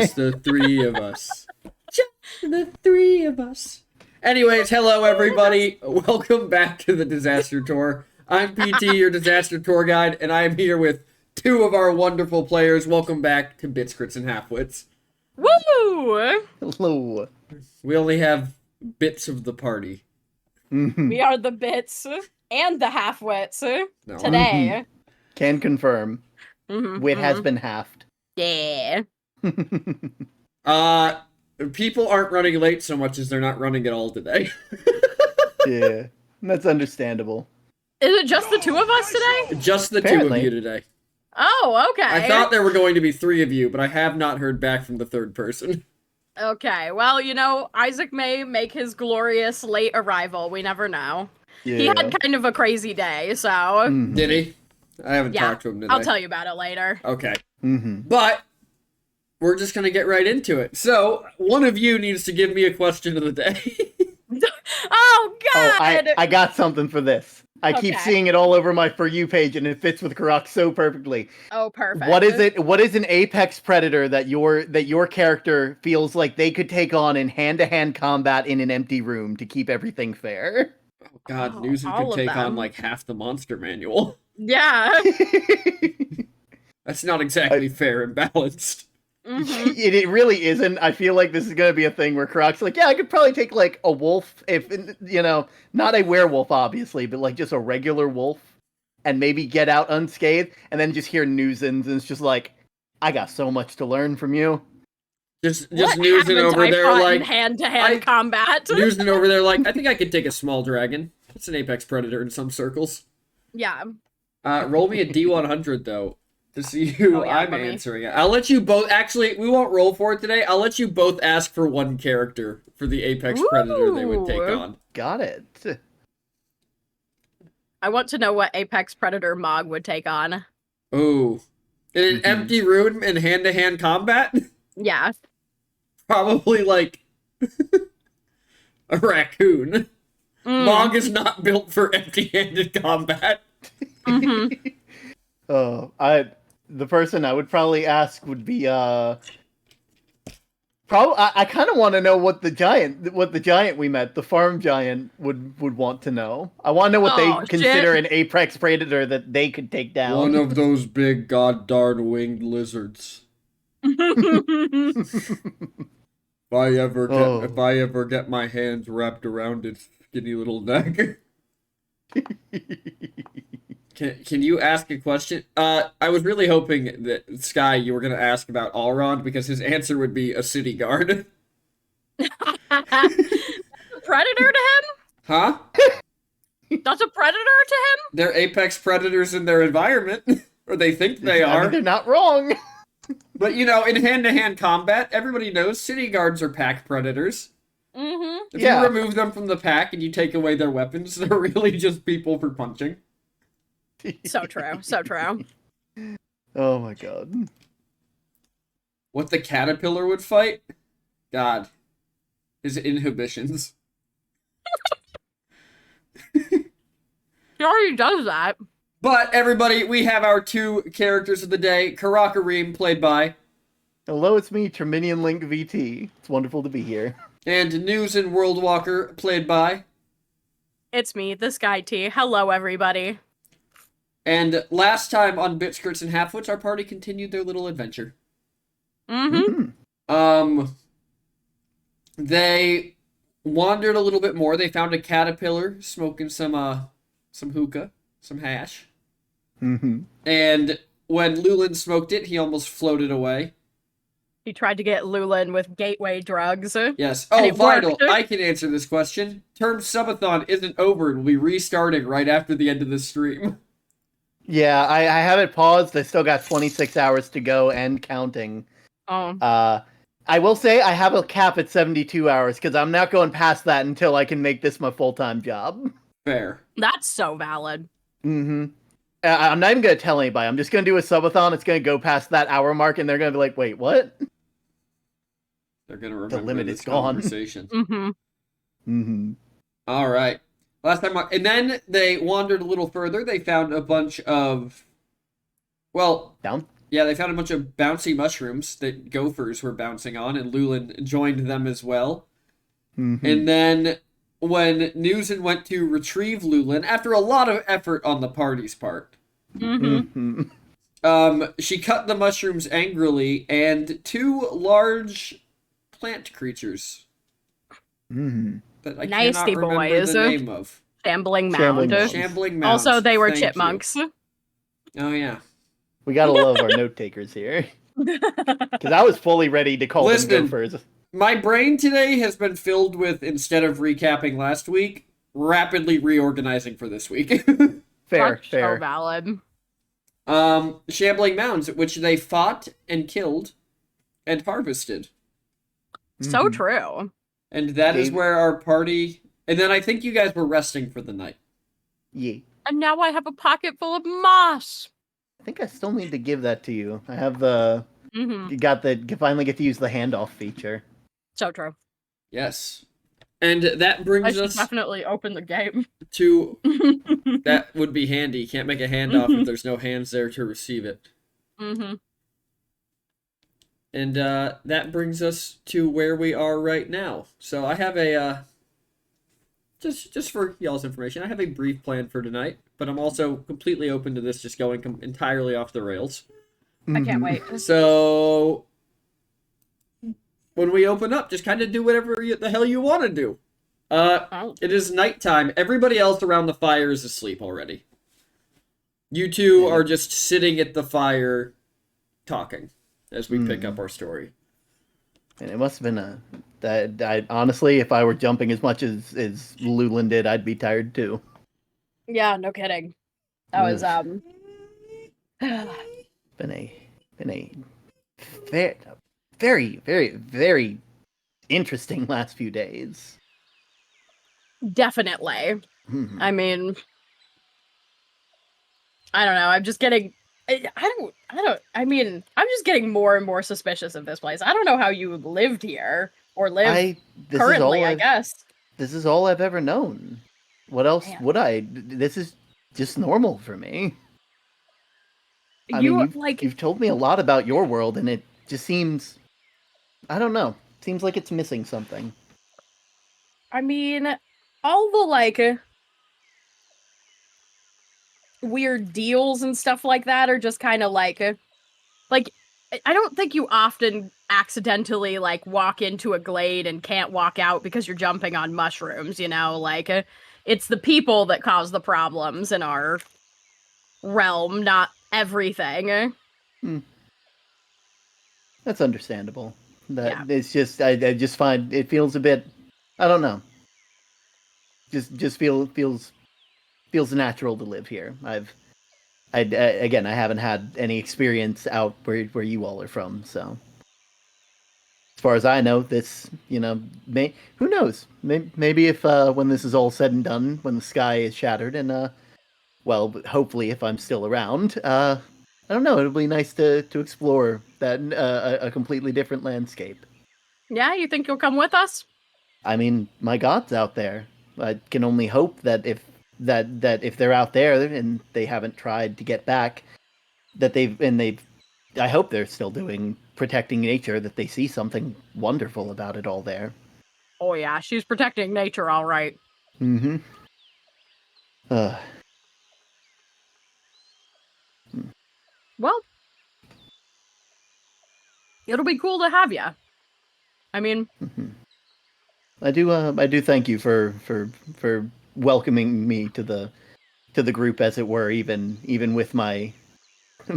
Just the three of us. Just the three of us. Anyways, hello everybody. Welcome back to the Disaster Tour. I'm PT, your Disaster Tour Guide, and I'm here with two of our wonderful players. Welcome back to Bits, Crits, and Halfwits. Woo! Hello. We only have bits of the party. We are the bits and the halfwits No. today. Can confirm. Wit has been halved. Yeah. People aren't running late so much as they're not running at all today. Yeah, that's understandable. Is it just the two of us today? Just the two Apparently. of you today. Oh, okay. I thought there were going to be three of you, but I have not heard back from the third person. Okay, well, you know, Isaac may make his glorious late arrival. We never know. Yeah. He had kind of a crazy day, so... Did he? I haven't Yeah, talked to him today. I'll tell you about it later. Okay. Mm-hmm. But we're just going to get right into it. So, one of you needs to give me a question of the day. Oh, God! Oh, I got something for this. I keep Okay. seeing it all over my For You page, and it fits with Karak so perfectly. Oh, perfect. What is it? What is an apex predator that your character feels like they could take on in hand-to-hand combat in an empty room to keep everything fair? Oh, God, Oh, Newsom all could of take on them. like half the monster manual. Yeah. That's not exactly fair and balanced. Mhm. It really isn't. I feel like this is going to be a thing where Karak's like, yeah, I could probably take like a wolf, if not a werewolf, obviously, but like just a regular wolf, and maybe get out unscathed, and then just hear Newsons, and it's just like, I got so much to learn from you. Just What Newsom haven't over I there fought in like... hand-to-hand combat? Newsom over there like, I think I could take a small dragon. It's an apex predator in some circles. Yeah. Roll me a D100, though, to see who Oh, yeah, I'm let me- answering it. I'll let you both... Actually, we won't roll for it today. I'll let you both ask for one character for the apex predator they would take Ooh. on. Got it. I want to know what Apex Predator Mog would take on. Ooh. In an empty room in hand-to-hand combat? Yeah. Probably, like, a raccoon. Mog is not built for empty-handed combat. Mhm. Oh, the person I would probably ask would be I kind of want to know what the giant we met, the farm giant, would want to know. I want to know what Oh, they consider shit. an apex predator that they could take down. One of those big god-darn winged lizards. If I ever get my hands wrapped around its skinny little neck. Can you ask a question? I was really hoping that, Sky, you were going to ask about Allrond, because his answer would be a city guard. Predator to Huh? him? That's a predator to him? They're apex predators in their environment. Or they think they I mean, are. they're not wrong. But, you know, in hand-to-hand combat, everybody knows city guards are pack predators. Mm-hmm. If Yeah. you remove them from the pack and you take away their weapons, they're really just people for punching. So true. So true. Oh my god. What the caterpillar would fight? God. His inhibitions. He already does that. But, everybody, we have our two characters of the day. Karakareem, played by... Hello, it's me, Terminian Link VT. It's wonderful to be here. And News and World Walker, played by... It's me, the Sky T. Hello, everybody. And last time on Bits, Crits, and Halfwits, our party continued their little adventure. Mm-hmm. They wandered a little bit more. They found a caterpillar smoking some hookah, some hash. Mm-hmm. And when Lulin smoked it, he almost floated away. He tried to get Lulin with gateway drugs. Yes. And Oh, it Vital, worked. I can answer this question. Term Subathon isn't over and will be restarting right after the end of the stream. Yeah, I have it paused. I still got 26 hours to go and counting. Oh. I will say I have a cap at 72 hours because I'm not going past that until I can make this my full-time job. Fair. That's so valid. Mm-hmm. I'm not even going to tell anybody. I'm just going to do a subathon. It's going to go past that hour mark, and they're going to be like, wait, what? They're going to remember limit this is gone. conversation. Mm-hmm. Mm-hmm. All right. Last time, and then they wandered a little further. They found a bunch of, well, Yeah, they found a bunch of bouncy mushrooms that gophers were bouncing on, and Lulin joined them as well. Mm-hmm. And then when Newson went to retrieve Lulin, after a lot of effort on the party's part, Mm-hmm. Mm-hmm. she cut the mushrooms angrily, and two large plant creatures Mm-hmm. that I Nasty cannot remember boys. the name of. Shambling Shambling mound. mounds. Shambling mounds. Also, they were Thank you. chipmunks. Oh yeah. We gotta love our note takers here. Because I was fully ready to call Listen. them gophers. My brain today has been filled with, instead of recapping last week, rapidly reorganizing for this week. Fair, So fair. valid. Shambling mounds, which they fought and killed and harvested. So Mhm. true. And that is Gave- where our party. And then I think you guys were resting for the night. Yeah. And now I have a pocket full of moss. I think I still need to give that to you. I have the Mm-hmm. finally get to use the handoff feature. So true. Yes. And that I brings should us definitely open the game. to. That would be handy. You can't make a handoff if there's no hands there to receive it. Mm-hmm. And that brings us to where we are right now. So I have a just for y'all's information, I have a brief plan for tonight, but I'm also completely open to this just going entirely off the rails. I can't Mhm. wait. So when we open up, just kind of do whatever the hell you want to do. Oh. It is nighttime. Everybody else around the fire is asleep already. You two are just sitting at the fire talking as we pick up our story. And it must have been I honestly, if I were jumping as much as Lulin did, I'd be tired too. Yeah, no kidding. That was Been a very, very, very interesting last few days. definitely. Mhm. I mean, I don't know. I'm just getting. I mean, I'm just getting more and more suspicious of this place. I don't know how you lived here or live This currently. is all I guess. This is all I've ever known. What else Man. would I? This is just normal for me. I You mean, like. you've told me a lot about your world, and it just seems, I don't know, seems like it's missing something. I mean, all the like weird deals and stuff like that are just kind of like I don't think you often accidentally like walk into a glade and can't walk out because you're jumping on mushrooms, you know, like it's the people that cause the problems in our realm, not everything. That's understandable. That Yeah. it's just, I just find it feels a bit, I don't know, just feels natural to live here. Again, I haven't had any experience out where you all are from, so as far as I know, this, who knows? Maybe if when this is all said and done, when the sky is shattered, and well, hopefully if I'm still around, I don't know, it'll be nice to explore that a completely different landscape. Yeah, you think you'll come with us? I mean, my God's out there. I can only hope that if they're out there and they haven't tried to get back, that they've I hope they're still doing protecting nature, that they see something wonderful about it all there. Oh yeah, she's protecting nature all right. Mm-hmm. Well, it'll be cool to have you. I mean, I do thank you for welcoming me to the group, as it were, even with my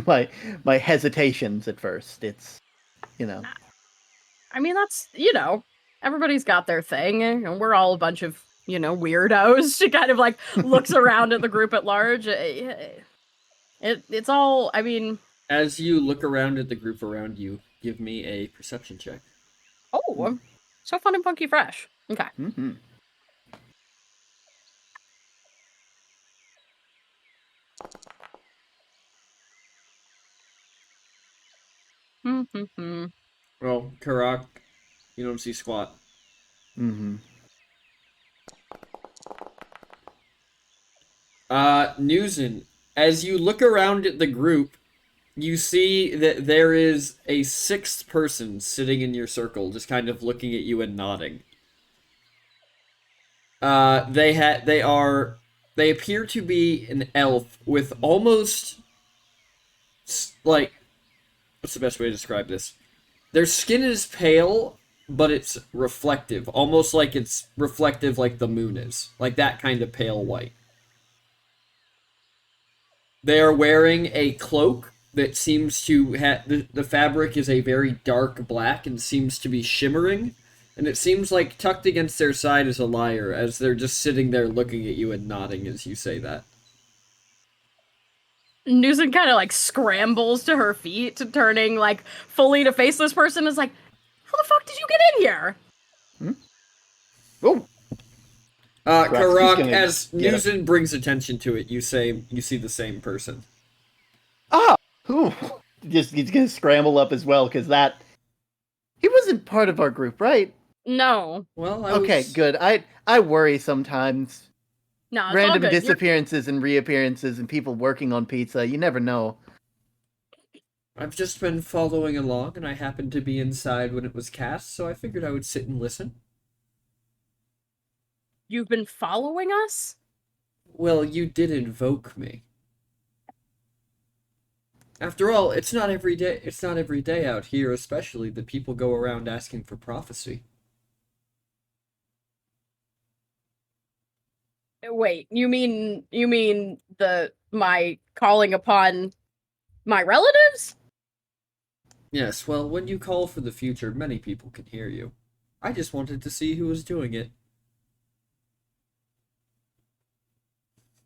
my hesitations at first. It's I mean that's, everybody's got their thing, and we're all a bunch of, weirdos. She kind of like looks around at the group at large. It's all, I mean, As you look around at the group around you, give me a perception check. oh, so fun and funky fresh. Okay. mm-hmm. Mm-hmm. Well, Karak, you don't see squat. Mm-hmm. Newson, as you look around at the group, you see that there is a sixth person sitting in your circle, just kind of looking at you and nodding. They appear to be an elf with almost like, what's the best way to describe this? Their skin is pale, but it's reflective, almost like it's reflective like the moon is, like that kind of pale white. They are wearing a cloak that seems to have the fabric is a very dark black and seems to be shimmering, and it seems like tucked against their side is a lyre as they're just sitting there looking at you and nodding as you say that. Newson kind of like scrambles to her feet, turning like fully to face this person. Is like, how the fuck did you get in here? Oh, Karak, as Newson brings attention to it, you see the same person. ah, ooh, just he's gonna scramble up as well because he wasn't part of our group, right? No. Well, Okay, good. I worry sometimes. No, it's Random all good. disappearances and reappearances and people working on pizza. You never know. I've just been following along, and I happened to be inside when it was cast, so I figured I would sit and listen. You've been following us? Well, you did invoke me. After all, it's not every day out here, especially, that people go around asking for prophecy. Wait, you mean my calling upon my relatives? Yes, well, when you call for the future, many people can hear you. I just wanted to see who was doing it.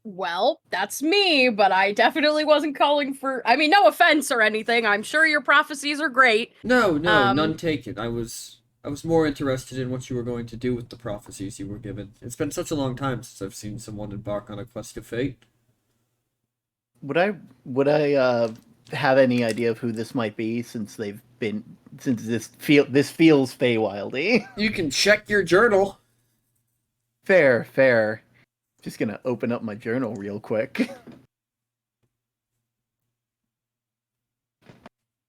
Well, that's me, but I definitely wasn't calling for. I mean, no offense or anything. I'm sure your prophecies are great. No, none taken. I was more interested in what you were going to do with the prophecies you were given. It's been such a long time since I've seen someone embark on a quest of fate. Would I have any idea of who this might be since this feels Feywildy? You can check your journal. Fair. Just gonna open up my journal real quick.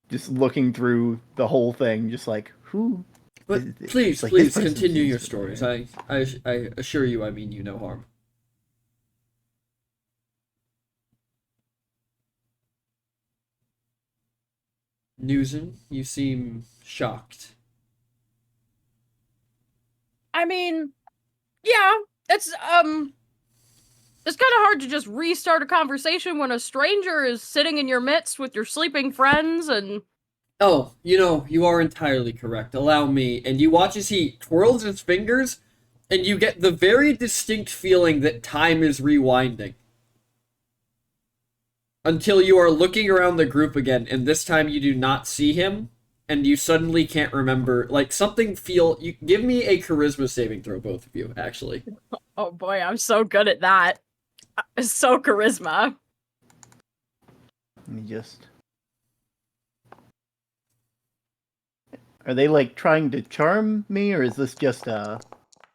Just looking through the whole thing, just like who. But please continue your stories. I assure you, I mean you no harm. Newson, you seem shocked. I mean, yeah, it's kind of hard to just restart a conversation when a stranger is sitting in your midst with your sleeping friends and... Oh, you are entirely correct. Allow me. And you watch as he twirls his fingers, and you get the very distinct feeling that time is rewinding. Until you are looking around the group again, and this time you do not see him, and you suddenly can't remember, like, you give me a charisma saving throw, both of you, actually. Oh boy, I'm so good at that. So charisma. Let me just... Are they, like, trying to charm me, or is this just I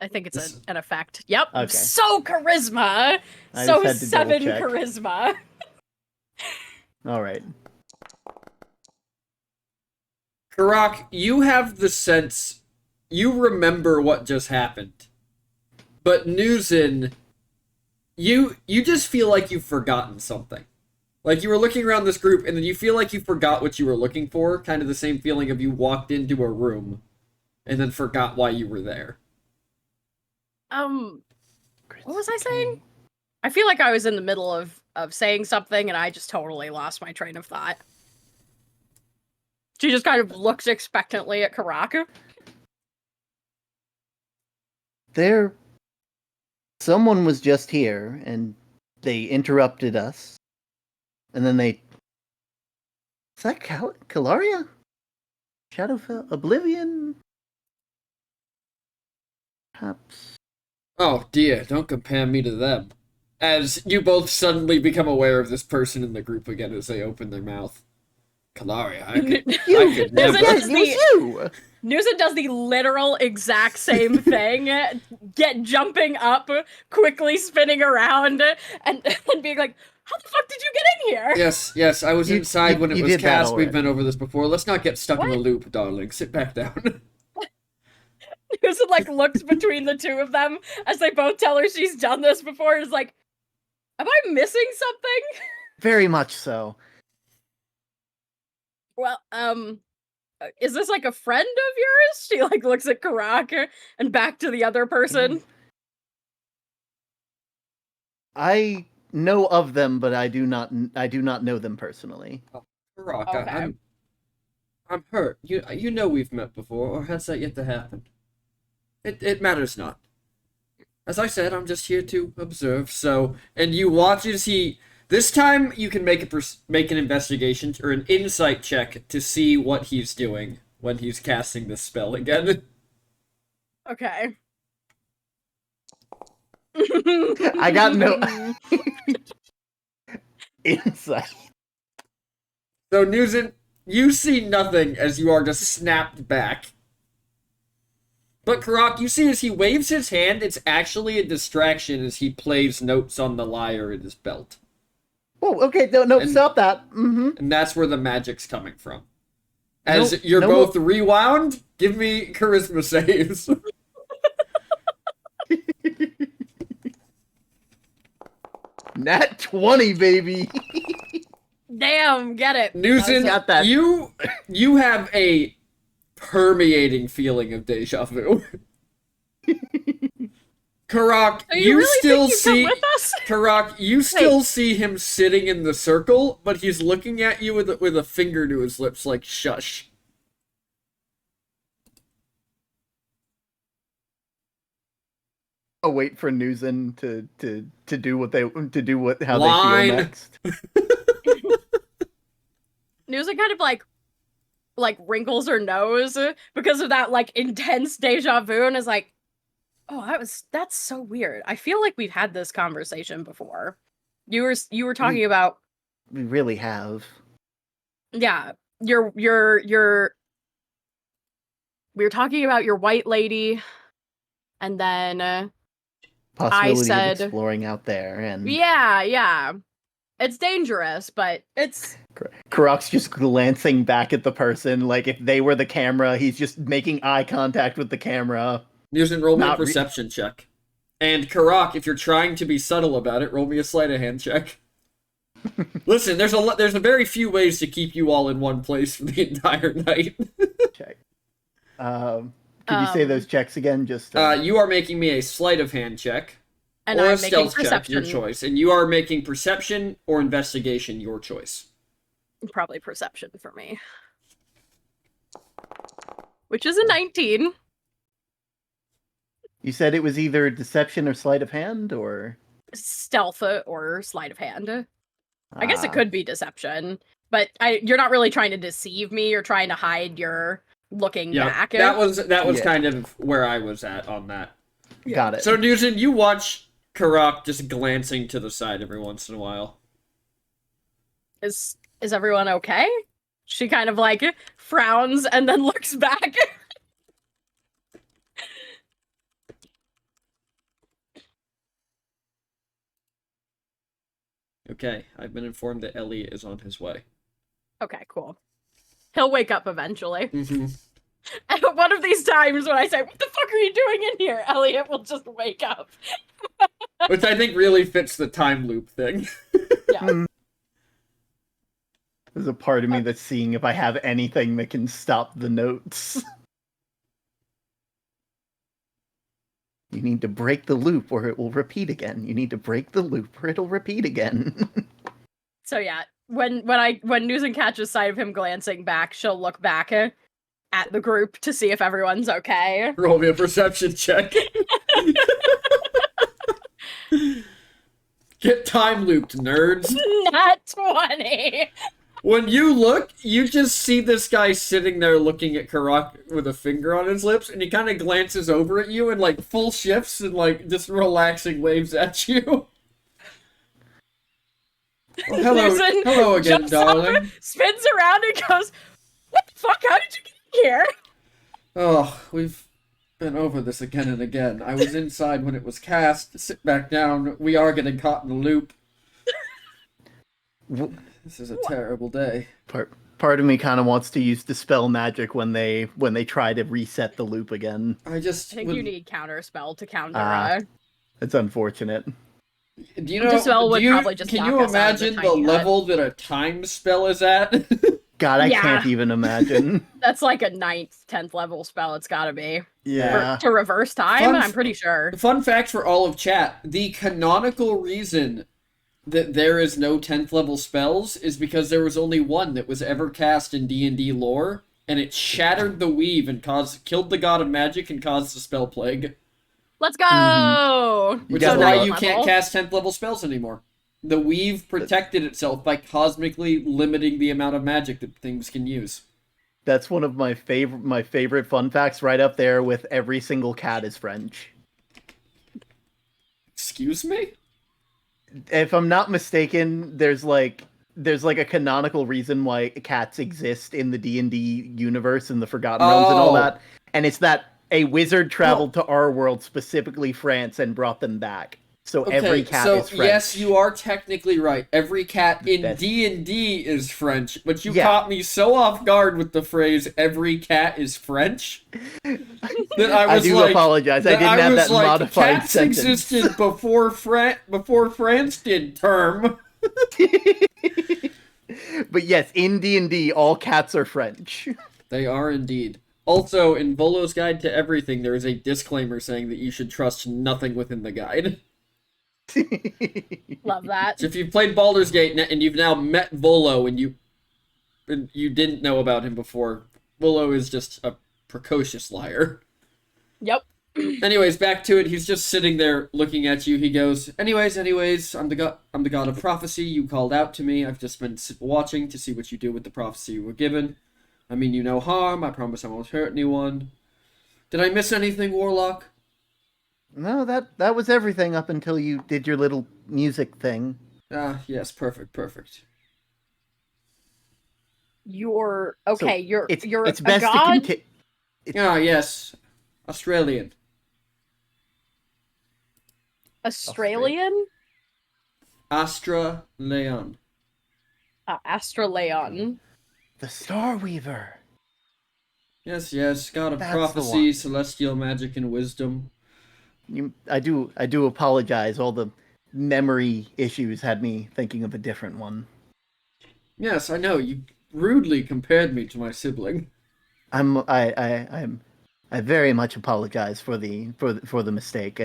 think it's an effect. Yep. Okay. So charisma! I so just had to 7 double-check. charisma. Alright. Karak, you have the sense, you remember what just happened. But Newson, you just feel like you've forgotten something. Like you were looking around this group and then you feel like you forgot what you were looking for, kind of the same feeling of you walked into a room and then forgot why you were there. What was I saying? I feel like I was in the middle of saying something and I just totally lost my train of thought. She just kind of looks expectantly at Karak. Someone was just here, and they interrupted us. And then is that Calaria? Shadowfell? Oblivion? Perhaps. Oh dear, don't compare me to them. As you both suddenly become aware of this person in the group again as they open their mouth. Kalari, I N- could There's never. a- Yes, it was you. Newsom does the literal exact same thing, jumping up, quickly spinning around, and being like, "How the fuck did you get in here?" Yes, I was You- inside you- when it you was did that cast. We've been already. over this before. Let's not get stuck in What? the loop, darling. Sit back down. Newsom like looks between the two of them as they both tell her she's done this before. And is like, "Am I missing something?" Very much so. Well, is this like a friend of yours? She like looks at Karak and back to the other person. I know of them, but I do not know them personally. Rock, Okay. I'm hurt. You know we've met before, or has that yet to happen? It matters not. As I said, I'm just here to observe. So, and you watch as he. This time, you can make an investigation or an insight check to see what he's doing when he's casting this spell again. Okay. I got no insight. So, Nugent, you see nothing as you are just snapped back. But Karak, you see as he waves his hand, it's actually a distraction as he plays notes on the lyre in his belt. Oh, okay. No, And- stop that. Mm-hmm. And that's where the magic's coming from. As Nope, you're no both rewound, give me charisma saves. Nat 20, baby. Damn, get it. Newson, Got that. you have a permeating feeling of deja vu. Karak, So you really still think you see come with us? Karak, you still see him sitting in the circle, but he's looking at you with a finger to his lips like shush. I'll wait for Newson to do what how Line. they feel next. Newsom kind of like wrinkles her nose because of that like intense deja vu and is like, "Oh, that's so weird. I feel like we've had this conversation before. You were talking about We really have. yeah, your we were talking about your white lady and then Possibility said- of exploring out there, and yeah. It's dangerous, but it's Karak's just glancing back at the person, like if they were the camera, he's just making eye contact with the camera. Newson, roll me a Not re- perception check. And Karak, if you're trying to be subtle about it, roll me a sleight of hand check. Listen, there's a very few ways to keep you all in one place for the entire night. Check. Could you say those checks again? Just You are making me a sleight of hand check. and or a I'm making stealth check, perception. your choice. And you are making perception or investigation, your choice. Probably perception for me. Which is a 19. You said it was either deception or sleight of hand, or Stealth or sleight of hand. I guess it Ah, could be deception, but you're not really trying to deceive me. You're trying to hide your looking back. That was Yeah. kind of where I was at on that. Got it. So Newton, you watch Karak just glancing to the side every once in a while. Is everyone okay? She kind of like frowns and then looks back. Okay, I've been informed that Elliot is on his way. Okay, cool. He'll wake up eventually. Mm-hmm. And one of these times when I say, "What the fuck are you doing in here?" Elliot will just wake up. Which I think really fits the time loop thing. Yeah. There's a part of me that's seeing if I have anything that can stop the notes. You need to break the loop or it will repeat again. You need to break the loop or it'll repeat again. So yeah, when Newson catches sight of him glancing back, she'll look back at the group to see if everyone's okay. Roll me a perception check. Get time looped, nerds. Not 20. When you look, you just see this guy sitting there looking at Karak with a finger on his lips, and he kind of glances over at you and like full shifts and like just relaxing waves at you. Oh, hello, Listen, hello again, jumps up, darling. spins around and goes, "What the fuck? How did you get here?" Oh, we've been over this again and again. I was inside when it was cast. Sit back down. We are getting caught in a loop. This is a terrible day. Part of me kind of wants to use dispel magic when they try to reset the loop again. I just I think would... you need counter spell to counter. It's unfortunate. Do you know? Dispel would do you, probably just can knock you us out of the imagine the tiny hut. level that a time spell is at? God, I Yeah. can't even imagine. That's like a 9th, 10th level spell. It's got to be Yeah. to reverse time. Fun I'm pretty sure. Fun fact for all of chat: the canonical reason that there is no 10th level spells is because there was only one that was ever cast in D&D lore, and it shattered the weave and killed the god of magic and caused the spell plague. Let's go. Which got is why that. you can't cast 10th level spells anymore. The weave protected itself by cosmically limiting the amount of magic that things can use. That's one of my favorite fun facts, right up there with every single cat is French. Excuse me? If I'm not mistaken, there's like a canonical reason why cats exist in the D&D universe and the Forgotten Realms and all that, and it's that a wizard traveled to our world, specifically France, and brought them back. So every cat is French. Yes, you are technically right. Every cat in That's- D&D is French, but you Yeah. caught me so off guard with the phrase "every cat is French" that I was do apologize. I didn't have that modified cats sentence. existed before France did term. But yes, in D&D, all cats are French. They are indeed. Also, in Volo's Guide to Everything, there is a disclaimer saying that you should trust nothing within the guide. Love that. So if you've played Baldur's Gate and you've now met Volo and you didn't know about him before, Volo is just a precocious liar. Yep. Anyways, back to it. He's just sitting there looking at you. He goes, anyways, I'm the god of prophecy. You called out to me. I've just been watching to see what you do with the prophecy you were given. I mean you no harm. I promise I won't hurt anyone. Did I miss anything, Warlock? No, that was everything up until you did your little music thing. Ah, yes, perfect. You're okay. You're It's a best god. to continue. Ah, yes. Australian. Australian. Astra Leon. Astraleon. The Star Weaver. Yes, god of That's the prophecy, one. celestial magic, and wisdom. I do apologize. All the memory issues had me thinking of a different one. Yes, I know. You rudely compared me to my sibling. I very much apologize for the mistake.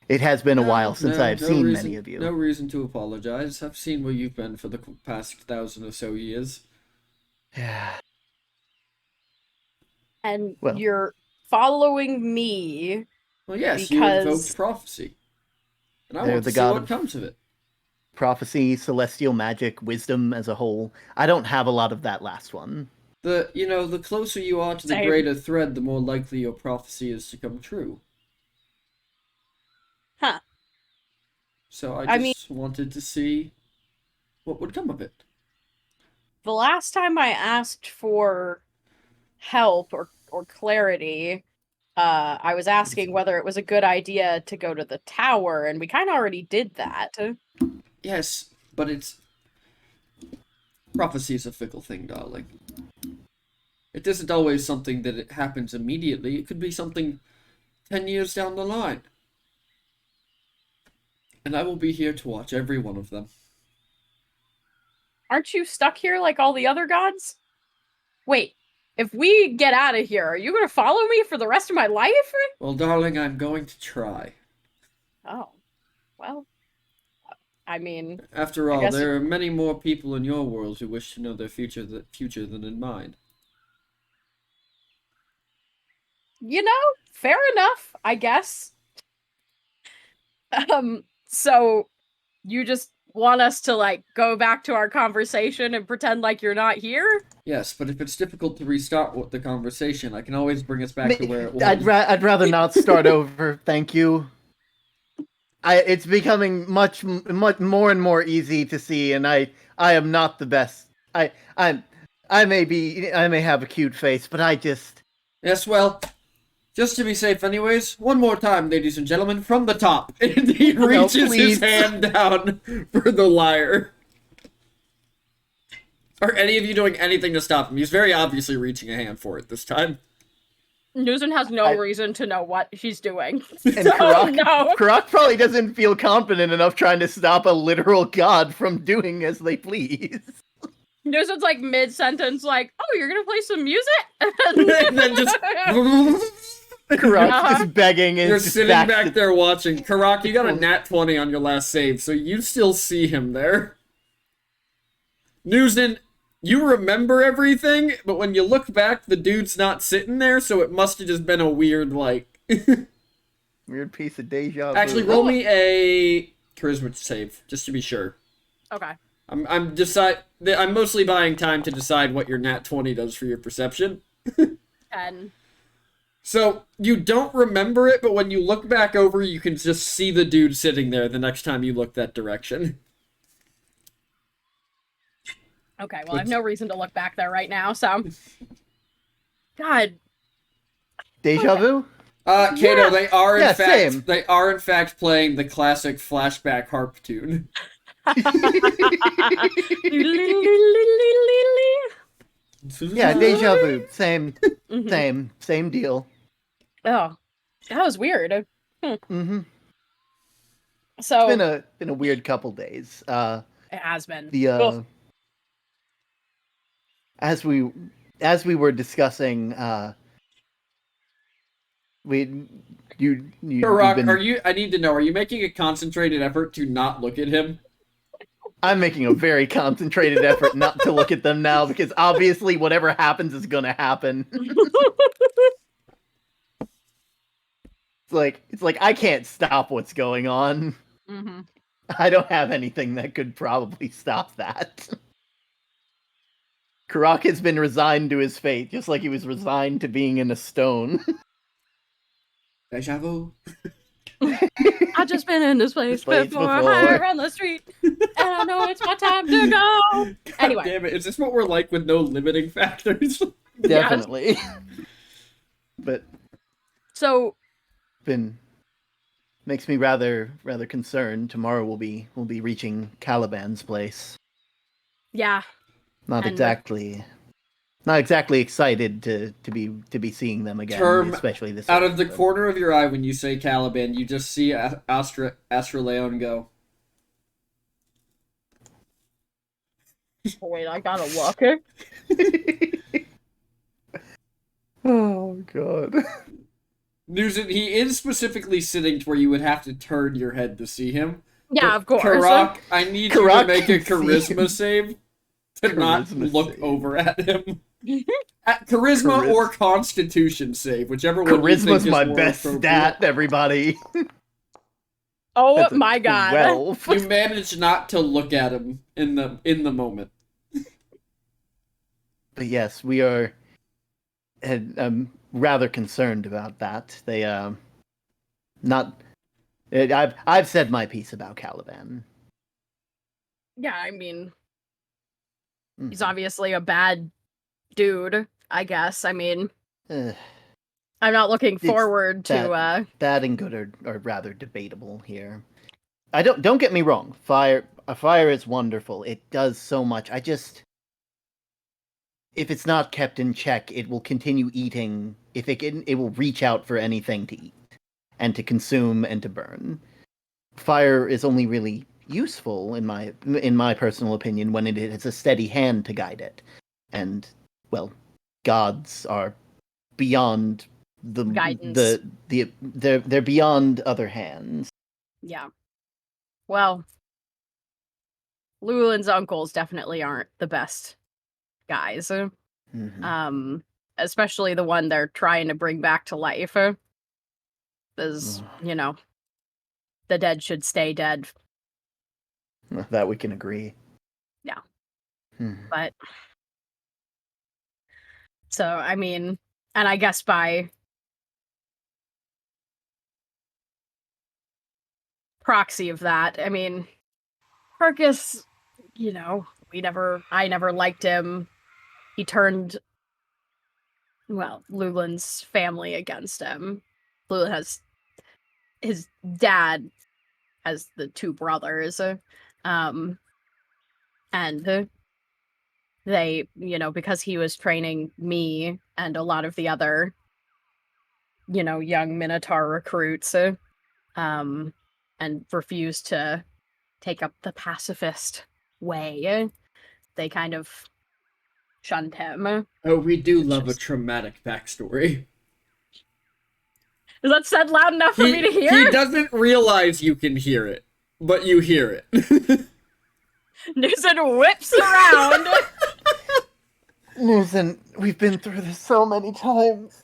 It has been a while since I've seen many of you. No reason to apologize. I've seen where you've been for the past 1,000 or so years. Yeah. And Well. you're following me. Well, yes, Because- you invoked prophecy. And I They're want the to see god what of- comes of it. Prophecy, celestial magic, wisdom as a whole. I don't have a lot of that last one. The closer you are to the Same. greater thread, the more likely your prophecy is to come true. Huh. So I I mean- just wanted to see what would come of it. The last time I asked for help or clarity, I was asking whether it was a good idea to go to the tower, and we kind of already did that. Yes, but prophecy is a fickle thing, darling. It isn't always something that it happens immediately. It could be something 10 years down the line. And I will be here to watch every one of them. Aren't you stuck here like all the other gods? Wait, if we get out of here, are you going to follow me for the rest of my life? Well, darling, I'm going to try. Oh, well, I mean, After I all, guess there are many more people in your world who wish to know their future than in mine. fair enough, I guess. So you just want us to like go back to our conversation and pretend like you're not here? Yes, but if it's difficult to restart the conversation, I can always bring us back to where it was. I'd rather not start over. Thank you. It's becoming much more and more easy to see, and I am not the best. I'm I may have a cute face, but I just Yes, well, just to be safe anyways, one more time, ladies and gentlemen, from the top. And he reaches his please. hand down for the lyre. Are any of you doing anything to stop him? He's very obviously reaching a hand for it this time. Newson has no reason to know what he's doing. And So, Karak probably doesn't feel confident enough trying to stop a literal god from doing as they please. Newson's like mid-sentence, like, "Oh, you're gonna play some music?" And then just... Karak's just begging. You're sitting back there watching. Karak, you got a nat 20 on your last save, so you still see him there. Newson, you remember everything, but when you look back, the dude's not sitting there, so it must have just been a weird, like... Weird piece of deja vu. Actually, roll me a charisma save, just to be sure. Okay. I'm mostly buying time to decide what your nat 20 does for your perception. 10. So, you don't remember it, but when you look back over, you can just see the dude sitting there the next time you look that direction. Okay, well, I have no reason to look back there right now, so... God. Deja vu? Kato, Yeah. they are in same. they are in fact playing the classic flashback harp tune. Yeah, deja vu. Same deal. Oh, that was weird. Mm-hmm. So It's been a weird couple days. it has been. The as we were discussing, Karak, I need to know, are you making a concentrated effort to not look at him? I'm making a very concentrated effort not to look at them now, because obviously whatever happens is gonna happen. It's like I can't stop what's going on. Mm-hmm. I don't have anything that could probably stop that. Karak has been resigned to his fate, just like he was resigned to being in a stone. Deja vu. I've just been in this place before. Higher on the street, and I know it's my time to go. God Anyway. damn it, is this what we're like with no limiting factors? Definitely. But So makes me rather tomorrow we'll be reaching Caliban's place. yeah, Not And- exactly excited to be seeing them again, Term, especially this out of the episode. corner of your eye when you say Caliban, you just see Astra Leon go. wait, I gotta look. Oh god. Newson, he is specifically sitting to where you would have to turn your head to see him. Yeah, But of course. Karak, I need you to Karak make a can see charisma him. save to not Charisma look save. over at him. Charisma or Constitution save, whichever one you think Charisma's is my more best appropriate. stat, everybody. Oh That's a my god. 12. You managed not to look at him in the moment. But yes, we are. And I'm rather concerned about that. They not. I've said my piece about Caliban. Yeah, I mean, he's Mhm. obviously a bad dude, I guess. I mean, Eh, I'm not looking It's forward to bad and good are rather debatable here. I don't get me wrong. Fire is wonderful. It does so much. If it's not kept in check, it will continue eating. If it will reach out for anything to eat and to consume and to burn. Fire is only really useful in my personal opinion when it has a steady hand to guide it. And well, gods are beyond the Guidance. they're beyond other hands. yeah. Well, Llewellyn's uncles definitely aren't the best guys. Mhm. Especially the one they're trying to bring back to life. Because, you know, the dead should stay dead. That we can agree. Yeah. Hmm. But so I mean, and I guess by proxy of that. I mean, Marcus, you know, I never liked him. He turned, well, Lulin's family against him. Lulin has, his dad has the two brothers, and they, because he was training me and a lot of the other, young Minotaur recruits, and refused to take up the pacifist way. They kind of shunned him. Oh, we do love a Just- traumatic backstory. Is that said loud enough for me to hear? He doesn't realize you can hear it, but you hear it. Newson whips around. Newson, we've been through this so many times.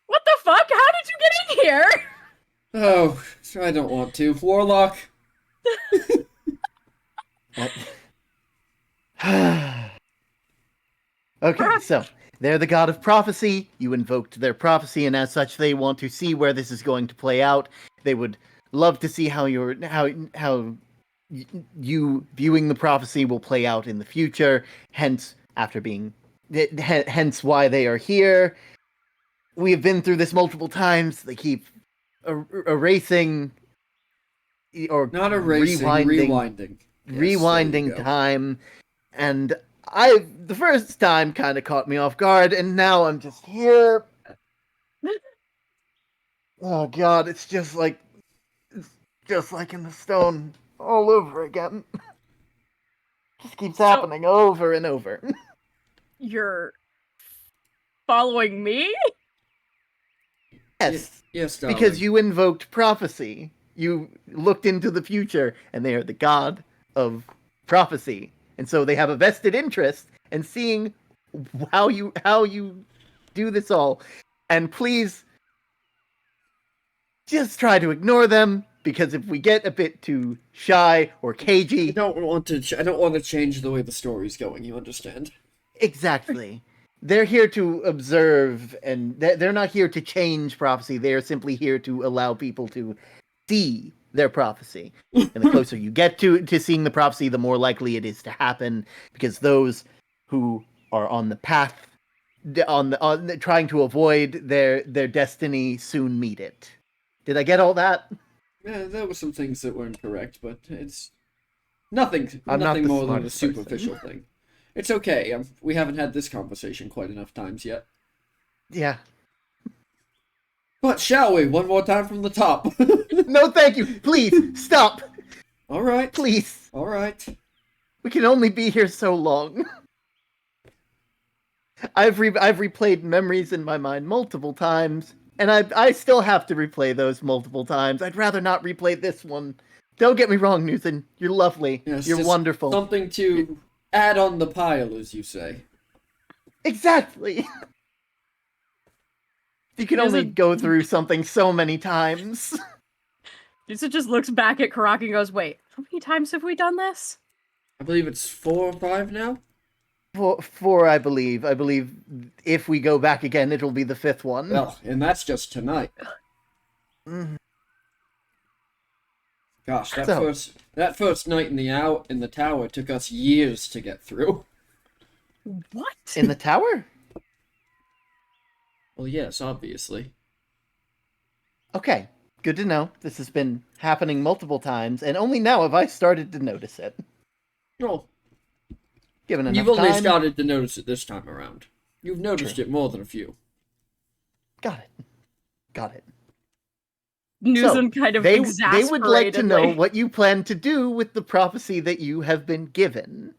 What the fuck? How did you get in here? Oh, I don't want to. Warlock. Okay, so they're the god of prophecy. You invoked their prophecy, and as such, they want to see where this is going to play out. They would love to see how you viewing the prophecy will play out in the future. Hence, hence why they are here. We have been through this multiple times. They keep erasing or Not erasing, rewinding. Yes, rewinding there you go. time, and the first time kind of caught me off guard, and now I'm just here. Oh god, it's just like in the stone all over again. Just keeps happening over and over. You're following me? Yes, Yes, darling. because you invoked prophecy. You looked into the future, and they are the god of prophecy, and so they have a vested interest in seeing how you do this all. And please, just try to ignore them, because if we get a bit too shy or cagey, I don't want to change the way the story's going. You understand? exactly. They're here to observe, and they're not here to change prophecy. They are simply here to allow people to see their prophecy. And the closer you get to seeing the prophecy, the more likely it is to happen, because those who are on the path, on trying to avoid their destiny, soon meet it. Did I get all that? Yeah, there were some things that were incorrect, but it's nothing I'm not nothing the more than a smartest person. superficial thing. It's okay. We haven't had this conversation quite enough times yet. Yeah. But shall we? One more time from the top. No, thank you. Please, stop. All right. Please. All right. We can only be here so long. I've replayed memories in my mind multiple times, and I still have to replay those multiple times. I'd rather not replay this one. Don't get me wrong, Newton. You're lovely. Yes, You're just wonderful. Something to add on the pile, as you say. Exactly. You can only go through something so many times. Lisa just looks back at Karak and goes, wait, how many times have we done this? I believe it's 4 or 5 now. Four, I believe. I believe if we go back again, it'll be the 5th one. Well, and that's just tonight. Mhm. Gosh, that So- first night in the tower took us years to get through. What? In the tower? Well, yes, obviously. Okay, good to know. This has been happening multiple times, and only now have I started to notice it. No, Given enough you've only time. started to notice it this time around. You've noticed it more than a few. Got it. Newsom kind of They exasperatedly. would like to know what you plan to do with the prophecy that you have been given.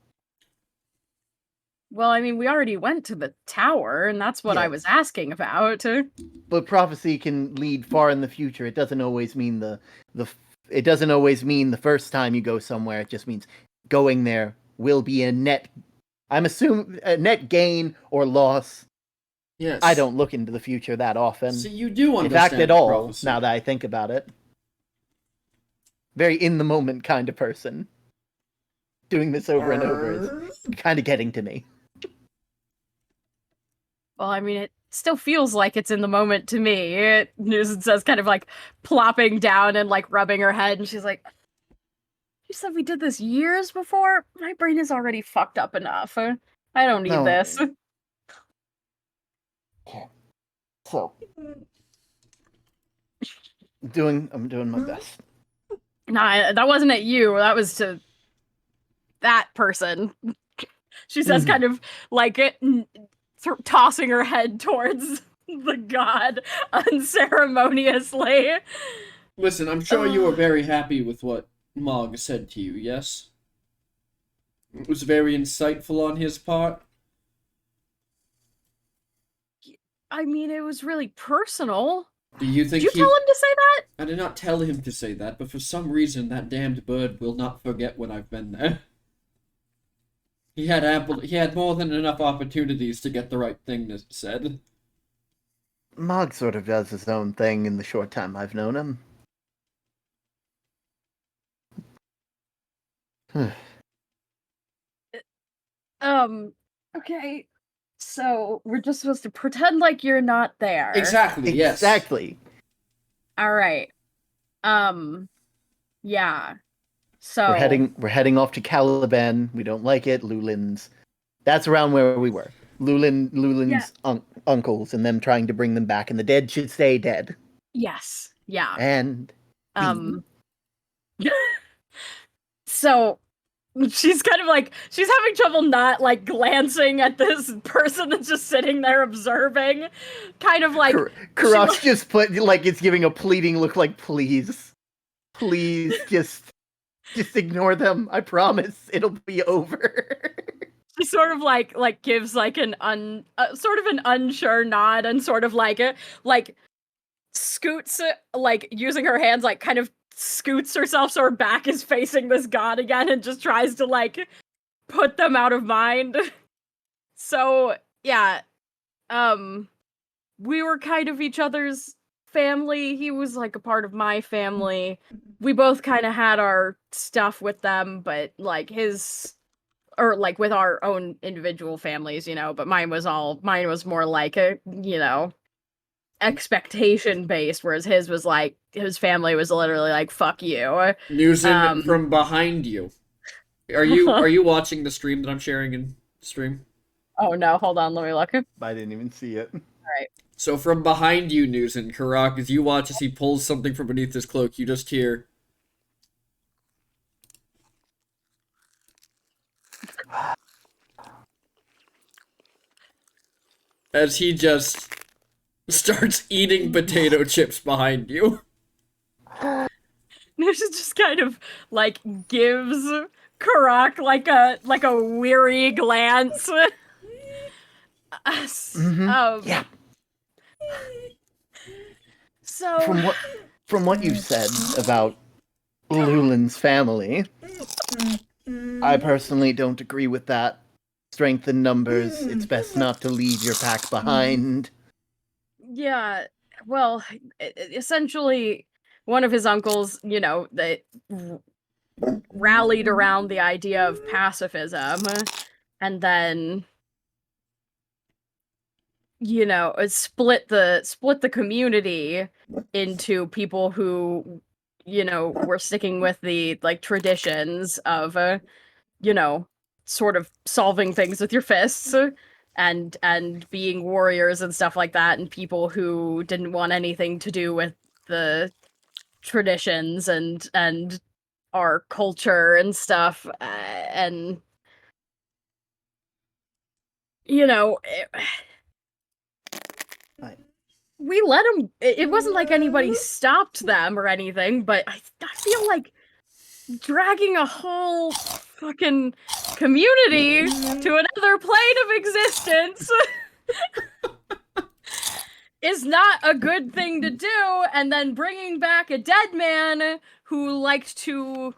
Well, I mean, we already went to the tower, and that's what I Yes. was asking about. But prophecy can lead far in the future. It doesn't always mean it doesn't always mean the first time you go somewhere. It just means going there will be a net gain or loss. Yes. I don't look into the future that often. So you do In understand fact, at the all, prophecy. now that I think about it. Very in the moment kind of person. Doing this over and over is kind of getting to me. Well, I mean, it still feels like it's in the moment to me. Newson says, kind of like plopping down and like rubbing her head, and she's like, you said we did this years before? My brain is already fucked up enough. I don't need No. this. So, I'm doing my best. Nah, that wasn't at you. That was to that person. She says, kind of like tossing her head towards the god unceremoniously. Listen, I'm sure you were very happy with what Mog said to you, yes? It was very insightful on his part. I mean, it was really personal. Do you think Did you tell him to say that? I did not tell him to say that, but for some reason that damned bird will not forget when I've been there. He had more than enough opportunities to get the right thing said. Mog sort of does his own thing in the short time I've known him. Okay. So we're just supposed to pretend like you're not there. Exactly, yes. Exactly. All right. Yeah. So We're heading off to Caliban. We don't like it. Lulin's. That's around where we were. Lulin's uncles and them trying to bring them back, and the dead should stay dead. Yes. Yeah. And so she's kind of like, she's having trouble not like glancing at this person that's just sitting there observing, kind of like Karak's just put like it's giving a pleading look, like please just ignore them. I promise it'll be over. She sort of like gives like an sort of an unsure nod and sort of like scoots, like using her hands, like kind of scoots herself so her back is facing this god again and just tries to like put them out of mind. So yeah, we were kind of each other's family. He was like a part of my family. We both kind of had our stuff with them, but like or like with our own individual families, you know, but mine was more like a, you know, expectation based, whereas his was like, his family was literally like, fuck you. Newson, from behind you. Are you watching the stream that I'm sharing in stream? Oh no, hold on, let me look. I didn't even see it. Alright. So from behind you, Newson, Karak, as you watch as he pulls something from beneath his cloak, you just hear as he just starts eating potato chips behind you. Newson just kind of like gives Karak like a weary glance. Yeah. So From what you've said about Lulin's family, I personally don't agree with that. Strength in numbers, it's best not to leave your pack behind. yeah, well, essentially, one of his uncles, you know, that rallied around the idea of pacifism, and then, you know, split the community into people who, you know, were sticking with the like traditions of, you know, sort of solving things with your fists and being warriors and stuff like that, and people who didn't want anything to do with the traditions and our culture and stuff, and you know, we let them. It wasn't like anybody stopped them or anything, but I feel like dragging a whole fucking community to another plane of existence is not a good thing to do, and then bringing back a dead man who liked to...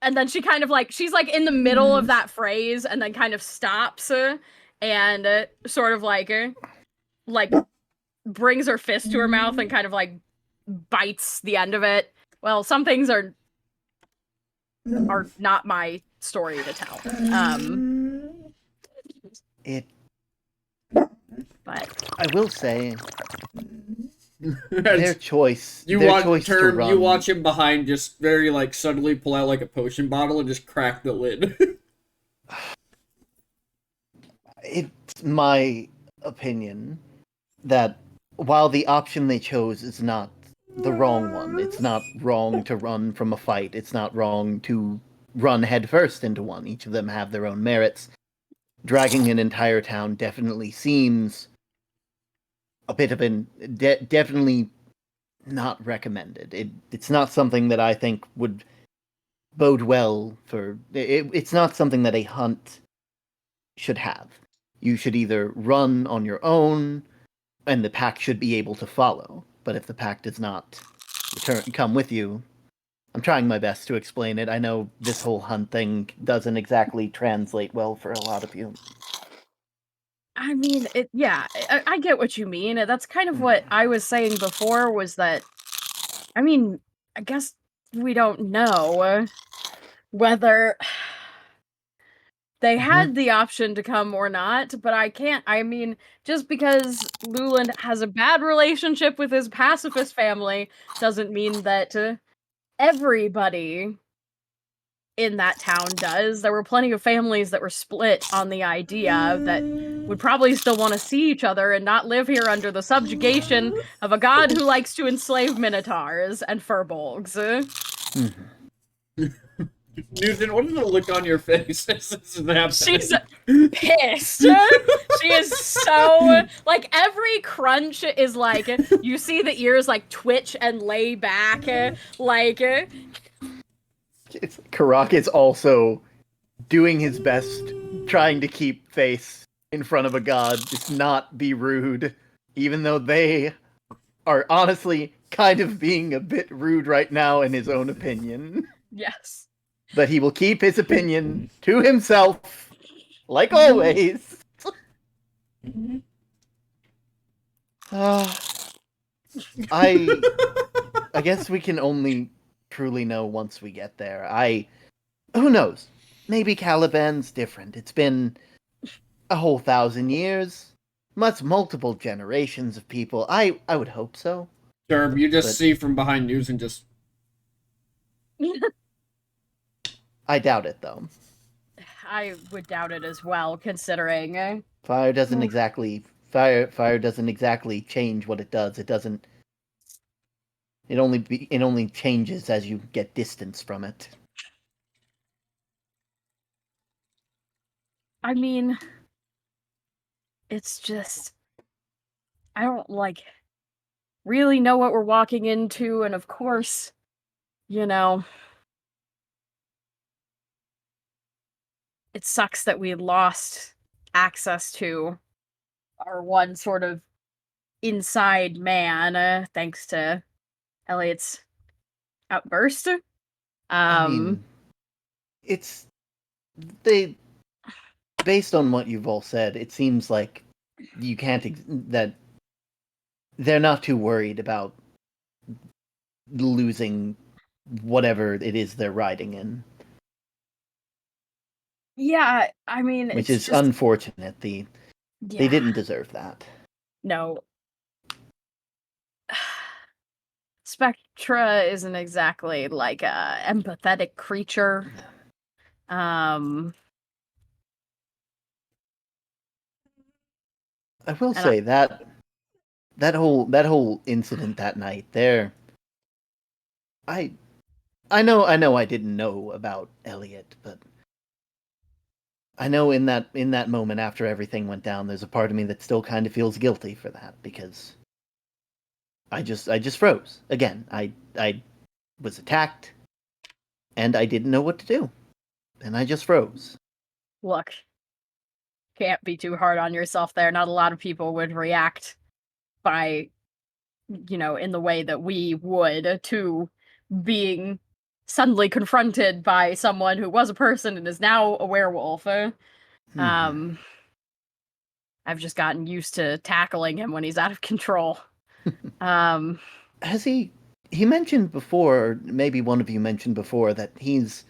And then she kind of like, she's like in the middle of that phrase and then kind of stops and sort of like brings her fist to her mouth and kind of like bites the end of it. Well, some things are not my story to tell. It But I will say, their Their choice, you their watch choice to turn. run. You watch him behind, just very like suddenly pull out like a potion bottle and just crack the lid. It's my opinion that while the option they chose is not the wrong one, it's not wrong to run from a fight, it's not wrong to run headfirst into one. Each of them have their own merits. Dragging an entire town definitely seems a bit of definitely not recommended. It's not something that I think would bode well for. It's not something that a hunt should have. You should either run on your own, and the pack should be able to follow. But if the pack does not come with you, I'm trying my best to explain it. I know this whole hunt thing doesn't exactly translate well for a lot of you. I mean, I get what you mean. That's kind of what I was saying before, was that, I mean, I guess we don't know whether they had the option to come or not, but I mean, just because Luland has a bad relationship with his pacifist family doesn't mean that everybody in that town does. There were plenty of families that were split on the idea that would probably still want to see each other and not live here under the subjugation of a god who likes to enslave minotaurs and furbolgs. Newton, what is the look on your face as this is happening? She's pissed. She is so, like, every crunch is like, you see the ears like twitch and lay back, like, Karak is also doing his best, trying to keep face in front of a god, just not be rude, even though they are honestly kind of being a bit rude right now in his own opinion. yes. But he will keep his opinion to himself, like always. I guess we can only truly know once we get there. Who knows? Maybe Caliban's different. It's been a whole 1,000 years. Multiple generations of people. I would hope so. Derb, you just But- see from behind news and just I doubt it, though. I would doubt it as well, considering. Fire doesn't exactly change what it does. It doesn't. It only changes as you get distance from it. I mean, it's just, I don't, like, really know what we're walking into, and of course, you know, it sucks that we lost access to our one sort of inside man, thanks to Elliot's outburst. I mean, it's they. Based on what you've all said, it seems like you can't that they're not too worried about losing whatever it is they're riding in, Yeah, I mean, which it's is just, unfortunate. They yeah, didn't deserve that. no. Spectra isn't exactly like a empathetic creature. Um, I will And say that whole incident that night there. I know I didn't know about Elliot, but I know in that moment after everything went down, there's a part of me that still kind of feels guilty for that because I just froze again. I was attacked, and I didn't know what to do, and I just froze. look, can't be too hard on yourself there. Not a lot of people would react by, in the way that we would to being suddenly confronted by someone who was a person and is now a werewolf. Mhm. I've just gotten used to tackling him when he's out of control. Um, Has he mentioned before, or maybe one of you mentioned before, that he's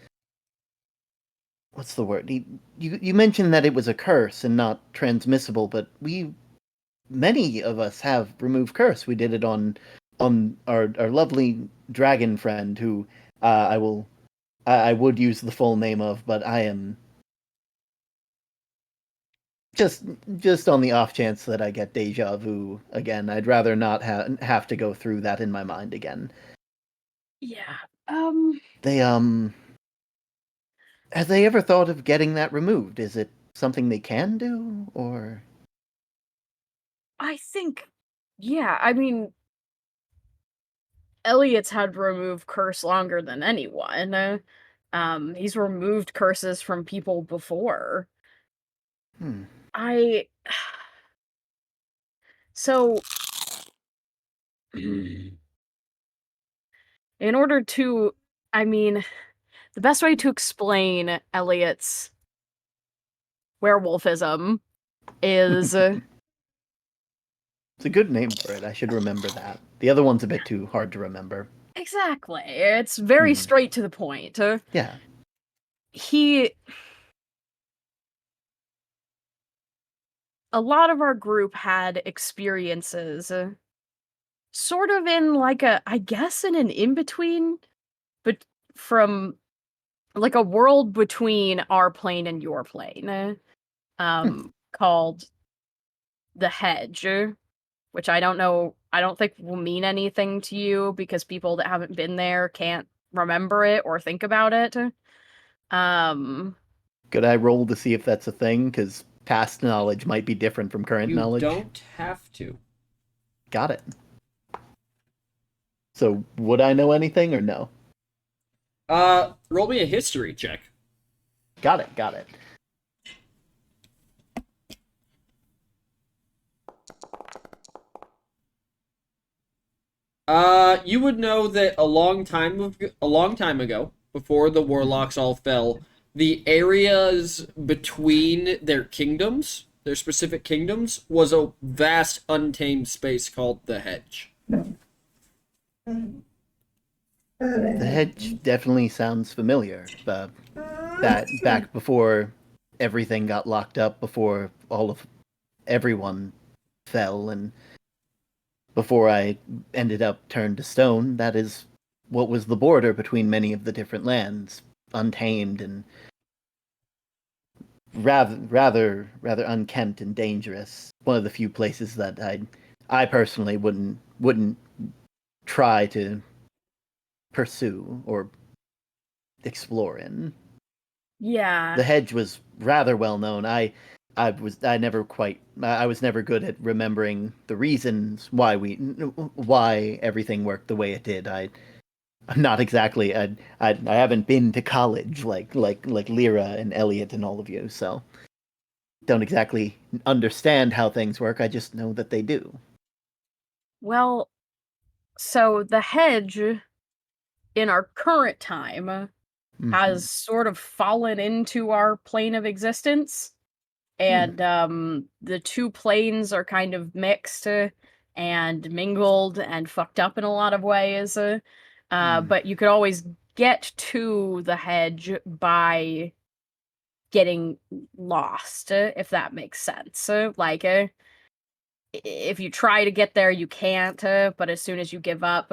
what's the word? You mentioned that it was a curse and not transmissible, but we many of us have removed curse. We did it on our lovely dragon friend, who I would use the full name of, but I am just on the off chance that I get deja vu again. I'd rather not have to go through that in my mind again. Yeah. They Have they ever thought of getting that removed? Is it something they can do, or I think, yeah, I mean, Elliot's had removed curse longer than anyone. He's removed curses from people before. hmm. I so in order to, I mean, the best way to explain Elliot's werewolfism is It's a good name for it. I should remember that. The other one's a bit too hard to remember. exactly. It's very Hmm. straight to the point. Yeah. He A lot of our group had experiences sort of in like I guess in an in-between, but from like a world between our plane and your plane, Hmm. called the Hedge, which I don't think will mean anything to you because people that haven't been there can't remember it or think about it. Um, Could I roll to see if that's a thing? Because past knowledge might be different from current You knowledge. don't have to. Got it. So would I know anything or no? Roll me a history check. Got it. Got it. You would know that a long time ago, before the warlocks all fell, the areas between their kingdoms, their specific kingdoms, was a vast untamed space called the Hedge. The hedge definitely sounds familiar. That back before everything got locked up, before all of everyone fell, and before I ended up turned to stone, that is what was the border between many of the different lands, untamed and rather unkempt and dangerous. One of the few places that I personally wouldn't try to pursue or explore in. yeah. The hedge was rather well known. I was never good at remembering the reasons why everything worked the way it did. I'm not exactly I haven't been to college like Lyra and Elliot and all of you, so don't exactly understand how things work. I just know that they do. Well, so the Hedge in our current time Hmm. has sort of fallen into our plane of existence, Hmm. and the two planes are kind of mixed and mingled and fucked up in a lot of ways. Hmm. But you could always get to the Hedge by getting lost, if that makes sense. If you try to get there, you can't, but as soon as you give up,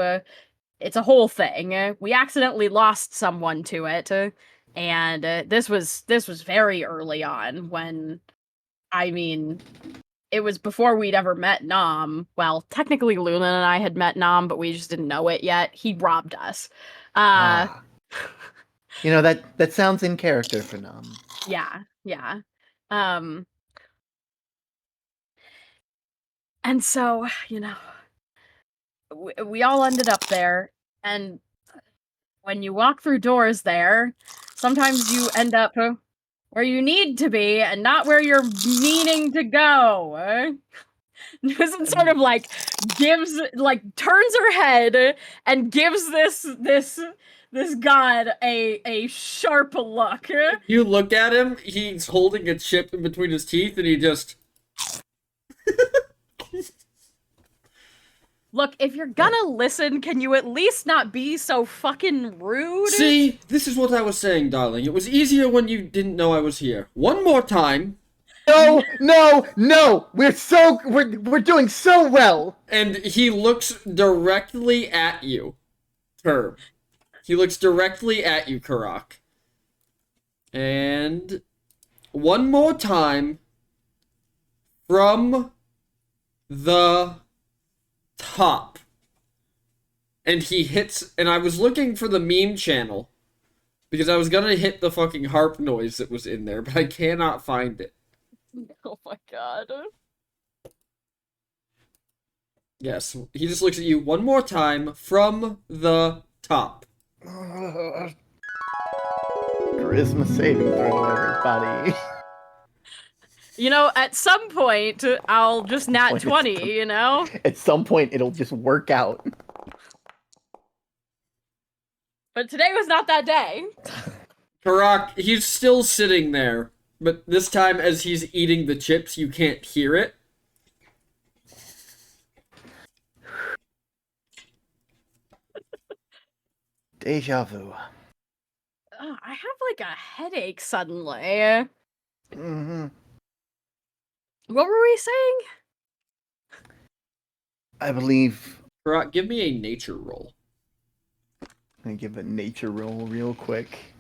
it's a whole thing. We accidentally lost someone to it, and this was very early on when, I mean, it was before we'd ever met Nam. Well, technically Luna and I had met Nam, but we just didn't know it yet. He robbed us. Uh Ah, that sounds in character for Nam. yeah, yeah. Um and so, we all ended up there, and when you walk through doors there, sometimes you end up where you need to be and not where you're meaning to go. Nissan sort of turns her head and gives this god a sharp look. You look at him, he's holding a chip in between his teeth, and he just. Look, if you're gonna listen, can you at least not be so fucking rude? See, this is what I was saying, darling. It was easier when you didn't know I was here. One more time. No! We're doing so well. And he looks directly at you, Term. He looks directly at you, Karak. And one more time from the top. And he hits, and I was looking for the meme channel because I was gonna hit the fucking harp noise that was in there, but I cannot find it. Oh my god. Yes, he just looks at you one more time from the top. Charisma saving throw, everybody. You know, at some point, I'll just nat 20, you know? At some point, it'll just work out. But today was not that day. Karak, he's still sitting there, but this time as he's eating the chips, you can't hear it. Deja vu. I have like a headache suddenly. Mm-hmm. What were we saying? I believe. Karak, give me a nature roll. I'm gonna give a nature roll real quick.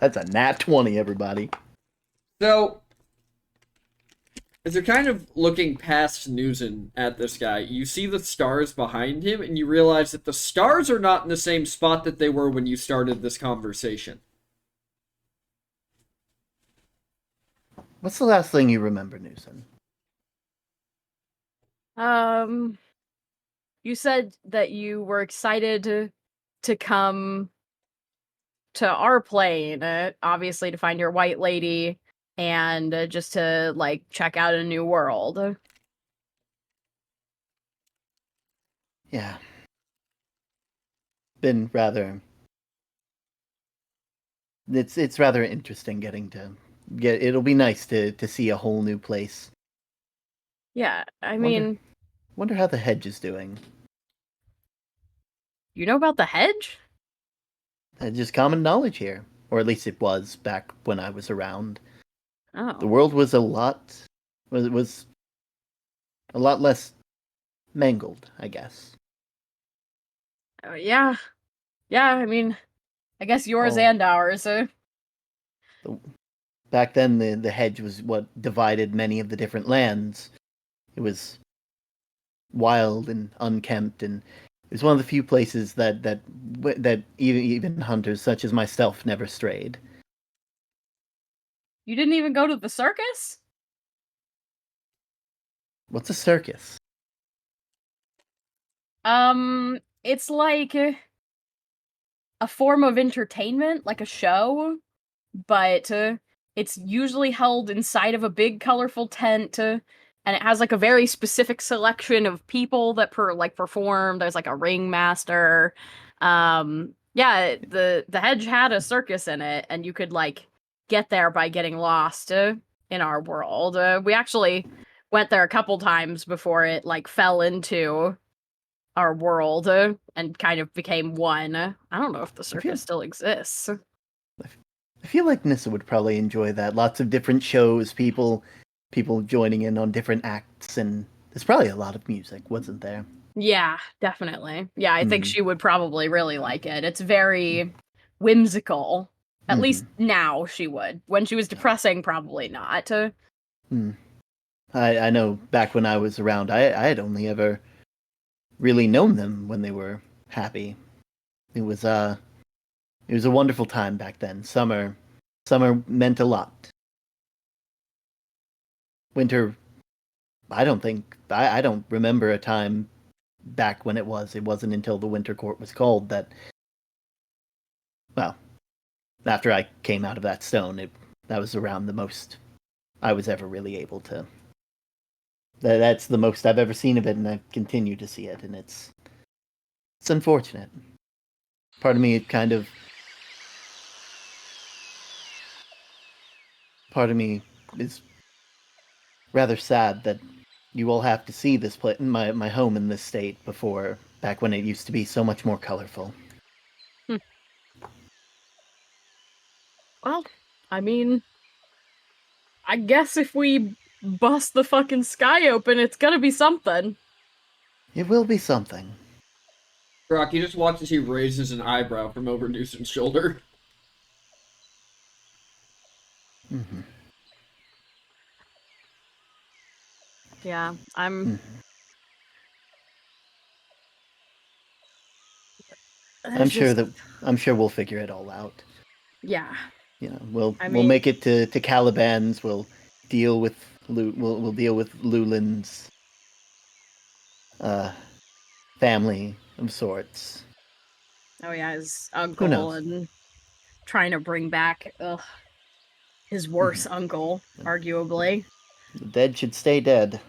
That's a nat 20, everybody. So, as you're kind of looking past Newson at this guy, you see the stars behind him, and you realize that the stars are not in the same spot that they were when you started this conversation. What's the last thing you remember, Newson? You said that you were excited to come to our plane, obviously to find your white lady, and just to, like, check out a new world. Yeah. Been rather. It's rather interesting getting to get. It'll be nice to see a whole new place. Yeah, I mean, Wonder how the hedge is doing. you know about the hedge? Just common knowledge here, or at least it was back when I was around. Oh. The world was a lot was a lot less mangled, I guess. Yeah. Yeah, I mean, I guess yours Oh. and ours. Back then, the hedge was what divided many of the different lands. It was wild and unkempt, and it was one of the few places that even hunters such as myself never strayed. You didn't even go to the circus? What's a circus? It's like a form of entertainment, like a show, but it's usually held inside of a big colorful tent, and it has like a very specific selection of people that perform. There's like a ringmaster. Yeah, the hedge had a circus in it, and you could like get there by getting lost in our world. We actually went there a couple times before it like fell into our world and kind of became one. I don't know if the circus still exists. I feel like Nissa would probably enjoy that. Lots of different shows, people joining in on different acts, and there's probably a lot of music, wasn't there? Yeah, definitely. Yeah, I think she would probably really like it. It's very whimsical. At least now she would. When she was depressing, probably not. I know back when I was around, I had only ever really known them when they were happy. It was a wonderful time back then. Summer meant a lot. Winter, I don't remember a time back when it wasn't until the Winter Court was called that, well, after I came out of that stone, that was around the most I was ever really able to. That's the most I've ever seen of it, and I continue to see it, and it's unfortunate. Part of me is rather sad that you all have to see this place, my home in this state, back when it used to be so much more colorful. Well, I mean, I guess if we bust the fucking sky open, it's gonna be something. It will be something. Brock, you just watch as he raises an eyebrow from over Newson's shoulder. Mm-hmm. Yeah, I'm. I'm There's sure just that I'm sure we'll figure it all out. yeah. You know, we'll I we'll mean, make it to Caliban's. We'll deal with we'll deal with Lulin's uh family of sorts. oh yeah, his Who uncle knows? and trying to bring back his worse uncle, arguably. The dead should stay dead. It's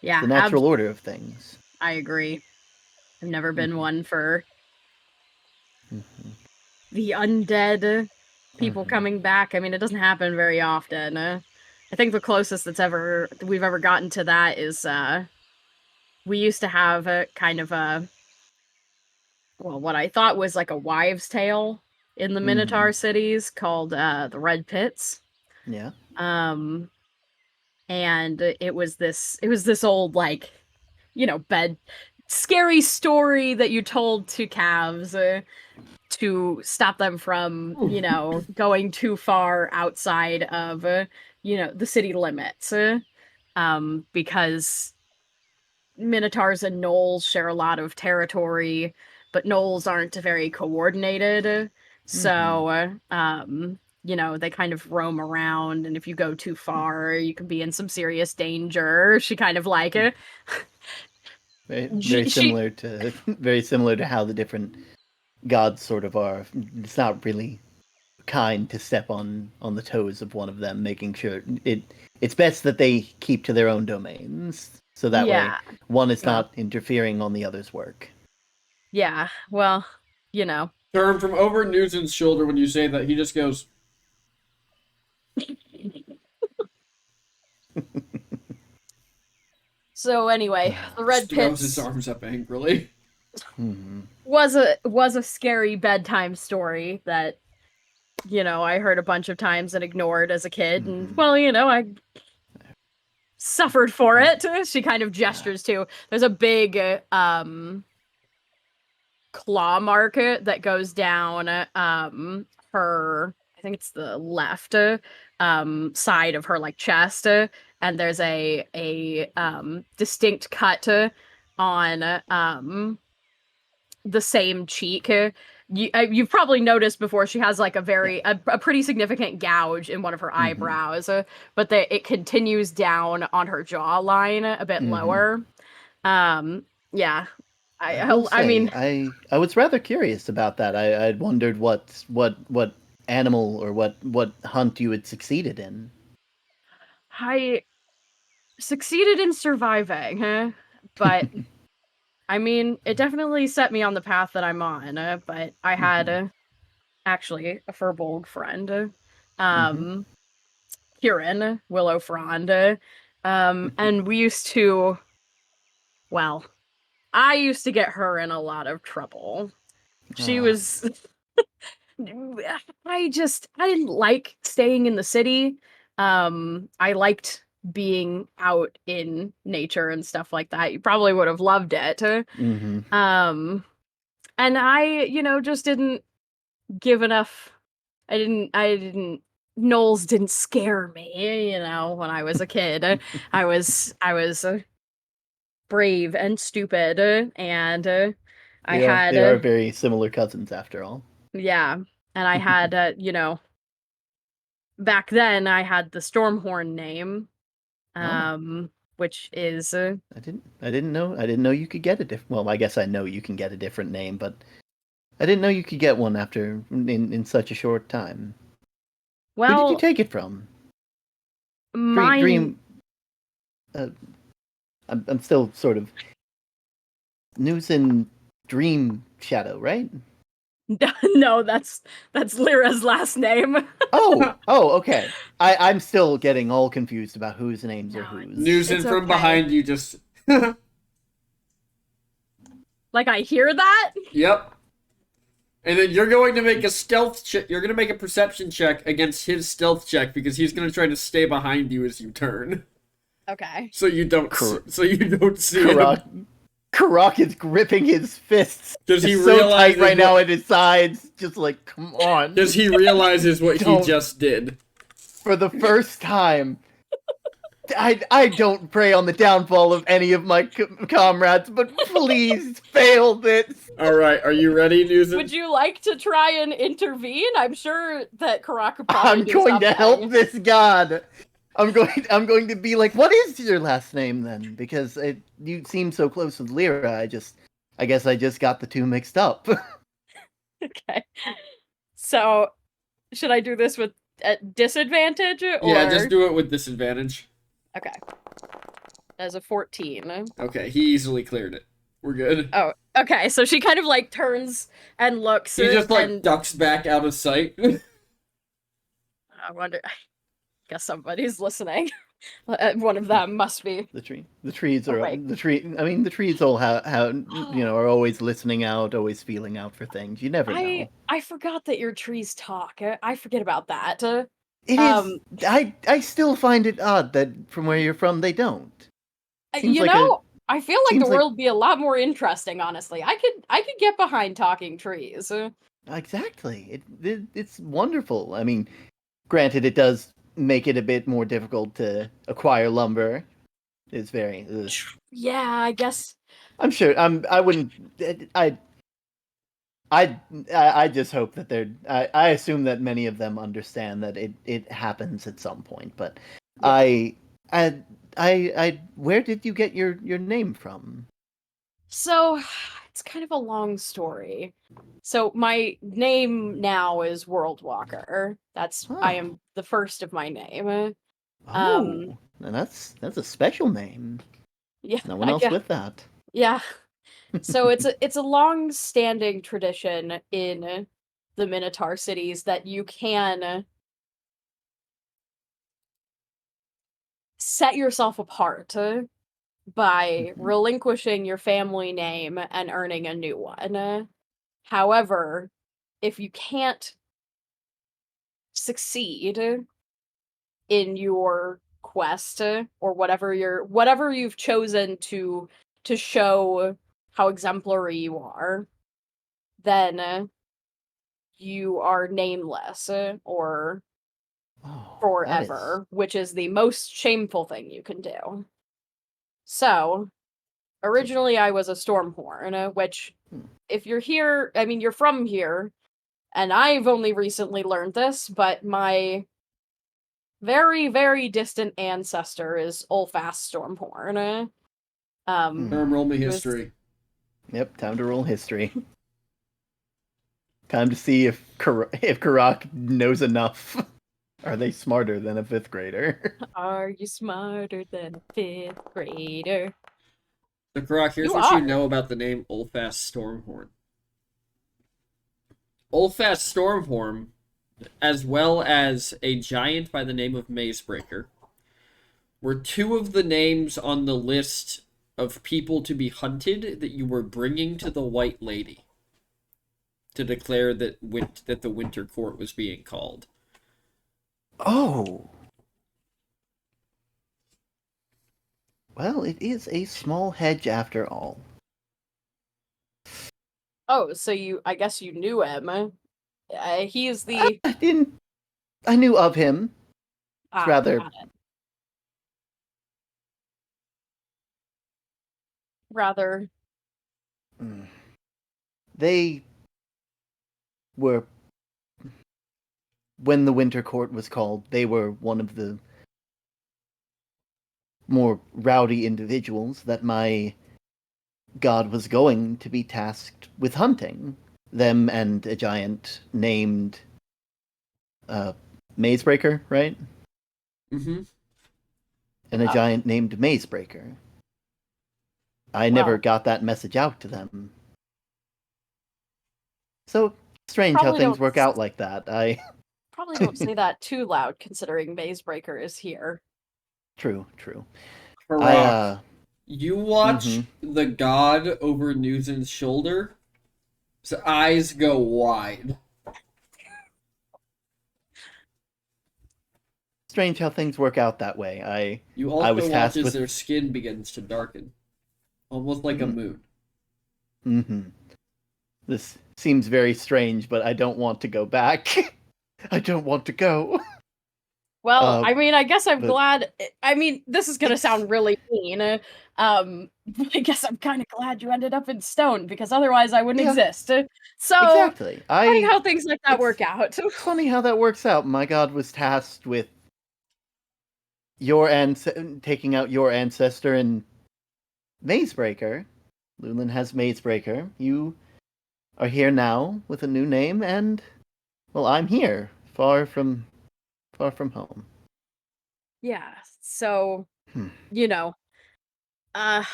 the Yeah, natural order of things. I agree. I've never been one for Mm-hmm. the undead people Mm-hmm. coming back. I mean, it doesn't happen very often. I think the closest we've ever gotten to that is we used to have a kind of a well, what I thought was like a wives' tale in the Mm-hmm. Minotaur cities called the Red Pits. Yeah. Um, and it was this old like bed scary story that you told to calves to stop them from going too far outside of the city limits because minotaurs and gnolls share a lot of territory, but gnolls aren't very coordinated, Mm-hmm. so they kind of roam around, and if you go too far you can be in some serious danger. She kind of like it. Very She similar to very similar to how the different gods sort of are. It's not really kind to step on the toes of one of them, making sure it's best that they keep to their own domains, so that way yeah. one is Well, not interfering on the other's work. yeah. Well, you know. Turn from over Newson's shoulder when you say that. He just goes, So anyway, the Red throws his Pits arms up angrily. Hmm. was a scary bedtime story that I heard a bunch of times and ignored as a kid, and Hmm. well, I suffered for it. She kind of gestures to. There's a big claw mark that goes down her. I think it's the left side of her like chest, and there's a distinct cut on the same cheek. You've probably noticed before she has like Yeah. a pretty significant gouge in one of her Hmm. eyebrows, but it continues down on her jawline a bit Hmm. lower. Yeah, I will I say, mean, I was rather curious about that. I'd wondered what animal or what hunt you had succeeded in. I succeeded in surviving, but I mean, it definitely set me on the path that I'm on. But I had Hmm. actually a furbolg friend, Hmm. um, Kieran Willow Frond, and we used to. Well, I used to get her in a lot of trouble. She Ah. was. I didn't like staying in the city. I liked being out in nature and stuff like that. You probably would have loved it. Hmm. Um, and I, just didn't give enough. I didn't, Knowles didn't scare me, when I was a kid. I was brave and stupid, and I had, They are very similar cousins after all. yeah, and I had, back then I had the Stormhorn name, Oh. which is, I didn't know you could get a different. Well, I guess I know you can get a different name, but I didn't know you could get one after in such a short time. Who did you well, take it from? mine. Dream. Uh, I'm still sort of news and Dream Shadow, right? No, that's Lyra's last name. Oh, okay. I'm still getting all confused about whose names are No, whose. Newson it's from okay. behind you just. Like I hear that. Yep. And then you're going to make a stealth check. You're going to make a perception check against his stealth check because he's going to try to stay behind you as you turn. Okay. So you don't. So you don't see Karak, him. Karak is gripping his fists. Does he It's so realize tight right now at his sides? Just like, come on. Does he realizes what he Don't. just did? For the first time, I don't pray on the downfall of any of my comrades, but please fail this. All right, are you ready, Newsom? Would you like to try and intervene? I'm sure that Karak could probably I'm do going to something. help this god. I'm going to be like, what is your last name then? Because you seem so close with Lyra. I guess I just got the two mixed up. Okay. So, should I do this with at disadvantage? Or... Yeah, just do it with disadvantage. Okay. As a 14. Okay, he easily cleared it. We're good. Oh, okay. So she kind of like turns and looks. He just like and... ducks back out of sight. I wonder. I guess somebody's listening. One of them must be. The trees are Awake. the trees all are always listening out, always feeling out for things. You never know. I forgot that your trees talk. I forget about that. It is. I still find it odd that from where you're from they don't. Seems like I feel like the seems like- world would be a lot more interesting. Honestly, I could get behind talking trees. Exactly. It's wonderful. I mean, granted, it does make it a bit more difficult to acquire lumber. It's very. Yeah, I guess. I'm sure. I wouldn't. I just hope that they're. I assume that many of them understand that it happens at some point. But Yeah. I. Where did you get your name from? So, it's kind of a long story. So my name now is World Walker. I am the first of my name. Oh, and that's a special name. Yeah, No one else with that. Yeah. So it's a long-standing tradition in the Minotaur cities that you can set yourself apart by relinquishing your family name and earning a new one. However, if you can't succeed in your quest or whatever you've chosen to show how exemplary you are, then you are nameless or forever, which is the most shameful thing you can do. So, originally I was a Stormhorn, which, if you're here, I mean, you're from here, and I've only recently learned this, but my very, very distant ancestor is Ulfast Stormhorn. Roll me history. Yep, time to roll history. Time to see if Karak knows enough. Are they smarter than a 5th grader? Are you smarter than a 5th grader? So, Karak, here's what you know about the name Ulfast Stormhorn. Ulfast Stormhorn, as well as a giant by the name of Mazebreaker, were two of the names on the list of people to be hunted that you were bringing to the White Lady to declare that the Winter Court was being called. Oh. Well, it is a small hedge after all. Oh, so I guess you knew him. He is the... I knew of him. Rather... Got it. Rather... They were... When the Winter Court was called, they were one of the more rowdy individuals that my god was going to be tasked with hunting. Them and a giant named Mazebreaker, right? Mm-hmm. And a giant named Mazebreaker. I never got that message out to them. So strange how things work out like that. Probably don't say that too loud, considering Mazebreaker is here. True. You watch the god over Newson's shoulder So eyes go wide. Strange how things work out that way. You I was also watch tasked as with. their skin begins to darken, almost like a moon. Mm-hmm. This seems very strange, but I don't want to go back. I don't want to go. Well, I mean, I guess I'm but glad. I mean, this is gonna it's sound really mean. I guess I'm kind of glad you ended up in Stone because otherwise I wouldn't yeah, exist. So, exactly. funny how things like that work out. It's funny how that works out. My god was tasked with taking out your ancestor in Mazebreaker. Lulin has Mazebreaker. You are here now with a new name, and well, I'm here, far from home. Yeah. So, Hmm. you know,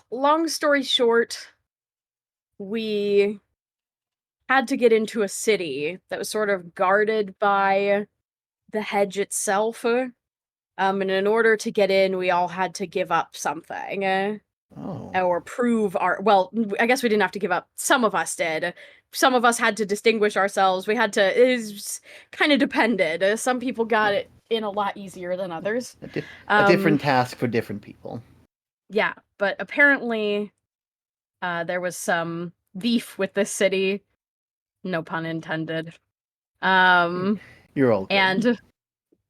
long story short, we had to get into a city that was sort of guarded by the hedge itself. And in order to get in, we all had to give up something. Oh, Or prove our I guess we didn't have to give up. Some of us did. Some of us had to distinguish ourselves. We had to it was kind of depended. Some people got it in a lot easier than others. a Um different task for different people. yeah, but apparently there was some beef with this city, no pun intended. Um You're all good. and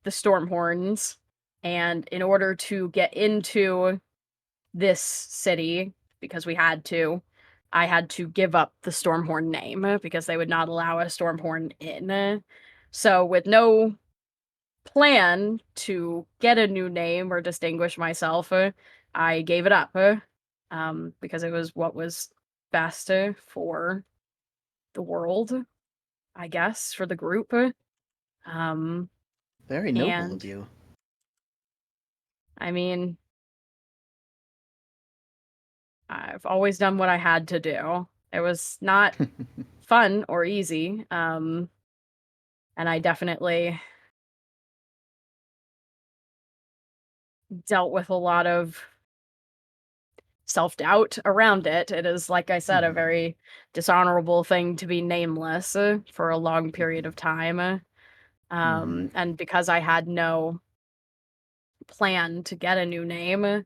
the Stormhorns, and in order to get into this city, because I had to give up the Stormhorn name because they would not allow a Stormhorn in. So, with no plan to get a new name or distinguish myself, I gave it up because it was what was best for the world, I guess, for the group. Um, Very noble of and you. I mean, I've always done what I had to do. It was not fun or easy. And I definitely dealt with a lot of self-doubt around it. It is, like I said, a Mhm. very dishonorable thing to be nameless for a long period of time. Mhm. And because I had no plan to get a new name,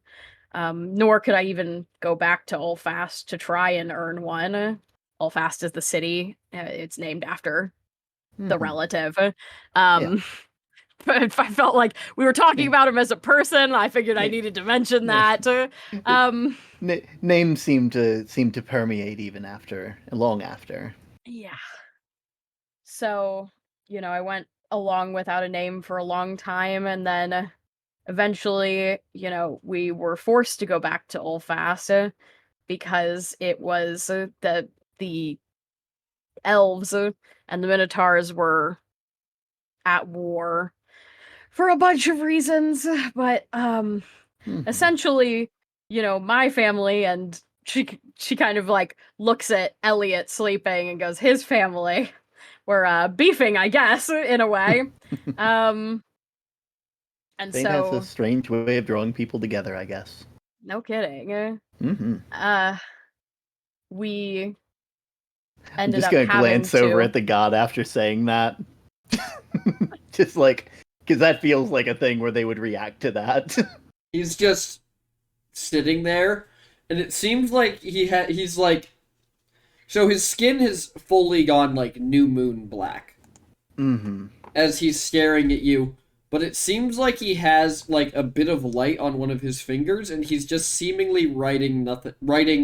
nor could I even go back to Ulfast to try and earn one. Ulfast is the city. It's named after the Mhm. relative. Yeah. Um, but I felt like we were talking Yeah. about him as a person. I figured I Yeah. needed to mention Yeah. that. Um, Names seem to permeate even after long after. yeah. So, I went along without a name for a long time, and then eventually, we were forced to go back to Ulfast because it was the elves and the Minotaurs were at war for a bunch of reasons, but Mhm. essentially, my family, and she kind of like looks at Elliot sleeping and goes, his family were beefing, I guess, in a way. Um and Fate has a so strange way of drawing people together, I guess. no kidding. Mm-hmm. Uh we I'm ended just up gonna having glance over to at the god after saying that, just like because that feels like a thing where they would react to that. He's just sitting there, and it seems like he's like, so his skin has fully gone like new moon black Mm-hmm. as he's staring at you, but it seems like he has like a bit of light on one of his fingers, and he's just seemingly writing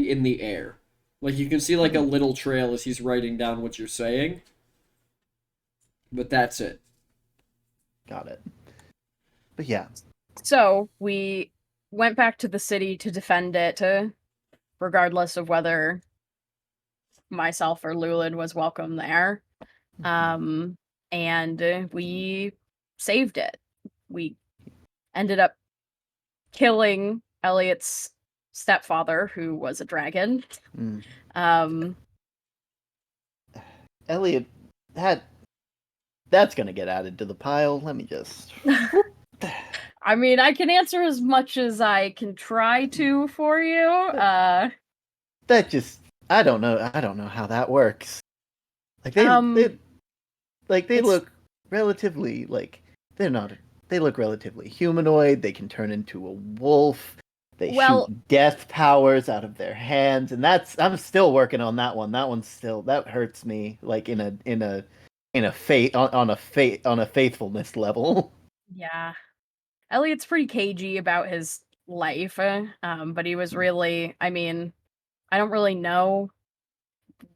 in the air. Like you can see like a little trail as he's writing down what you're saying, but that's it. Got it. But yeah. so we went back to the city to defend it, regardless of whether myself or Lulin was welcome there. Um, and we saved it. We ended up killing Elliot's stepfather, who was a dragon. Mm. Um, Elliot, that's gonna get added to the pile. Let me just. I mean, I can answer as much as I can try to for you. That just. I don't know. I don't know how that works. Like Um, they it's look relatively like they're not. They look relatively humanoid. They can turn into a wolf. They shoot well, death powers out of their hands, and that's I'm still working on that one. That one's still that hurts me like in a fate on a faithfulness level. yeah. Elliot's pretty cagey about his life, but he was really, I mean, I don't really know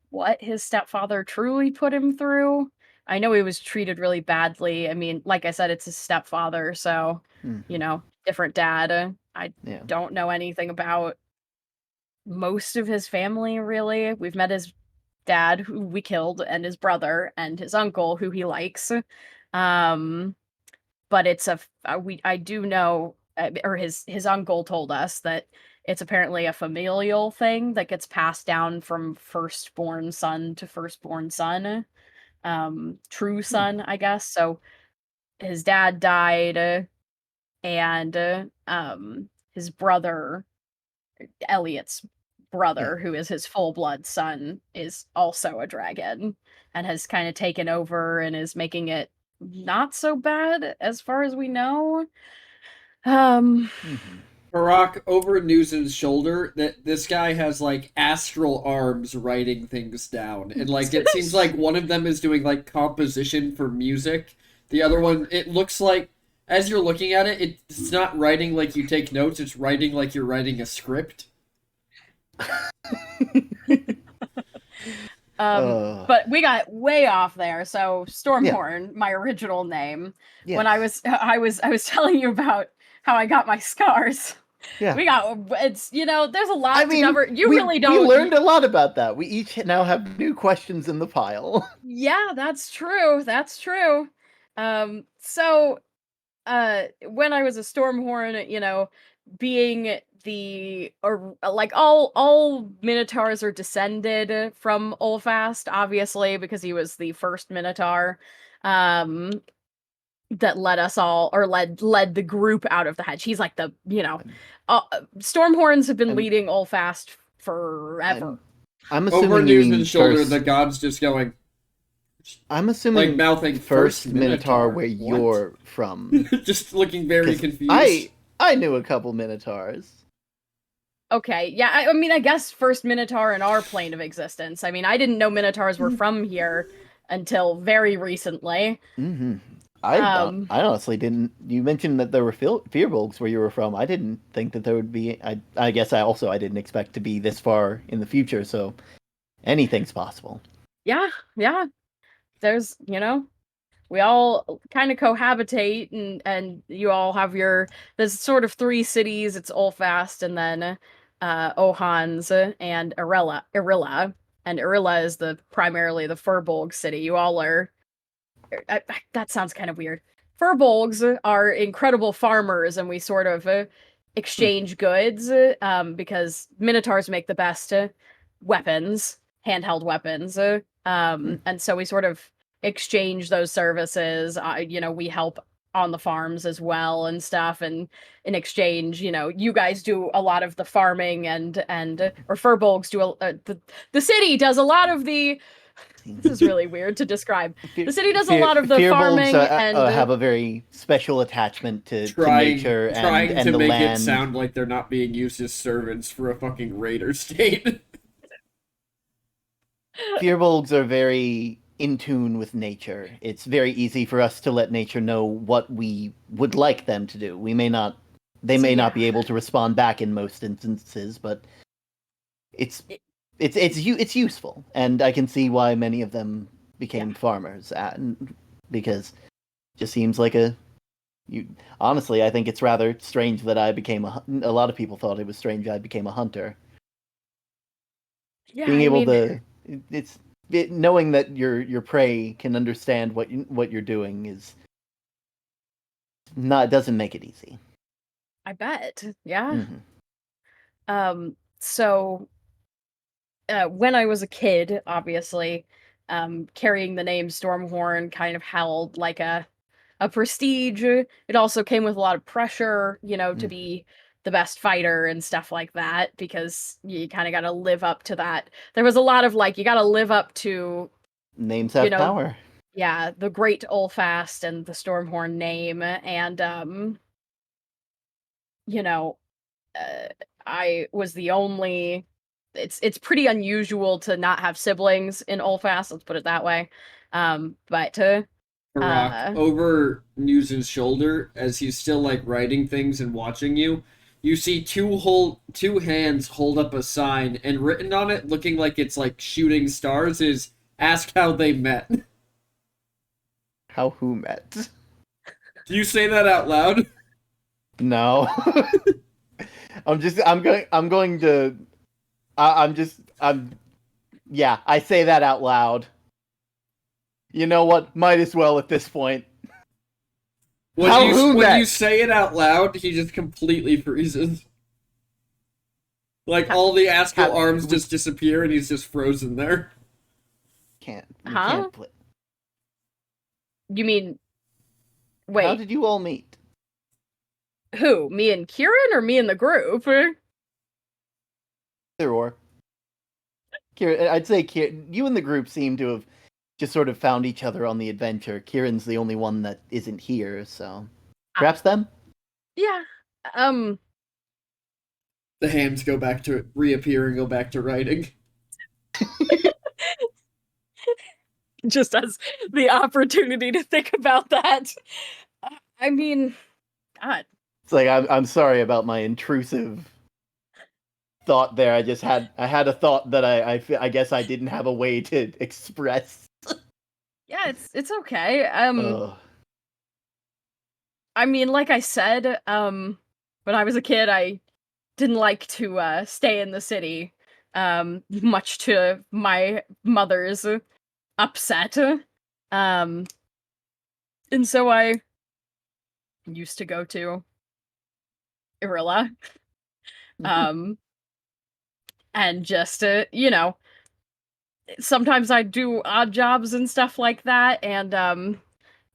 what his stepfather truly put him through. I know he was treated really badly. I mean, like I said, it's his stepfather, so, Mhm. different dad. I Yeah. don't know anything about most of his family, really. We've met his dad, who we killed, and his brother, and his uncle, who he likes. Um, but it's I do know, or his uncle told us that it's apparently a familial thing that gets passed down from firstborn son to firstborn son, true Hmm. son, I guess. So his dad died, and his brother, Elliot's Yeah. brother, who is his full blood son, is also a dragon and has kind of taken over and is making it not so bad as far as we know. Um, Hmm. Barack over Newson's shoulder that this guy has like astral arms writing things down. And like it seems like one of them is doing like composition for music. The other one, it looks like as you're looking at it, it's not writing like you take notes, it's writing like you're writing a script. um, uh, but we got way off there. So yeah. Stormhorn, my original name, when Yes. I was telling you about how I got my scars. Yeah. We got it's there's a I lot to mean, cover. You really we don't. learned a lot about that. We each now have new questions in the pile. Yeah, that's true. That's true. So when I was a Stormhorn, being the or like all Minotaurs are descended from Olfast, obviously, because he was the first Minotaur um that led us all or led the group out of the hedge. He's like the, I'm, uh, Stormhorns have been I'm, leading Olfast forever. I'm, I'm Over assuming you mean Newson's shoulder, the first. god's just going I'm like assuming mouthing first first Minotaur Minotaur. where What? you're from, Just looking very because confused. I knew a couple Minotaurs. Okay, yeah, I mean, I guess first Minotaur in our plane of existence. I mean, I didn't know Minotaurs were from here until very recently. Hmm. Um, I honestly didn't. You mentioned that there were Fearbolgs where you were from. I didn't think that there would be. I guess I didn't expect to be this far in the future. So anything's possible. yeah, yeah, there's, we all kind of cohabitate, and you all have there's sort of three cities. It's Olfast, and then Ohans, and Irilla. And Irilla is the primarily the Furbolg city. You all are that sounds kind of weird. Furbolgs are incredible farmers, and we sort of Hmm. exchange goods, because Minotaurs make the best weapons, handheld weapons, Hmm. and so we sort of exchange those services. We help on the farms as well and stuff, and in exchange, you guys do a lot of the farming, and or Furbolgs do the city does a lot of the. This is really weird to describe. The city does a lot of the Fearbolgs farming and have a very special attachment to Trying nature trying to and the make it land. sound like they're not being used as servants for a fucking raider state. Fearbolgs are very in tune with nature. It's very easy for us to let nature know what we would like them to do. They may yeah. not be able to respond back in most instances, but it's It- it's useful, and I can see why many of them yeah. became farmers, because it just seems like a you. Honestly, I think it's rather strange that I became a lot of people thought it was strange I became a hunter. Yeah, Being I able mean, to knowing that your prey can understand what you're doing is not doesn't make it easy. I bet. Yeah. Hmm. So when I was a kid, obviously, carrying the name Stormhorn kind of held like a prestige. It also came with a lot of pressure, to Hmm. be the best fighter and stuff like that, because you kind of got to live up to that. There was a lot of like, you got to live up to Names you have know, power. yeah, the Great Olfast and the Stormhorn name, and you know, uh, I was the only. It's pretty unusual to not have siblings in Olfast. Let's put it that way. But Barack, uh, over News's shoulder, as he's still like writing things and watching you, you see two hands hold up a sign, and written on it, looking like it's like shooting stars, is "Ask how they met." How who met? Do you say that out loud? No. I'm yeah, I say that out loud. You know what? Might as well at this point. When you say it out loud, he just completely freezes. Like all the astral arms just disappear, and he's just frozen there. We huh? can't play. You mean How wait? did you all meet? Who? Me and Kieran, or me and the group? Either or. Kieran, I'd say Kieran, you and the group seem to have just sort of found each other on the adventure. Kieran's the only one that isn't here, so perhaps them. Yeah. The hands go back to reappear and go back to writing. Just as the opportunity to think about that. I mean, God. It's like I'm sorry about my intrusive thought there. I had a thought that I guess I didn't have a way to express. Yeah, it's okay. Ugh. I mean, like I said, when I was a kid, I didn't like to stay in the city, much to my mother's upset. And so I used to go to Irilla, um, and just sometimes I do odd jobs and stuff like that. And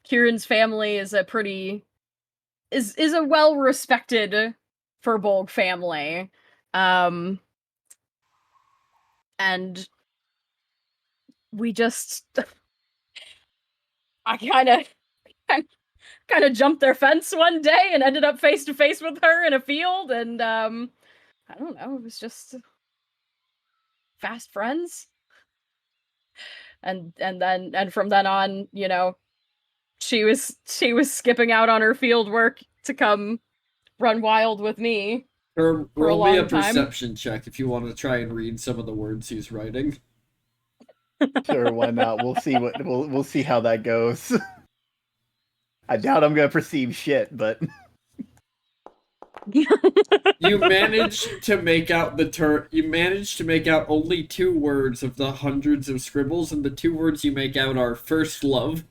Kieran's family is a pretty is a well respected Furbolg family. And we just I kind of jumped their fence one day and ended up face to face with her in a field, and I don't know, it was just fast friends. And from then on, she was skipping out on her field work to come run wild with me Or for a roll me a long time. perception check if you want to try and read some of the words he's writing. Sure, why not? We'll see how that goes. I doubt I'm gonna perceive shit, but You manage to make out you manage to make out only 2 words of the hundreds of scribbles, and the 2 words you make out are "first love."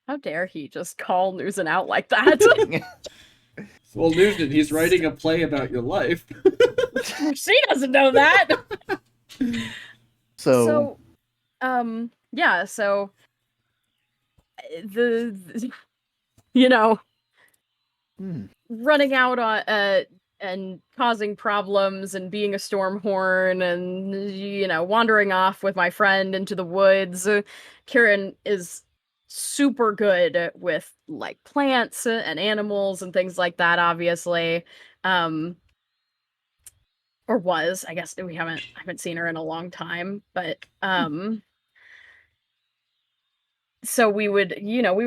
How dare he just call Newson out like that? Well, Newton, he's writing a play about your life. She doesn't know that. so Yeah, so the you know, running out on and causing problems and being a stormhorn and wandering off with my friend into the woods. Kieran is super good with like plants and animals and things like that, obviously. Or was, I guess I haven't seen her in a long time, but so we would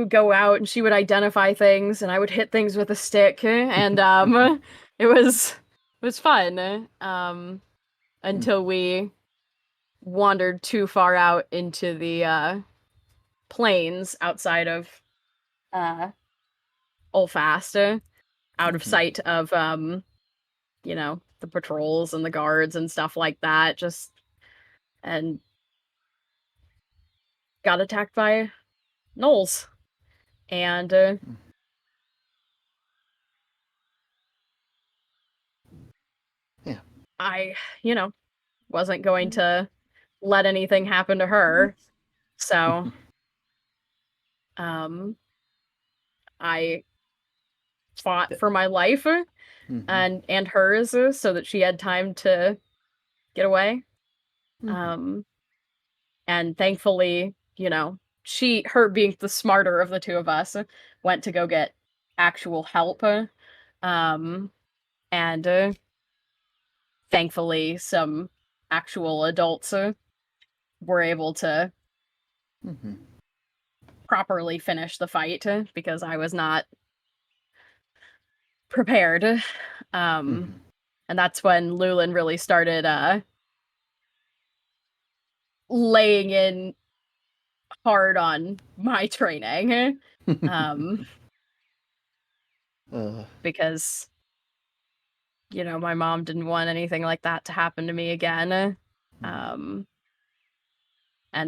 go out and she would identify things and I would hit things with a stick, and it was fun, until we wandered too far out into the plains outside of uh Olfast, out of sight of the patrols and the guards and stuff like that, just and got attacked by gnolls. And yeah. I, wasn't going to let anything happen to her. So, I fought for my life and hers, so that she had time to get away. And thankfully, her being the smarter of the two of us, went to go get actual help. And thankfully, some actual adults were able to properly finish the fight because I was not prepared. And that's when Lulin really started laying in hard on my training. Because my mom didn't want anything like that to happen to me again. And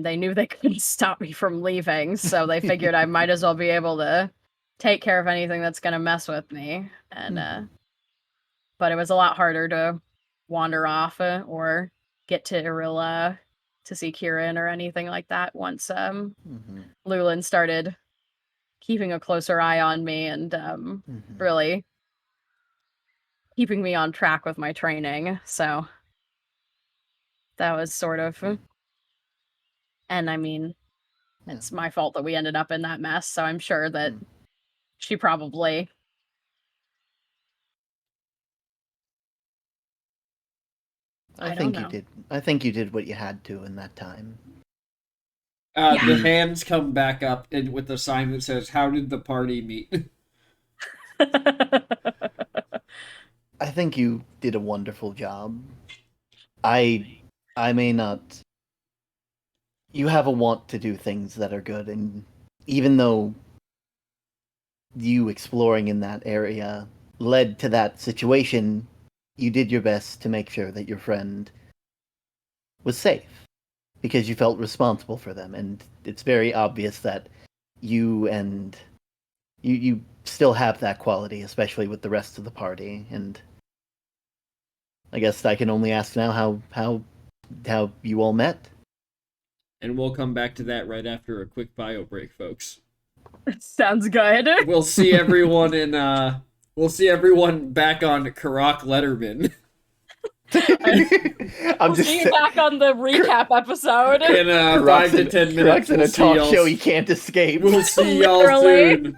they knew they couldn't stop me from leaving, so they figured I might as well be able to take care of anything that's gonna mess with me. And but it was a lot harder to wander off or get to Irilla to see Kieran or anything like that once Lulin started keeping a closer eye on me and really keeping me on track with my training. So that was sort of, and I mean, it's my fault that we ended up in that mess, so I'm sure that she probably I think you did. I think you did what you had to in that time. The hands come back up and with the sign that says, "How did the party meet?" I think you did a wonderful job. I may not. You have a want to do things that are good, and even though you exploring in that area led to that situation, you did your best to make sure that your friend was safe because you felt responsible for them, and it's very obvious that you and you still have that quality, especially with the rest of the party. And I guess I can only ask now how you all met. And we'll come back to that right after a quick bio break, folks. Sounds good. We'll see everyone we'll see everyone back on Karak Letterman. We'll see you back on the recap episode. In 5 to 10 minutes. Karak's in a talk show he can't escape. We'll see y'all soon.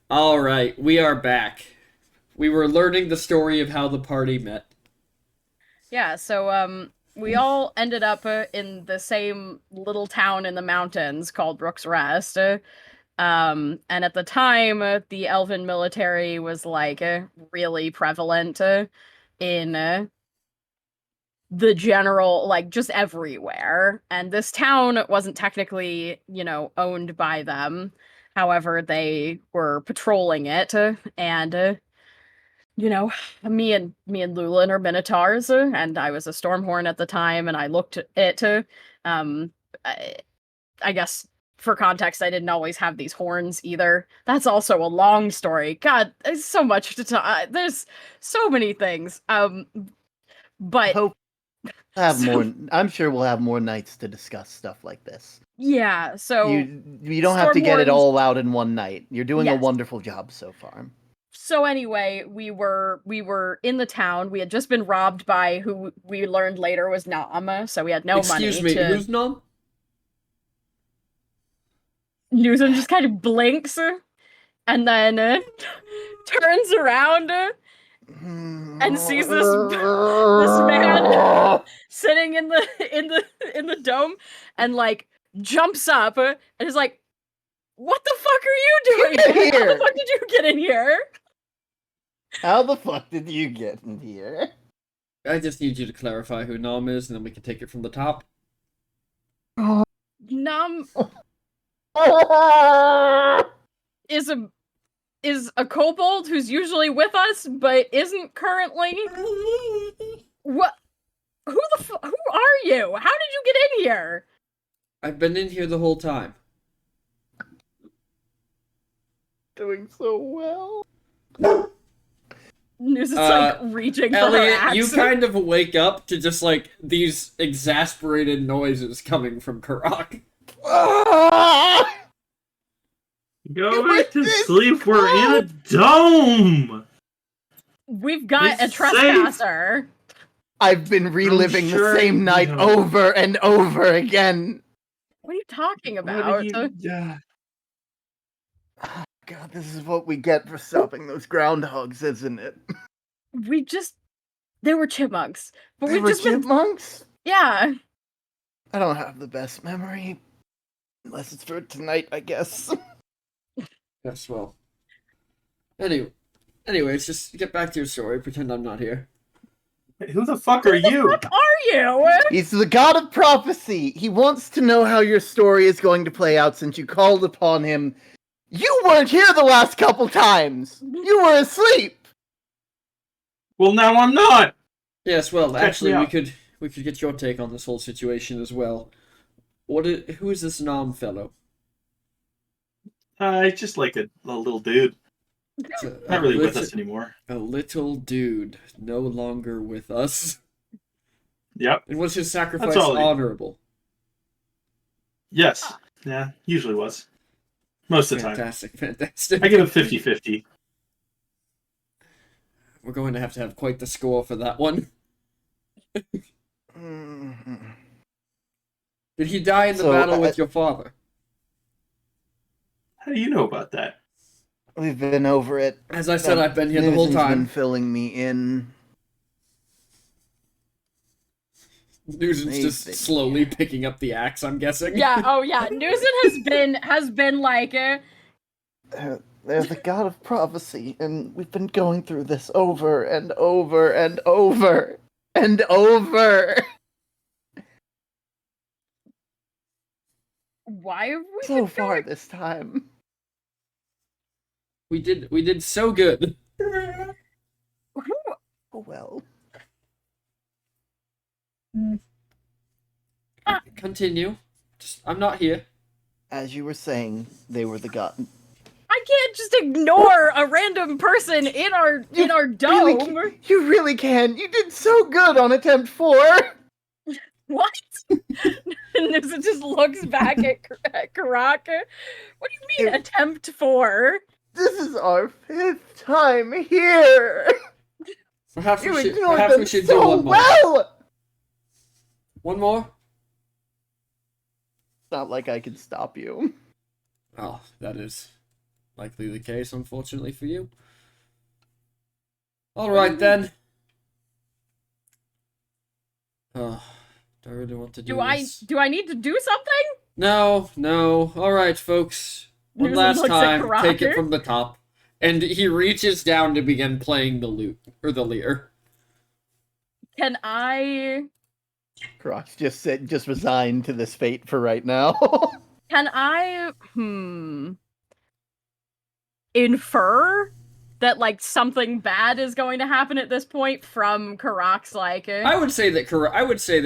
All right, we are back. We were learning the story of how the party met. Yeah, so we all ended up in the same little town in the mountains called Brook's Rest. And at the time, the elven military was like really prevalent in the general, like just everywhere. And this town wasn't technically, owned by them. However, they were patrolling it, and you know, me and Lulin are Minotaurs, and I was a Stormhorn at the time, and I looked at it. Um, I guess for context, I didn't always have these horns either. That's also a long story. God, there's so much to talk. There's so many things. But Hope have so- more. I'm sure we'll have more nights to discuss stuff like this. yeah, so You don't have to get it Stormhorns- all out in one night. You're doing a Yes. wonderful job so far. So anyway, we were in the town. We had just been robbed by who we learned later was Nama, so we had no Excuse money me, to. who's Nom? Newsom just kind of blinks and then turns around and sees this man sitting in the dome and like jumps up and is like, "What the fuck are you doing? Get How here!" the fuck did you get in here?" How the fuck did you get in here? I just need you to clarify who Nom is, and then we can take it from the top. Nam is a kobold who's usually with us but isn't currently. What? Who are you? How did you get in here? I've been in here the whole time. Doing so well. News is like reaching for her Elliot, axe. you kind of wake up to just like these exasperated noises coming from Karak. Go What back to is sleep. We're in a dome. We've got a It's trespasser. I've been reliving sure the same night you- over and over again. What are you talking What about? did you- God, this is what we get for stopping those groundhogs, isn't it? They were chipmunks, but They we've were just been. chipmunks? Yeah. I don't have the best memory. Unless it's for tonight, I guess. Yes, well. Anyways, just get back to your story. Pretend I'm not here. Who the fuck are you? What are you? He's the god of prophecy. He wants to know how your story is going to play out since you called upon him. You weren't here the last couple times. You were asleep. Well, now I'm not. Yes, well, Check actually, me we out. could get your take on this whole situation as well. Who is this Nom fellow? He's just like a little dude. It's Not really with us anymore. A little dude, no longer with us. Yep. And was his sacrifice all he- honorable? Yes. Yeah, usually was. Most of the time. Fantastic. I give it 50-50. We're going to have quite the score for that one. Mhm. Did he die in the So, battle with your father? How do you know about that? We've been over it. As I said, I've been here the whole Newsom's been time. filling me in. Newsom's just Amazing. slowly picking up the axe, I'm guessing. Yeah. Oh yeah. Newson has been like. They're the god of prophecy, and we've been going through this over and over and over and over. Why have we So been far going- this time. We did so good. Who- Oh well. Continue. I'm not here. As you were saying, they were the god. I can't just ignore a random person in our dome. You really can. You did so good on attempt 4. What? Newson just looks back at Karak. What do you mean attempt 4? This is our 5th time here. Perhaps You we should, ignored perhaps them we should do so one more. well. One more? It's not like I can stop you. Oh, that is likely the case, unfortunately for you. Alright then. Oh, do I really want to do this? Do I need to do something? No. Alright, folks. One Susan last looks at time, take it Karak. from the top. And he reaches down to begin playing the lute, or the lyre. Can I Croc's just resigned to this fate for right now. infer that like something bad is going to happen at this point from Karak's like I would say that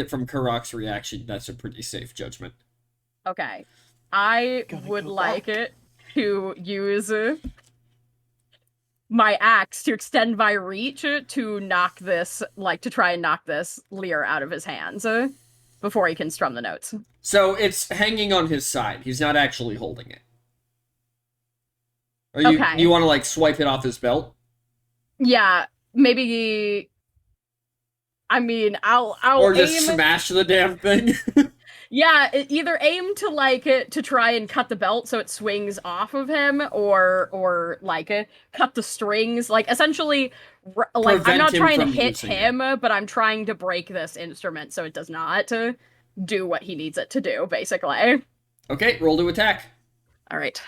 from Karak's reaction, that's a pretty safe judgment. okay. I Gotta would go like back. it to use my axe to extend my reach to knock this, like to try and knock this lyre out of his hands before he can strum the notes. So it's hanging on his side. He's not actually holding it. Or you Okay. you want to like swipe it off his belt? Yeah, maybe. I mean, I'll Or just aim. smash the damn thing? Yeah, either aim to like to try and cut the belt so it swings off of him, or like cut the strings. Like essentially, like I'm Prevent not him trying to from hit using it. him, but I'm trying to break this instrument so it does not do what he needs it to do. Basically. Okay, roll to attack. All right.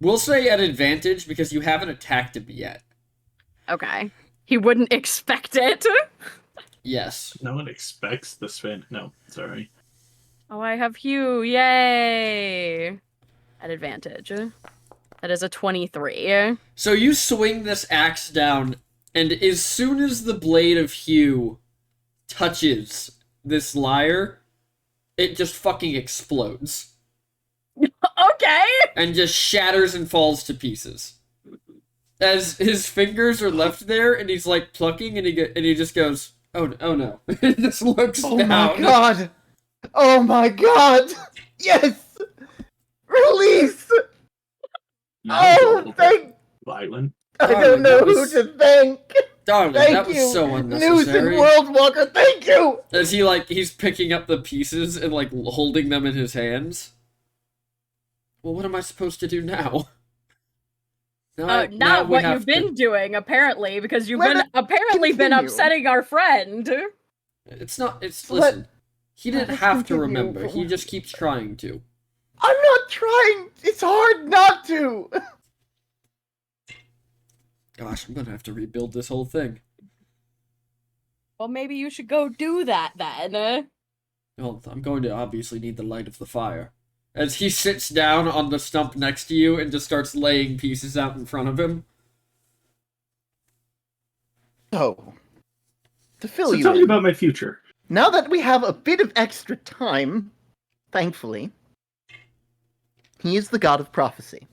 We'll say at advantage because you haven't attacked him yet. Okay. He wouldn't expect it. Yes. No one expects the spin. No, sorry. Oh, I have Hugh. Yay! At advantage. That is a 23. So you swing this axe down, and as soon as the blade of Hugh touches this lyre, it just fucking explodes. Okay! And just shatters and falls to pieces. As his fingers are left there, and he's like plucking, and he just goes, oh no. He just looks Oh down. my god! Oh my god! Yes! Release! Oh, thank... Violent. I Darling, don't know that who was- to thank! Darling, Thank that was you! so News unnecessary. and World Walker, thank you! As he's picking up the pieces and like holding them in his hands. Well, what am I supposed to do now? Now we Not what have you've been doing, apparently, because you've Let been it apparently been continue. upsetting our friend. It's not. It's Let- listen. He didn't let us have to continue. remember. He just keeps trying to. I'm not trying! It's hard not to! Gosh, I'm gonna have to rebuild this whole thing. Well, maybe you should go do that then. Well, I'm going to obviously need the light of the fire. As he sits down on the stump next to you and just starts laying pieces out in front of him. So, to fill So you tell me in, about my future. now that we have a bit of extra time, thankfully, he is the god of prophecy.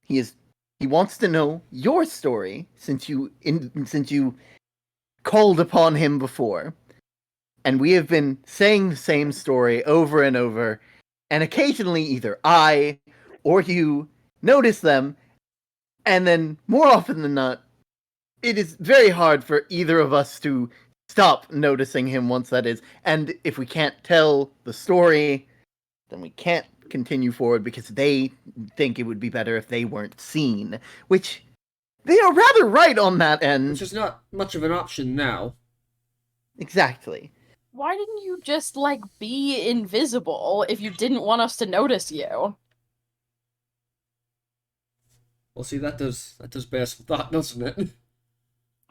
He wants to know your story since you called upon him before. And we have been saying the same story over and over, and occasionally either I or you notice them, and then more often than not, it is very hard for either of us to stop noticing him once that is. And if we can't tell the story, then we can't continue forward because they think it would be better if they weren't seen. Which, they are rather right on that end. Which is not much of an option now. Exactly. Why didn't you just, like, be invisible if you didn't want us to notice you? Well, see, that does bear some thought, doesn't it?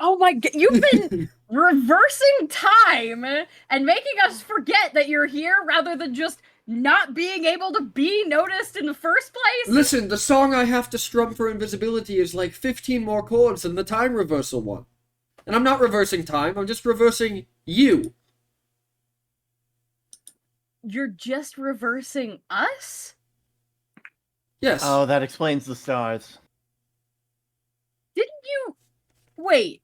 Oh my god, you've been reversing time and making us forget that you're here rather than just not being able to be noticed in the first place? Listen, the song I have to strum for invisibility is like 15 more chords than the time reversal one. And I'm not reversing time, I'm just reversing you. You're just reversing us? Yes. Oh, that explains the stars. Didn't you... Wait.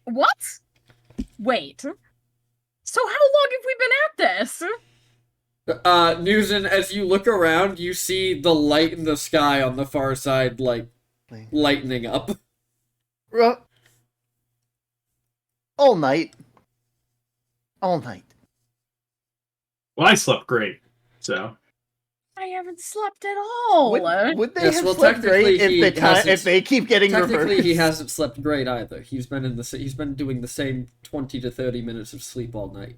What? Wait. So how long have we been at this? Newson, as you look around, you see the light in the sky on the far side, like, lightening up. All night. All night. Well, I slept great. So I haven't slept at all. Would they Yes, have well, slept great technically he if they keep getting Technically, reversed? he hasn't slept great either. He's been doing the same 20 to 30 minutes of sleep all night.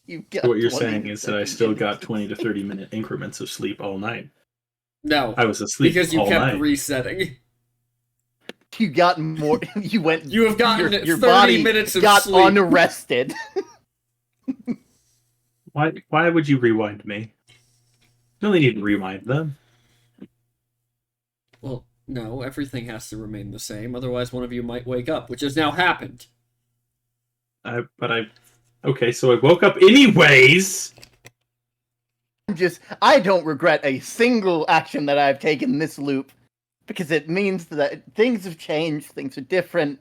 You've got So what you're 20 saying is that I seconds still into got the 20 to game. 30 minute increments of sleep all night. No, I was asleep because you all kept night. resetting. You got more. You went. You have gotten your 30 body minutes of got sleep. unrested. Why would you rewind me? You only need to rewind them. Well, no, everything has to remain the same, otherwise one of you might wake up, which has now happened. Okay, so I woke up anyways. I don't regret a single action that I've taken in this loop because it means that things have changed, things are different.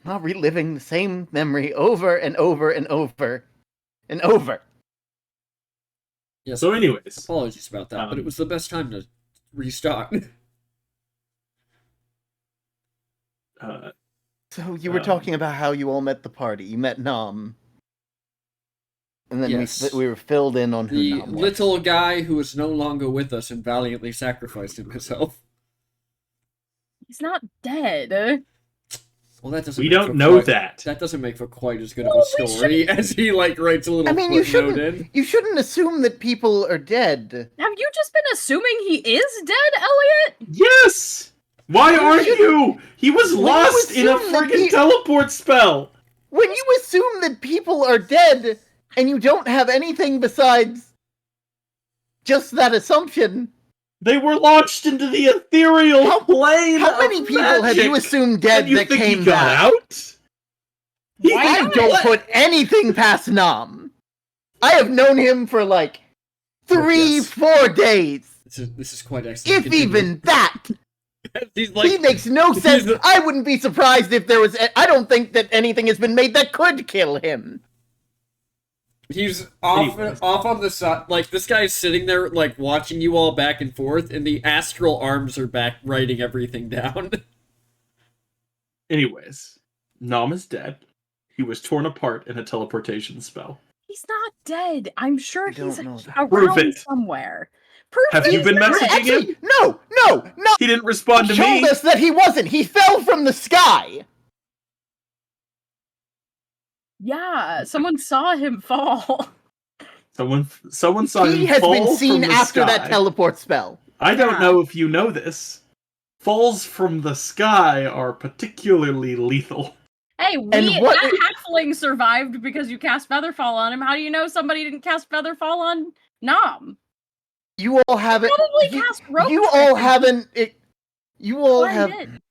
I'm not reliving the same memory over and over and over and over. Yes, So anyways, apologies about that, but it was the best time to restart. So you were talking about how you all met the party. You met Nam. And then Yes. we were filled in on who The Nam was. little guy who is no longer with us and valiantly sacrificed himself. He's not dead. Well, that doesn't. we make don't for know quite, that. That doesn't make for quite as good of Well, a we story as he writes a little I mean, you footnote in. you shouldn't assume that people are dead. Have you just been assuming he is dead, Elliot? Yes. Why aren't you? He was When you lost in a assume that friggin' teleport spell. When you assume that people are dead and you don't have anything besides just that assumption, They were launched into the ethereal plane. how many of people have magic. you assumed dead And you that think came he got back? out? Why I not? don't put anything past Nam. I have known him for like 3, yes. 4 days. This is quite excellent. If Continue. even that. He's like, He makes no sense. he's- I wouldn't be surprised if there was. I don't think that anything has been made that could kill him. He's off Anyways. on the side. Like, this guy's sitting there, like, watching you all back and forth, and the astral arms are back writing everything down. Anyways, Nam is dead. He was torn apart in a teleportation spell. He's not dead. I'm sure I don't he's know that. around Prove it. somewhere. Prove Have you he's been not messaging dead. him? Actually, no. He didn't respond to He told me. us that he wasn't. He fell from the sky. Yeah, someone saw him fall. Someone saw He him has fall been seen from the after sky. that teleport spell. I don't Yeah. know if you know this. Falls from the sky are particularly lethal. Hey, And what- that halfling survived because you cast Featherfall on him. How do you know somebody didn't cast Featherfall on Nom? You all haven't. Probably You, cast Rope you Trick all and haven't. You all blend have. in.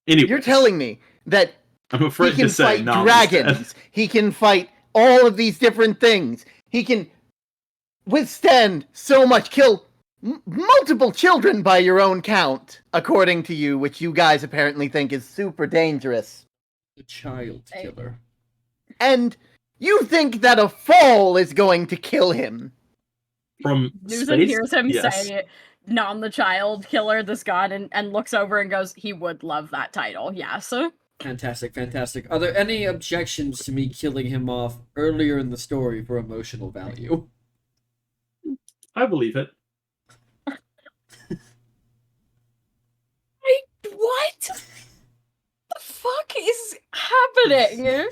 Anyways, You're telling me that I'm he afraid can to say fight Nam is dead. dragons. He can fight all of these different things. He can withstand so much, kill multiple children by your own count, according to you, which you guys apparently think is super dangerous. The child killer. And you think that a fall is going to kill him. From Newsom space? hears him Yes. say Nom the Child Killer, this god, and looks over and goes, he would love that title, yes. Fantastic, fantastic. Are there any objections to me killing him off earlier in the story for emotional value? I believe it. What the fuck is happening?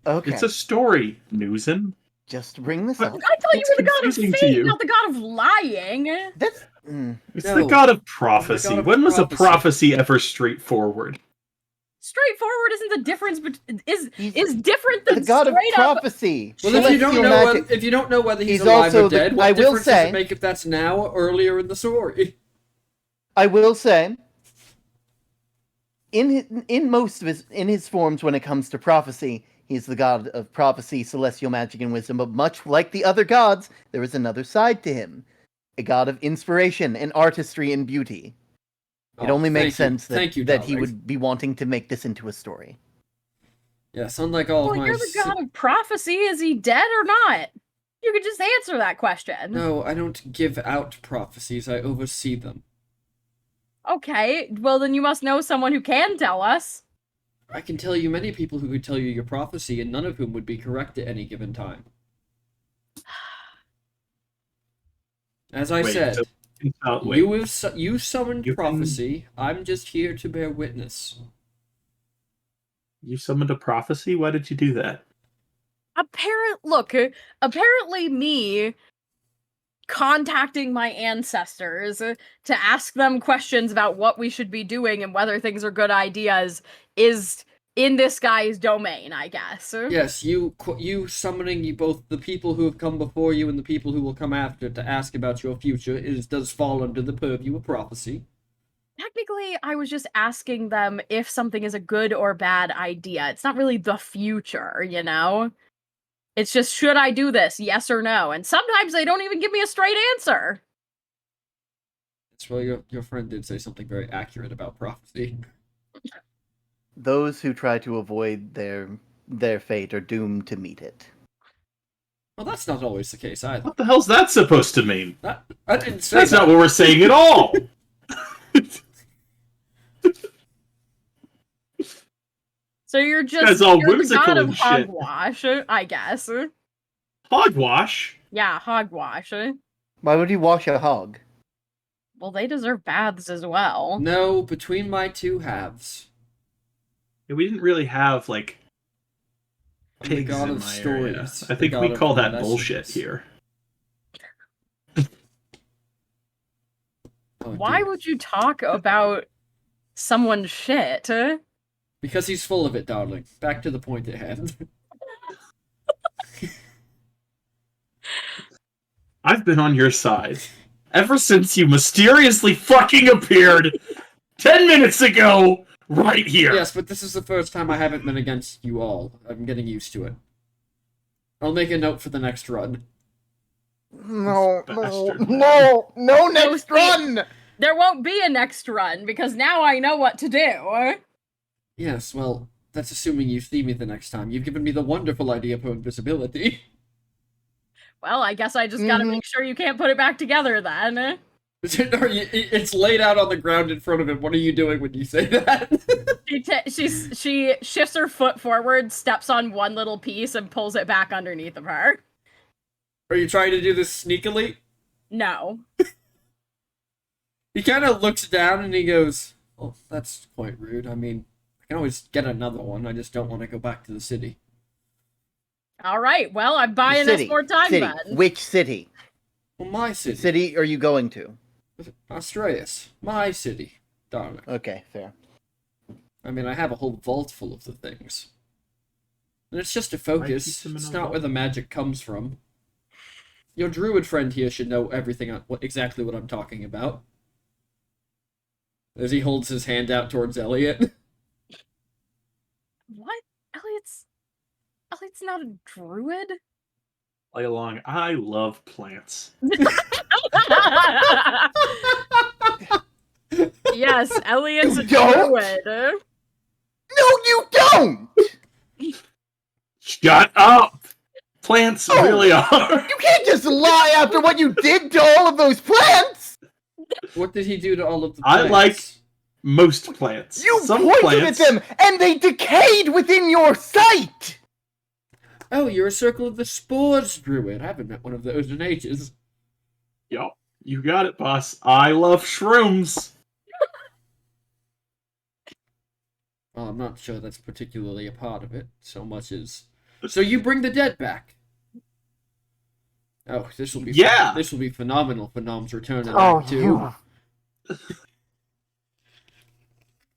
Okay, It's a story, Newsom. just to bring this But- up. I thought you It's were the god of confusing to fate, you. not the god of lying. That's It's No. the god of prophecy. God of When was a prophecy. prophecy ever straightforward? Straightforward isn't the difference, but He's is different than the god of straight up. prophecy. Well, if you don't Celestial know magic. if you don't know whether he's He's alive also or the- dead, what I will difference does say- it make if that's now or earlier in the story? I will say, in most of his forms, when it comes to prophecy, he's the god of prophecy, celestial magic, and wisdom. But much like the other gods, there is another side to him, a god of inspiration and artistry and beauty. It Oh, only makes thank you. sense Thank you, that he darling. would be wanting to make this into a story. Yes, unlike all Well, of my... you're the god of prophecy. Is he dead or not? You could just answer that question. No, I don't give out prophecies, I oversee them. Okay, well then you must know someone who can tell us. I can tell you many people who could tell you your prophecy, and none of whom would be correct at any given time. As I Wait, said, wait. you summoned You can- prophecy. I'm just here to bear witness. You summoned a prophecy? Why did you do that? Apparently me contacting my ancestors to ask them questions about what we should be doing and whether things are good ideas is in this guy's domain, I guess. Yes, you summoning you both the people who have come before you and the people who will come after to ask about your future does fall under the purview of prophecy. Technically, I was just asking them if something is a good or bad idea. It's not really the future, you know? It's just, should I do this? Yes or no? And sometimes they don't even give me a straight answer. That's why your friend did say something very accurate about prophecy. Those who try to avoid their fate are doomed to meet it. Well, that's not always the case either. What the hell's that supposed to mean? I didn't say That's that. not what we're saying at all! So you're Guy's just all you're the whimsical god of and shit. hogwash, I guess. Hogwash? Yeah, hogwash. Why would you wash a hog? Well, they deserve baths as well. No, between my two halves. Yeah, we didn't really have, like, I'm the pigs god in of my stories. area. the I think god we of call that reminiscence. bullshit here. Oh, Why dude. would you talk about someone's shit? Because he's full of it, darling. Back to the point at hand. I've been on your side ever since you mysteriously fucking appeared 10 minutes ago right here. Yes, but this is the first time I haven't been against you all. I'm getting used to it. I'll make a note for the next run. No, This no, bastard. no next see- run! There won't be a next run, because now I know what to do. Yes, well, that's assuming you see me the next time. You've given me the wonderful idea for invisibility. Well, I guess I just gotta Mhm. make sure you can't put it back together then. It's laid out on the ground in front of him. What are you doing when you say that? She shifts her foot forward, steps on one little piece, and pulls it back underneath of her. Are you trying to do this sneakily? No. He kind of looks down and he goes, "Oh, that's quite rude. I mean, I can always get another one. I just don't want to go back to the city." Alright, well, I'm buying us more time city. then. Which city? Well, my city. City are you going to? Australis. My city, darling. Okay, fair. I mean, I have a whole vault full of the things. And it's just a keep focus. them in It's a not vault? where the magic comes from. Your druid friend here should know everything exactly what I'm talking about. As he holds his hand out towards Elliot. What? Elliot's not a druid? Play along. I love plants. Yes, Elliot's a Don't. druid. No, you don't! Shut up! Plants Oh. really are. You can't just lie after what you did to all of those plants! What did he do to all of the I plants? like most plants. You Some pointed plants, at them, and they decayed within your sight! Oh, you're a Circle of the Spores druid. I haven't met one of those in ages. Yo, you got it, boss. I love shrooms. Well, I'm not sure that's particularly a part of it, so much as... So you bring the dead back. Oh, this will be Yeah. This will be phenomenal for Nom's return in Oh, Act 2.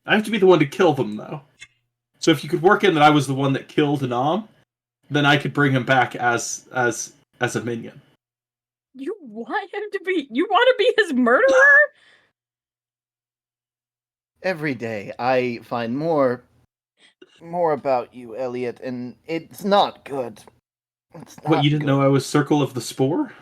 I have to be the one to kill them, though. So if you could work in that I was the one that killed Nam, then I could bring him back as a minion. You want to be his murderer? Every day I find more about you, Elliot, and it's not good. It's not What, you didn't good. know I was Circle of the Spore?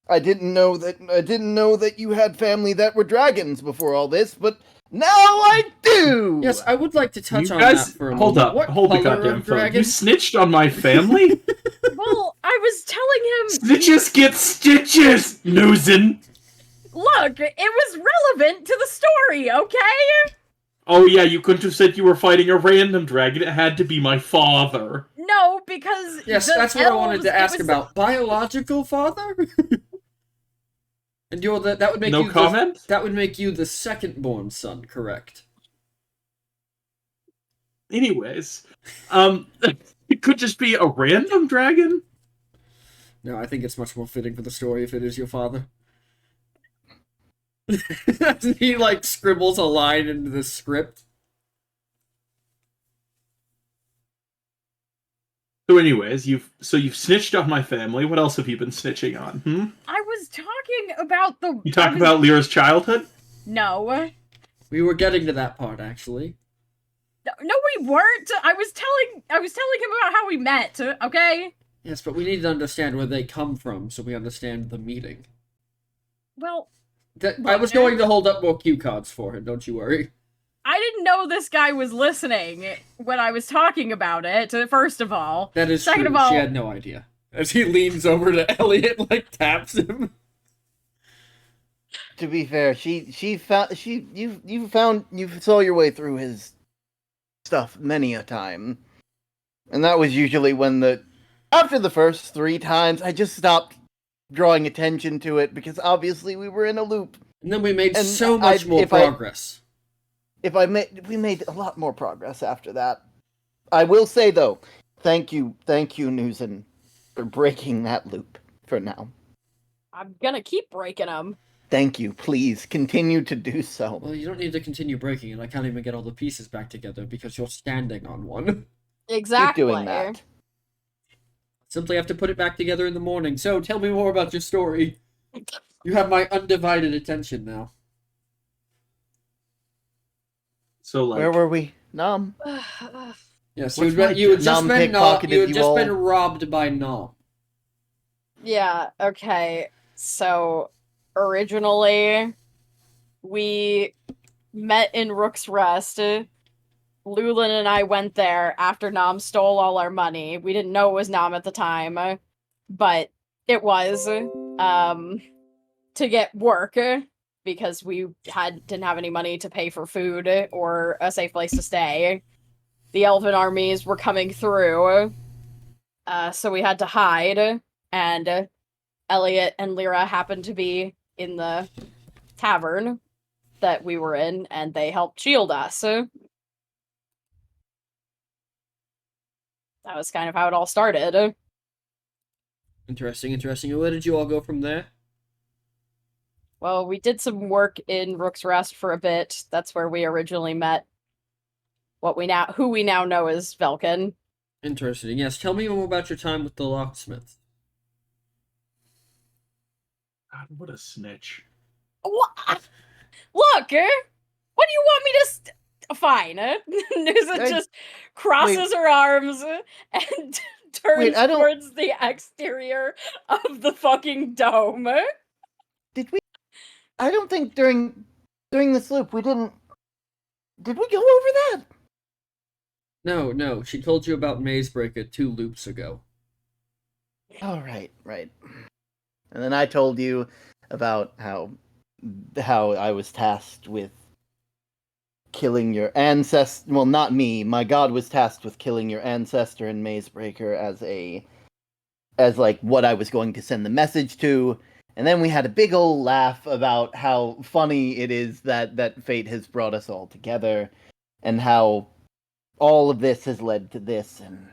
I didn't know that you had family that were dragons before all this, but now I do. Yes, I would like to touch You on guys, that for a hold moment. up, What hold the color goddamn of phone. You dragon? snitched on my family? Well, I was telling him, Snitches get stitches, Newsin. look, it was relevant to the story, okay? Oh yeah, you couldn't have said you were fighting a random dragon. It had to be my father. No, because Yes, the that's what I wanted elves- to it ask was- about. Biological father? And that would make No you comment? that would make you the second-born son, correct? Anyways, it could just be a random dragon. No, I think it's much more fitting for the story if it is your father. He like scribbles a line into the script. So, anyways, you've snitched on my family. What else have you been snitching on? I was talking about the. You talk about Lyra's childhood? No. We were getting to that part, actually. No, we weren't. I was telling him about how we met. Okay. Yes, but we need to understand where they come from so we understand the meeting. Well, I was going to hold up more cue cards for him, don't you worry. I didn't know this guy was listening when I was talking about it, first of all. That is Second true. of all, She had no idea. As he leans over to Elliot and like taps him. To be fair, you saw your way through his stuff many a time. And that was usually when after the first 3 times, I just stopped drawing attention to it because obviously we were in a loop. And then we made so much more progress. We made a lot more progress after that. I will say though, thank you, Newson, for breaking that loop for now. I'm gonna keep breaking them. Thank you. Please continue to do so. Well, you don't need to continue breaking it. I can't even get all the pieces back together because you're standing on one. Exactly. Keep doing that. Simply have to put it back together in the morning. So, tell me more about your story. You have my undivided attention now. So, like, where were we? Nom. Yes, What's you had just been pickpocketed robbed by Nom. Yeah, okay. So, originally, we met in Rook's Rest. Lulin and I went there after Nom stole all our money. We didn't know it was Nom at the time, but it was, to get work, because we didn't have any money to pay for food or a safe place to stay. The elven armies were coming through, so we had to hide, and Elliot and Lyra happened to be in the tavern that we were in, and they helped shield us. That was kind of how it all started. Interesting. Where did you all go from there? Well, we did some work in Rook's Rest for a bit. That's where we originally met who we now know as Velkin. Interesting. Yes, tell me more about your time with the locksmith. God, what a snitch. What? Look, what do you want me to... Fine. Nusa just crosses her arms and turns towards the exterior of the fucking dome. Did we? I don't think during this loop we didn't... Did we go over that? No. She told you about Mazebreaker 2 loops ago. Oh, right. And then I told you about how I was tasked with killing your ancestor. Well, not me. My god was tasked with killing your ancestor in Mazebreaker as like what I was going to send the message to. And then we had a big old laugh about how funny it is that fate has brought us all together, and how all of this has led to this. And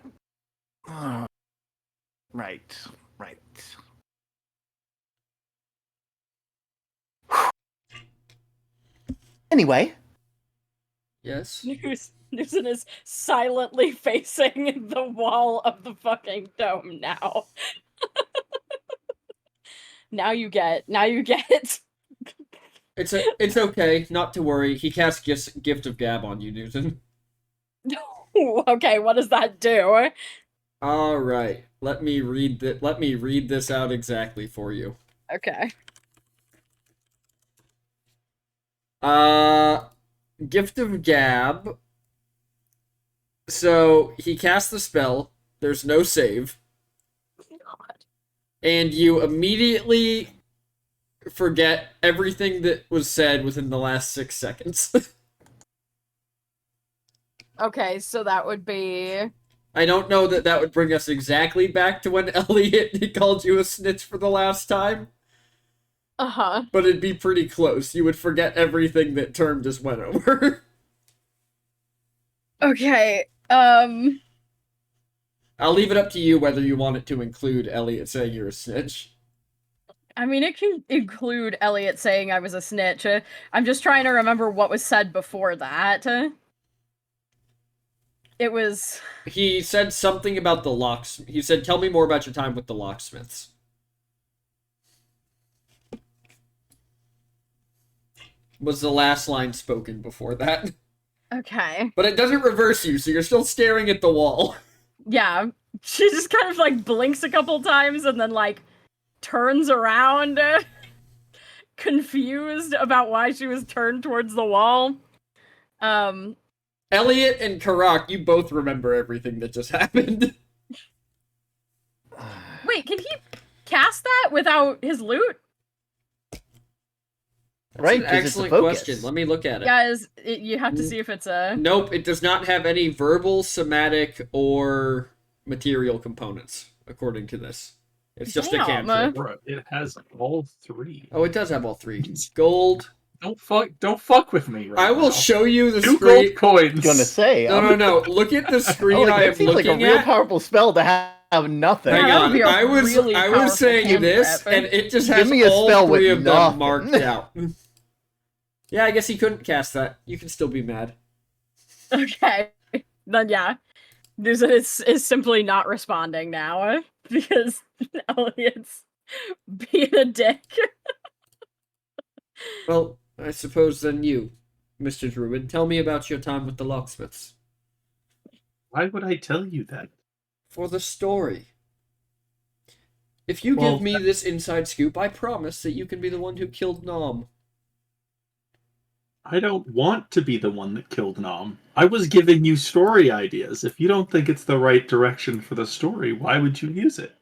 right. Anyway. Yes? Newson is silently facing the wall of the fucking dome now. Now you get. It's okay, not to worry. He cast Gift of Gab on you, Newton. Okay, what does that do? Alright, let me read this out exactly for you. Okay. Gift of Gab. So, he casts the spell. There's no save. God. And you immediately forget everything that was said within the last 6 seconds. Okay, so that would be... I don't know that would bring us exactly back to when Elliot called you a snitch for the last time. Uh-huh. but it'd be pretty close. You would forget everything that term just went over. Okay. I'll leave it up to you whether you want it to include Elliot saying you're a snitch. I mean, it can include Elliot saying I was a snitch. I'm just trying to remember what was said before that. It was... He said something about the locks. He said, "Tell me more about your time with the locksmiths." Was the last line spoken before that. Okay. But it doesn't reverse you, so you're still staring at the wall. Yeah. She just kind of, like, blinks a couple times and then, like, turns around, confused about why she was turned towards the wall. Elliot and Karak, you both remember everything that just happened. Wait, can he cast that without his loot? Right, That's an 'cause it's a excellent focus. question. Let me look at it. Guys, you have to see if it's a... Nope, it does not have any verbal, somatic, or material components, according to this. It's just a Damn. cantrip. Bro, it has all three. Oh, it does have all three. Gold. Don't fuck with me right I will now. show you the 2 screen. gold coins. Gonna say. No. Look at the screen Like, I that am seems like looking a real at. powerful spell to have nothing. Hang that would on. be a I was really powerful saying this, cantrip. and it just Give has me a all spell with three of them nothing. marked out. Yeah, I guess he couldn't cast that. You can still be mad. Okay. Then yeah. Is simply not responding now because Elliot's being a dick. Well, I suppose then you, Mr. Druid, tell me about your time with the locksmiths. Why would I tell you that? For the story. If you Well, give me this inside scoop, I promise that you can be the one who killed Nom. I don't want to be the one that killed Nom. I was giving you story ideas. If you don't think it's the right direction for the story, why would you use it?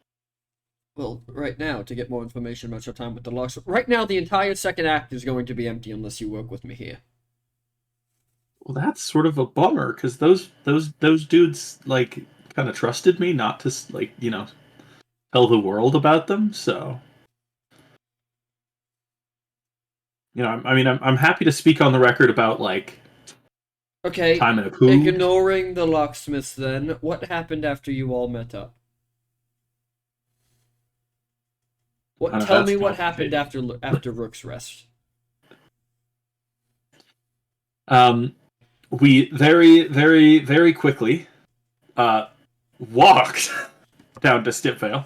Well, right now, to get more information about your time with the locksmiths. Right now, the entire second act is going to be empty unless you work with me here. Well, that's sort of a bummer because those dudes like kind of trusted me not to tell the world about them. So, I'm happy to speak on the record about like Okay, time in a coup. ignoring the locksmiths then, what happened after you all met up? Tell me what happened after Rook's rest. We very, very, very quickly walked down to Stipvale.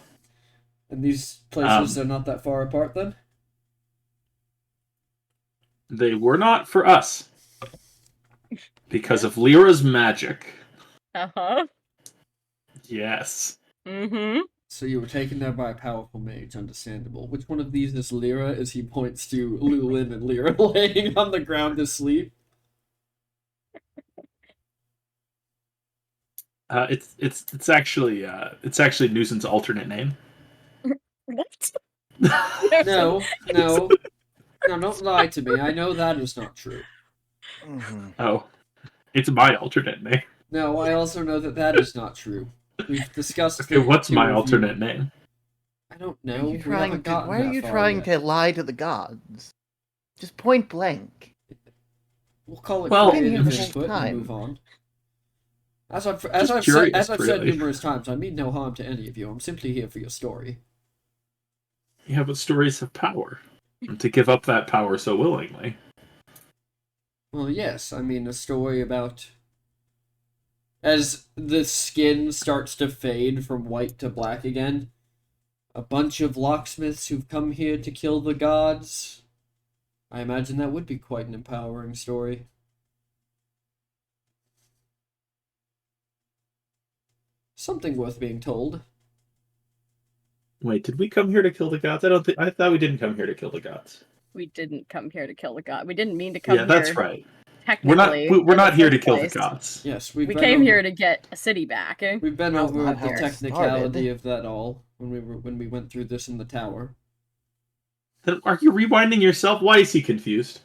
And these places are not that far apart then? They were not for us because of Lyra's magic. Uh-huh. Yes. Mm-hmm. So you were taken there by a powerful mage, understandable. Which one of these is Lyra as he points to Lulin and Lyra laying on the ground asleep? It's actually Newson's alternate name. What? No, don't lie to me. I know that is not true. Mhm. Oh, it's my alternate name. No, I also know that is not true. We've discussed. Okay, what's my alternate name? I don't Why know. are you trying to, why are you far trying yet. to lie to the gods? Just point blank. We'll call it Well, creative been here the input whole and time. move on. As I've curious, said really. numerous times, I mean no harm to any of you. I'm simply here for your story. Yeah, but stories have power. And to give up that power so willingly. Well, yes, I mean a story about as the skin starts to fade from white to black again. A bunch of locksmiths who've come here to kill the gods. I imagine that would be quite an empowering story. Something worth being told. Wait, did we come here to kill the gods? I thought we didn't come here to kill the gods. We didn't come here to kill the god. We didn't mean to come Yeah, here. that's right. Technically, We're not here to first kill the place. gods. Yes, We came here to get a city back. We've been That's over not the how it technicality started. of that all when we went through this in the tower. Then are you rewinding yourself? Why is he confused?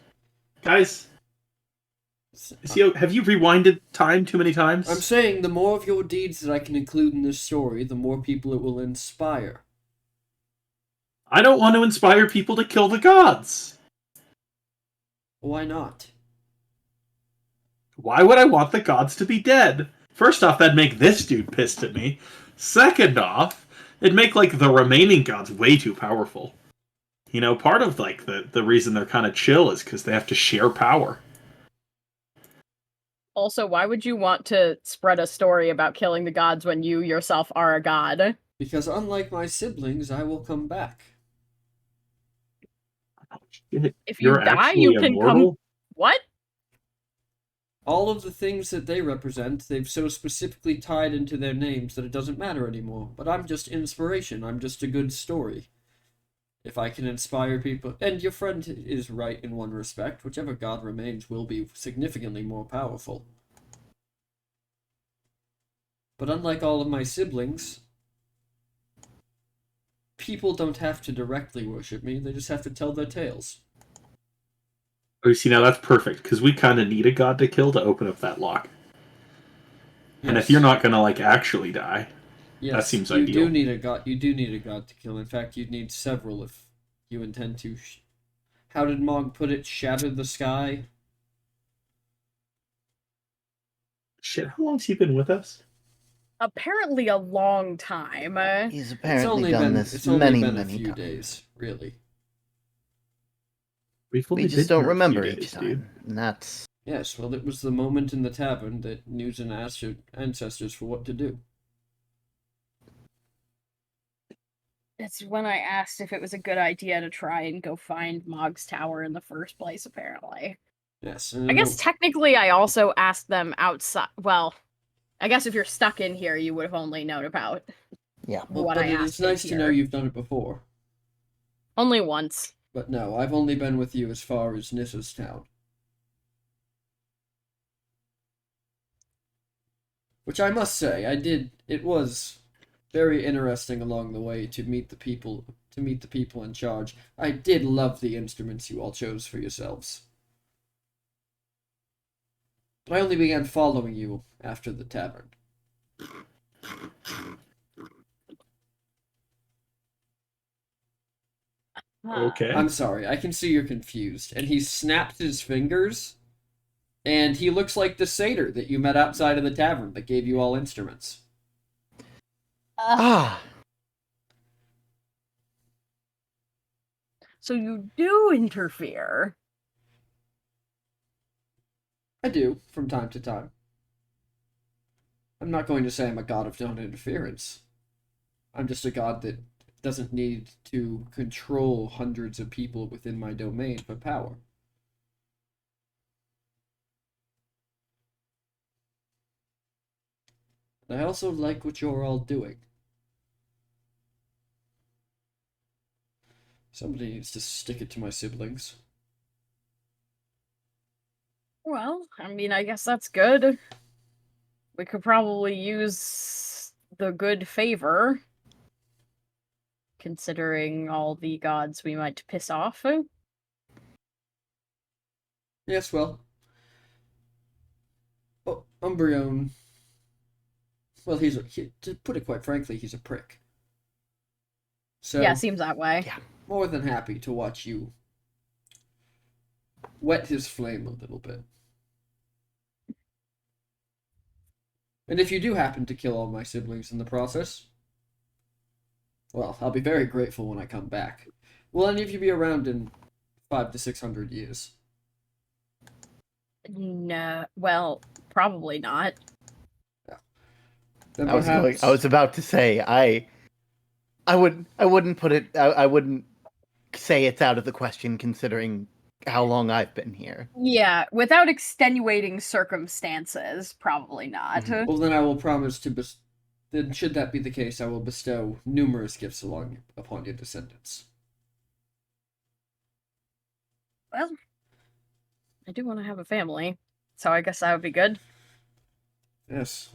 Guys, have you rewinded time too many times? I'm saying the more of your deeds that I can include in this story, the more people it will inspire. I don't want to inspire people to kill the gods. Why not? Why would I want the gods to be dead? First off, that'd make this dude pissed at me. Second off, it'd make, like, the remaining gods way too powerful. You know, part of, like, the reason they're kind of chill is because they have to share power. Also, why would you want to spread a story about killing the gods when you yourself are a god? Because unlike my siblings, I will come back. Shit, If you you're die, actually you can immortal? come. What? All of the things that they represent, they've so specifically tied into their names that it doesn't matter anymore. But I'm just inspiration. I'm just a good story. If I can inspire people... And your friend is right in one respect. Whichever god remains will be significantly more powerful. But unlike all of my siblings, people don't have to directly worship me. They just have to tell their tales. Oh, you see, now that's perfect, because we kind of need a god to kill to open up that lock. And if Yes. you're not gonna, like, actually die, Yes, that seems you ideal. do need a god. You do need a god to kill. In fact, you'd need several if you intend to. How did Mog put it? Shatter the sky. Shit, how long's he been with us? Apparently, a long time. He's It's apparently only done been this it's only many, been a many few times. days, really. We've only We just been don't here a few remember days, each time. dude. And that's Yes, well, it was the moment in the tavern that Newton asked your ancestors for what to do. It's when I asked if it was a good idea to try and go find Mog's tower in the first place, apparently. Yes, I guess technically I also asked them outside. Well, I guess if you're stuck in here, you would have only known about yeah. what but I it asked is nice to know here. you've done it before. Only once. But no, I've only been with you as far as Nissa's town. Which I must say, it was very interesting along the way to meet the people in charge. I did love the instruments you all chose for yourselves. But I only began following you after the tavern. Okay. I'm sorry, I can see you're confused. And he snapped his fingers, and he looks like the satyr that you met outside of the tavern that gave you all instruments. Ah, So you do interfere. I do, from time to time. I'm not going to say I'm a god of non-interference. I'm just a god that doesn't need to control hundreds of people within my domain for power. And I also like what you're all doing. Somebody needs to stick it to my siblings. Well, I mean, I guess that's good. We could probably use the good favor, considering all the gods we might piss off. Yes, well. Oh, Umbreon. Well, to put it quite frankly, he's a prick. So, Yeah, seems that way. Yeah. more than happy to watch you wet his flame a little bit. And if you do happen to kill all my siblings in the process, well, I'll be very grateful when I come back. Will any of you be around in 500 to 600 years? No, well, probably not. Then I was about to say I wouldn't put it. I wouldn't say it's out of the question considering how long I've been here. Yeah, without extenuating circumstances, probably not. Mhm. Well, then I will promise to then should that be the case, I will bestow numerous gifts upon your descendants. Well, I do want to have a family, so I guess that would be good. Yes.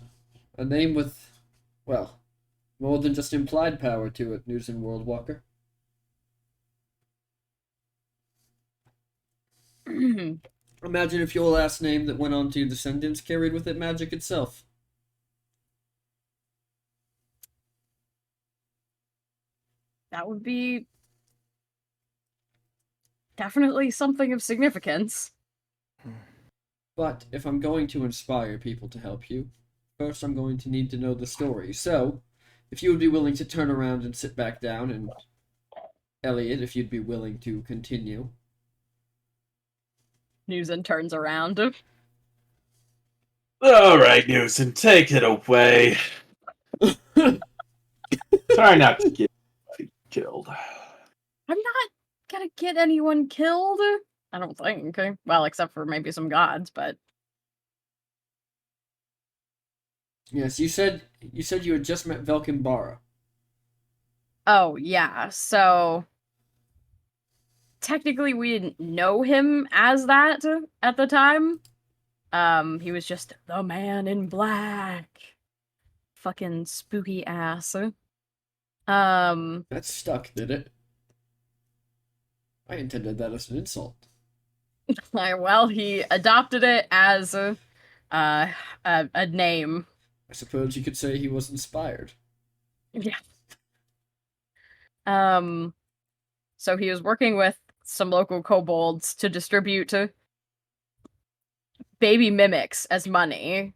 A name with, well, more than just implied power to it, News and World Walker. Imagine if your last name that went on to your descendants carried with it magic itself. That would be definitely something of significance. But if I'm going to inspire people to help you, first I'm going to need to know the story. So, if you would be willing to turn around and sit back down, and Elliot, if you'd be willing to continue. Newson turns around. All right, Newson, take it away. Try not to get anybody killed. I'm not gonna get anyone killed. I don't think. Well, except for maybe some gods, but Yes, you said you had just met Velkin. oh yeah. So technically, we didn't know him as that at the time. He was just the man in black. Fucking spooky ass. That stuck, did it? I intended that as an insult. Well, he adopted it as a name. I suppose you could say he was inspired. Yeah. So he was working with some local kobolds to distribute baby mimics as money.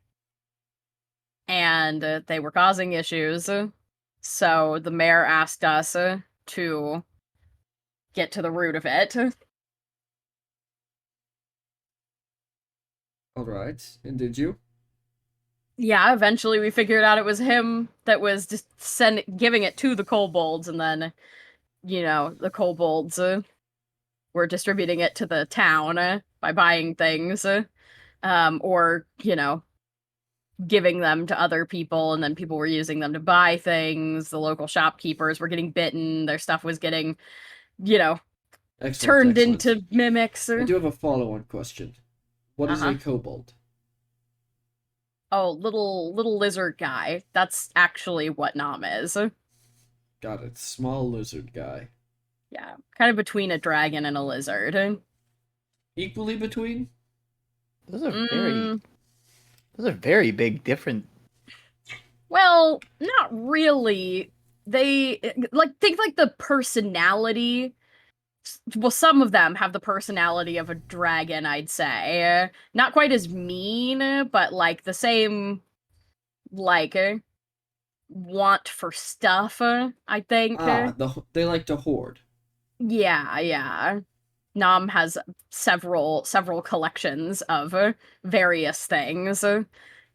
And they were causing issues. So the mayor asked us to get to the root of it. Alright, and did you? Yeah, eventually we figured out it was him that was just giving it to the kobolds, and then, the kobolds were distributing it to the town by buying things, or, giving them to other people, and then people were using them to buy things. The local shopkeepers were getting bitten. Their stuff was getting, Excellent, turned excellent. into mimics. I do have a follow-on question. What is a kobold? Oh, little lizard guy. That's actually what Nam is. Got it. Small lizard guy. Yeah, kind of between a dragon and a lizard. Equally between? Those are very big different. Well, not really. They think like the personality. Well, some of them have the personality of a dragon, I'd say. Not quite as mean, but like the same, like, want for stuff, I think. They like to hoard. Yeah. Nam has several collections of various things.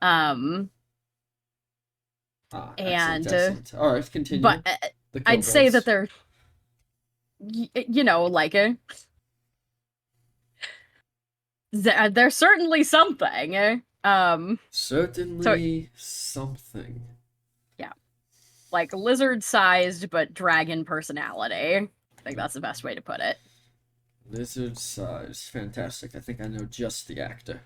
And Excellent. All right, continue. But I'd say that they're like they're certainly something. Certainly something. Yeah. Like lizard-sized but dragon personality. I think that's the best way to put it. Lizard size. Fantastic. I think I know just the actor.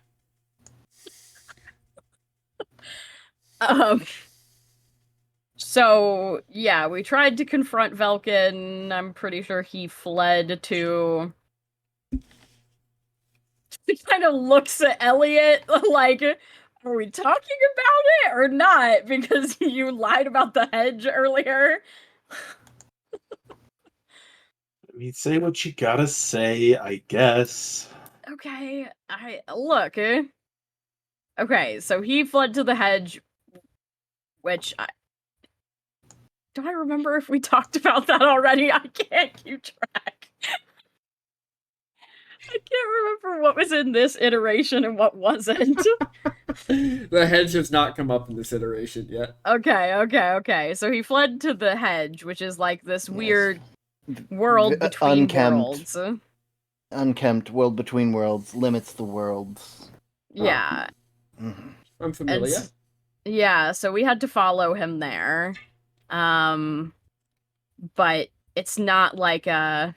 So, yeah, we tried to confront Velkin. I'm pretty sure he fled to... He kind of looks at Elliot like, are we talking about it or not? Because you lied about the hedge earlier. I mean, say what you gotta say, I guess. Okay, look. Okay, so he fled to the hedge, which do I remember if we talked about that already? I can't keep track. I can't remember what was in this iteration and what wasn't. The hedge has not come up in this iteration yet. Okay. So he fled to the hedge, which is like this weird world between worlds. Unkempt world between worlds limits the worlds. Yeah. I'm familiar. Yeah, so we had to follow him there. But it's not like a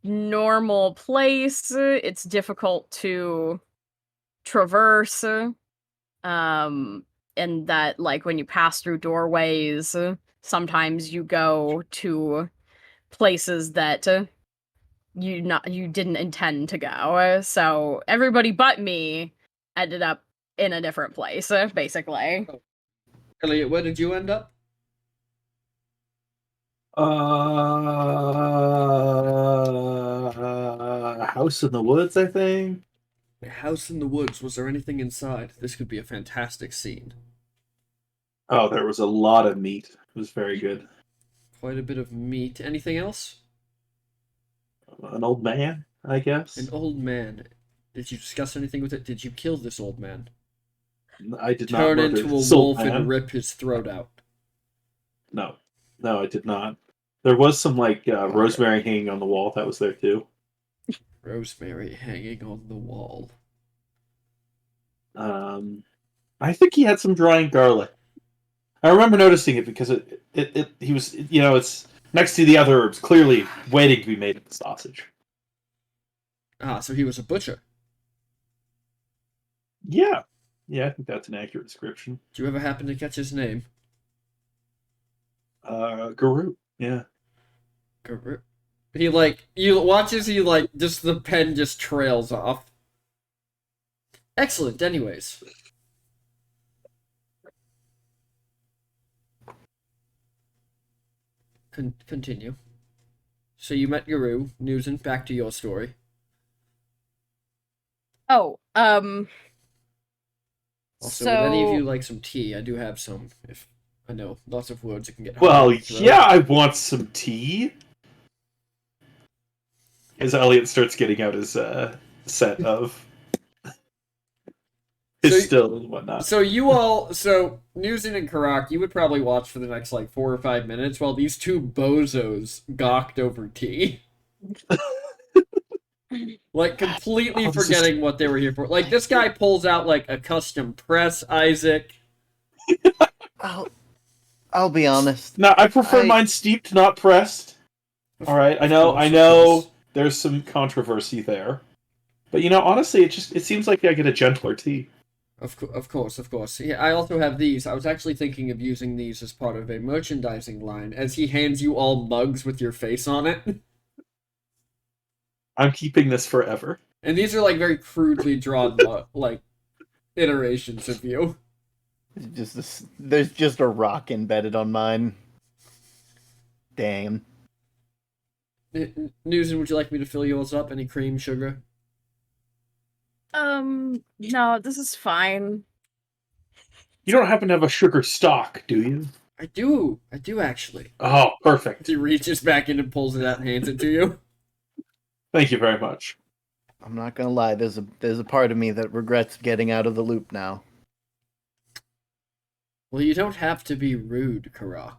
normal place. It's difficult to traverse. And that, like, when you pass through doorways, sometimes you go to places that you didn't intend to go. So everybody but me ended up in a different place, basically. Elliot, where did you end up? house in the woods, I think. A house in the woods. Was there anything inside? This could be a fantastic scene. Oh, there was a lot of meat. It was very good. Quite a bit of meat. Anything else? An old man, I guess. An old man. Did you discuss anything with it? Did you kill this old man? I did not Turn murder into a this old wolf man. and rip his throat out. No, I did not. There was some rosemary hanging on the wall. That was there too. Rosemary hanging on the wall. I think he had some drying garlic. I remember noticing it because he was it's next to the other herbs, clearly waiting to be made into sausage. Ah, so he was a butcher. Yeah, I think that's an accurate description. Do you ever happen to catch his name? Guru. Yeah. Guru. He you watch as he just the pen just trails off. Excellent. Anyways. Continue. So you met Guru. Newson, back to your story. Oh, Also, so would any of you like some tea? I do have some. If I know lots of words, it can get hard Well, to throw. yeah, I want some tea. As Elliot starts getting out his set of his still and whatnot. So Newson and Karak, you would probably watch for the next 4 or 5 minutes while these two bozos gawked over tea. Completely forgetting what they were here for. This guy pulls out a custom press, Isaac. I'll be honest. No, I prefer mine steeped, not pressed. All right, I know. There's some controversy there, but honestly, it seems like I get a gentler tea. Of course. Yeah, I also have these. I was actually thinking of using these as part of a merchandising line, as he hands you all mugs with your face on it. I'm keeping this forever. And these are very crudely drawn iterations of you. There's just a rock embedded on mine. Damn. Newson, would you like me to fill yours up? Any cream, sugar? no, this is fine. You don't happen to have a sugar stock, do you? I do actually. Oh, perfect. He reaches back in and pulls it out and hands it to you. Thank you very much. I'm not gonna lie. There's a part of me that regrets getting out of the loop now. Well, you don't have to be rude, Karak.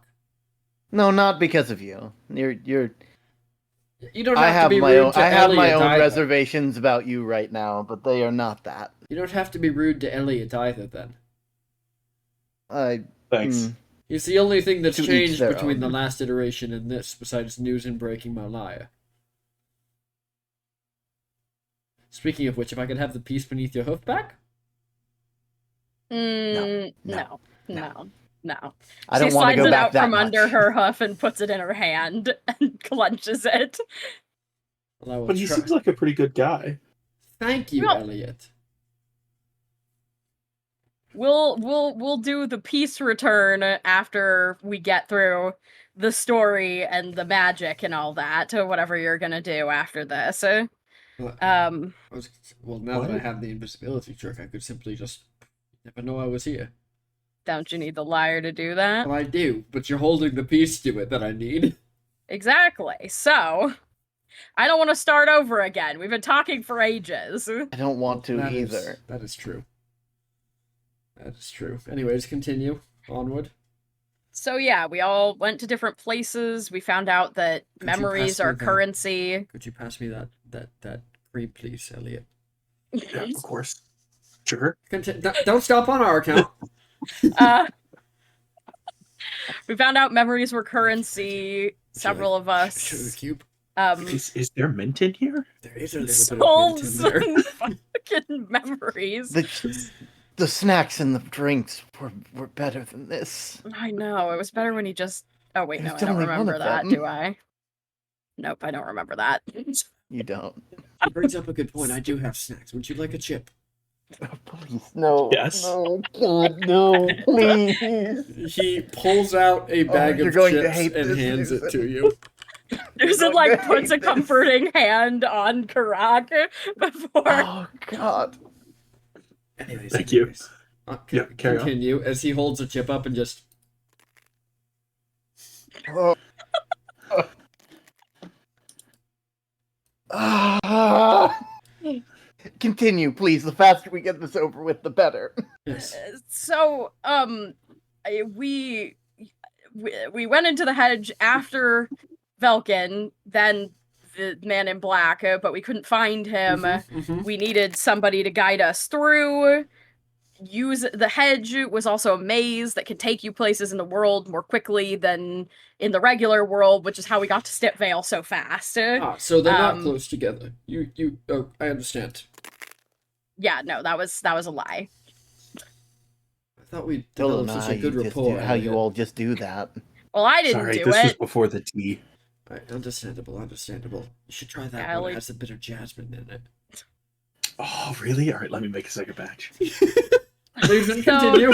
No, not because of you. You're. You don't have to be rude to I have Elliot my own either. reservations about you right now, but they are not that. You don't have to be rude to Elliot either, then. Thanks. It's the only thing that's To each changed their between own. the last iteration and this, besides Newson breaking my lyre. Speaking of which, if I could have the piece beneath your hoof back? No. I don't She want to slides go it back out that from much. under her hoof and puts it in her hand and clenches it. Well, I will But he try. seems like a pretty good guy. Thank you, Well- Elliot. We'll do the peace return after we get through the story and the magic and all that, or whatever you're gonna do after this. Well, Um, now that I What? have the invisibility trick, I could simply just never know I was here. don't you need the lyre to do that? Well, I do, but you're holding the piece to it that I need. Exactly. So, I don't want to start over again. We've been talking for ages. I don't want to That is- either. that is true. That is true. Anyways, continue. Onward. So yeah, we all went to different places. We found out that Could you pass memories me are that? currency. Could you pass me that cream, please, Elliot? Yeah, of course. Sugar? Don't stop on our account. We found out memories were currency. Several of Sugar us. cube. Is there mint in here? There is a little bit of mint Souls in there. and fucking memories. The snacks and the drinks were better than this. I know. It was better when he just. Oh wait, no, I There's don't only one remember of that. them. Do I? Nope, I don't remember that. You don't. He brings up a good point. I do have snacks. Would you like a chip? Please, no. Yes. No, God, no, please. He pulls out a bag you're of going to chips hate and this, hands it Newson. to you. Susan like puts a comforting hand on Karak before. Oh God. Anyways, Thank you. Yeah, carry on. continue as he holds a chip up and just. Oh. Ah. Continue, please. The faster we get this over with, the better. Yes. So, we went into the hedge after Velkin, then the man in black, but we couldn't find him. We needed somebody to guide us through. The hedge was also a maze that could take you places in the world more quickly than in the regular world, which is how we got to Stipvale so fast. So they're not close together. Oh, I understand. Yeah, no, that was a lie. I thought we developed such a good rapport. How you all just do that? Well, I didn't Sorry, do this it. was before the tea. Right, understandable. You should try that Yeah, one. It has a bit of jasmine in it. Oh, really? All right, let me make a second batch. Please continue.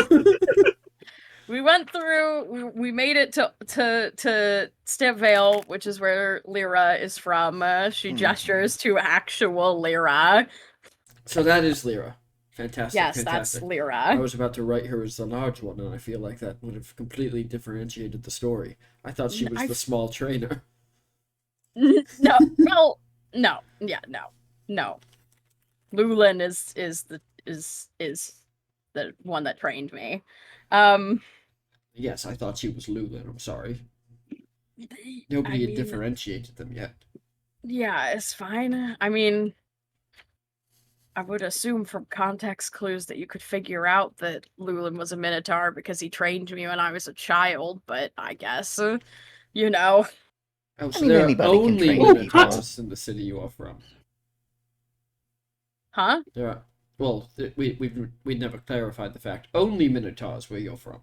We went through. We made it to Stipvale, which is where Lyra is from. She gestures to actual Lyra. So that is Lyra. Fantastic. Yes, fantastic. that's Lyra. I was about to write her as the large one, and I feel like that would have completely differentiated the story. I thought she was the small trainer. No, well, no, yeah, no. Lulin is the one that trained me. Yes, I thought she was Lulin. I'm sorry. Nobody had differentiated them yet. Yeah, it's fine. I mean, I would assume from context clues that you could figure out that Lulin was a Minotaur because he trained me when I was a child, but I guess, you know. Oh, so there are only Minotaurs in the city you are from. Huh? There are, well, we never clarified the fact. Only Minotaurs where you're from.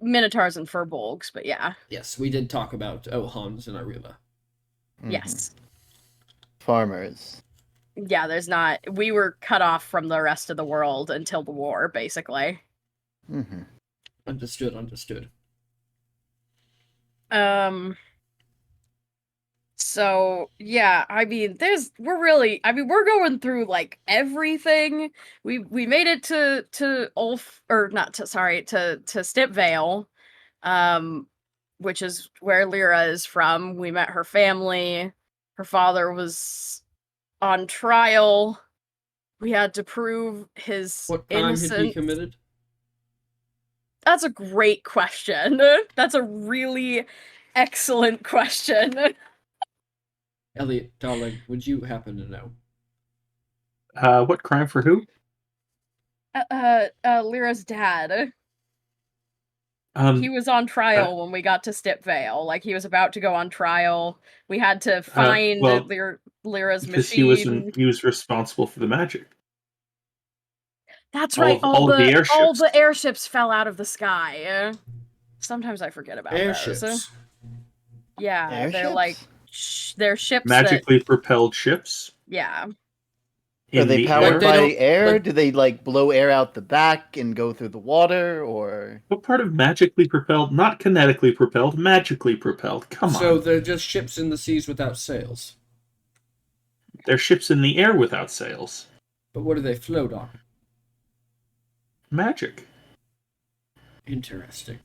Minotaurs and Furbolgs, but yeah. Yes, we did talk about Hans and Arila. Yes. Farmers. Yeah, there's not. We were cut off from the rest of the world until the war, basically. Understood. So yeah, I mean, we're going through like everything. We made it to Stipvale, which is where Lyra is from. We met her family. Her father was on trial. We had to prove his What crime innocence. had he committed? That's a great question. That's a really excellent question. Elliot, darling, would you happen to know? What crime for who? Lyra's dad. He was on trial when we got to Stipvale. Like, he was about to go on trial. We had to find Lyra's machine. He was responsible for the magic. That's right. All the airships fell out of the sky. Sometimes I forget about airships. Those. Yeah, airships? They're like they're ships magically propelled ships. Yeah. Are they powered by air? Do they like blow air out the back and go through the water, or what part of magically propelled? Not kinetically propelled, magically propelled. Come on. So they're just ships in the seas without sails. They're ships in the air without sails. But what do they float on? Magic. Interesting.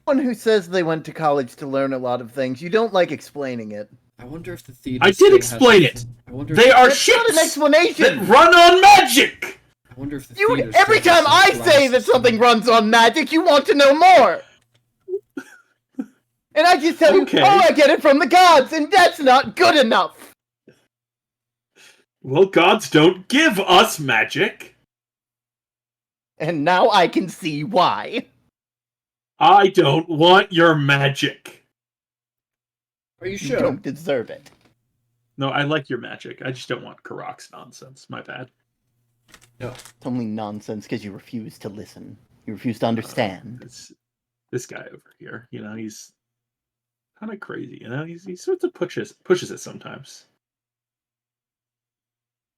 One who says they went to college to learn a lot of things. You don't like explaining it. I wonder if the theater. I did explain it. They are ships. Not an explanation. That run on magic. I wonder if the every time I say that something runs on magic, you want to know more. And I just tell you, I get it from the gods, and that's not good enough. Well, gods don't give us magic. And now I can see why. I don't want your magic. Are you sure? You don't deserve it. No, I like your magic. I just don't want Karak's nonsense. My bad. No. It's only nonsense because you refuse to listen. You refuse to understand. This guy over here, he's kind of crazy. He sort of pushes it sometimes.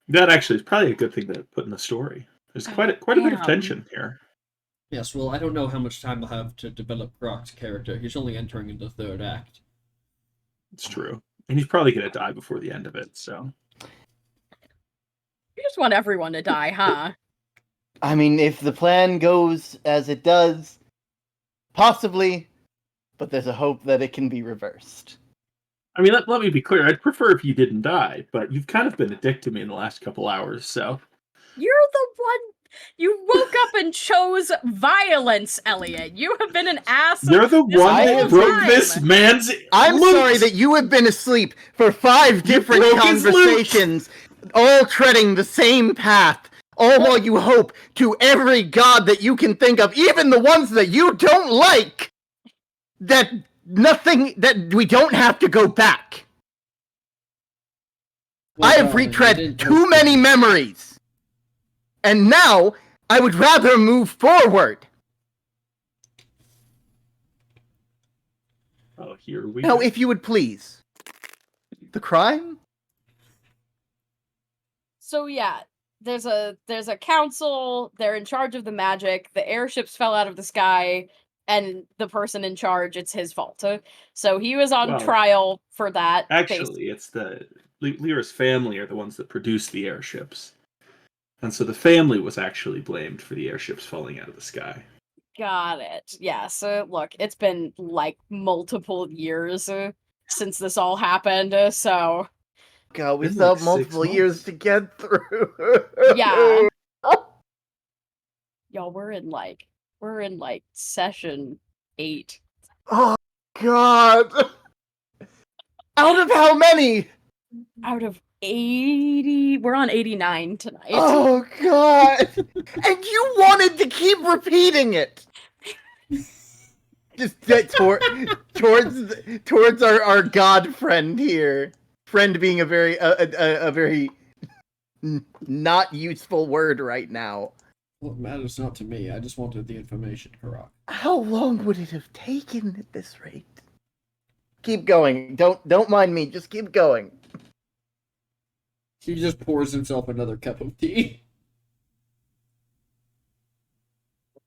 That actually is probably a good thing to put in the story. There's quite a bit of tension here. Yes, well, I don't know how much time I'll have to develop Grok's character. He's only entering into the third act. It's true. And he's probably going to die before the end of it, so. You just want everyone to die, huh? I mean, if the plan goes as it does, possibly, but there's a hope that it can be reversed. I mean, let me be clear. I'd prefer if you didn't die, but you've kind of been a dick to me in the last couple hours, so. You're the one. You woke up and chose violence, Elliot. You have been an ass. You're the this one whole that broke time. this man's I'm loot! sorry that you have been asleep for 5 different broke his conversations, all treading the same path, all while you hope to every god that you can think of, even the ones that you don't like, that we don't have to go back. Well, I have darling, retread too many memories. And now, I would rather move forward. Oh, here we Now, go. if you would please. The crime? So yeah, there's a council. They're in charge of the magic. The airships fell out of the sky, and the person in charge, it's his fault. So he was on Well, trial for that. Actually, it's the Lyra's family are the ones that produce the airships. And so the family was actually blamed for the airships falling out of the sky. Got it. Yeah, so look, it's been like multiple years since this all happened, so God, we Been still like have multiple 6 years months. to get through. yeah. Y'all, we're in like session 8. Oh, God. Out of how many? Out of 80, we're on 89 tonight. Oh, God. And you wanted to keep repeating it. Just towards our god friend here. Friend being a very not useful word right now. Well, it matters not to me. I just wanted the information, Karak. How long would it have taken at this rate? Keep going. Don't mind me. Just keep going. He just pours himself another cup of tea.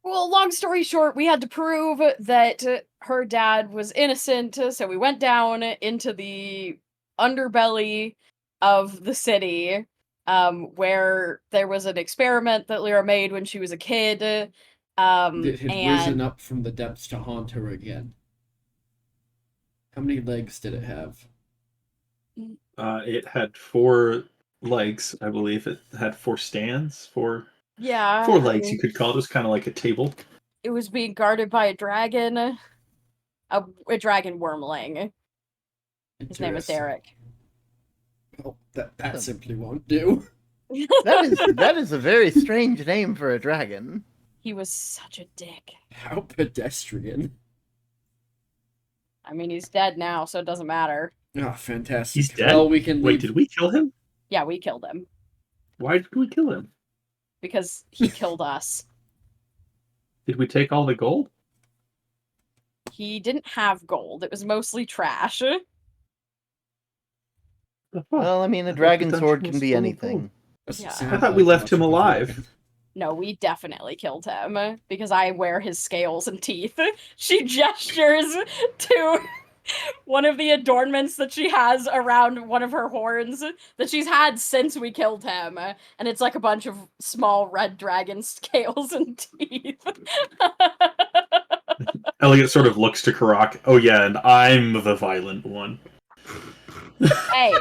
Well, long story short, we had to prove that her dad was innocent, so we went down into the underbelly of the city, where there was an experiment that Lyra made when she was a kid. It had risen And up from the depths to haunt her again. How many legs did it have? It had 4 legs, I believe. It had 4 stands, 4 yeah, 4 legs, you could call it. It was kind of like a table. it was being guarded by a dragon, a dragon wormling. His name was Interesting. Derek. Well, that simply won't do. That is a very strange name for a dragon. He was such a dick. How pedestrian. I mean, he's dead now, so it doesn't matter. Oh, fantastic. He's dead? Well, we can Wait, leave. did we kill him? Yeah, we killed him Why did we kill him? because he killed us. Did we take all the gold? He didn't have gold. It was mostly trash. The fuck? Well, I mean, a I thought dragon the sword dungeon can was be full of anything. gold. Doesn't Yeah. sound I thought like we left much him of a alive. dragon. No, we definitely killed him because I wear his scales and teeth. She gestures to one of the adornments that she has around one of her horns that she's had since we killed him. And it's like a bunch of small red dragon scales and teeth. Elliot sort of looks to Karak. Oh yeah, and I'm the violent one. Hey,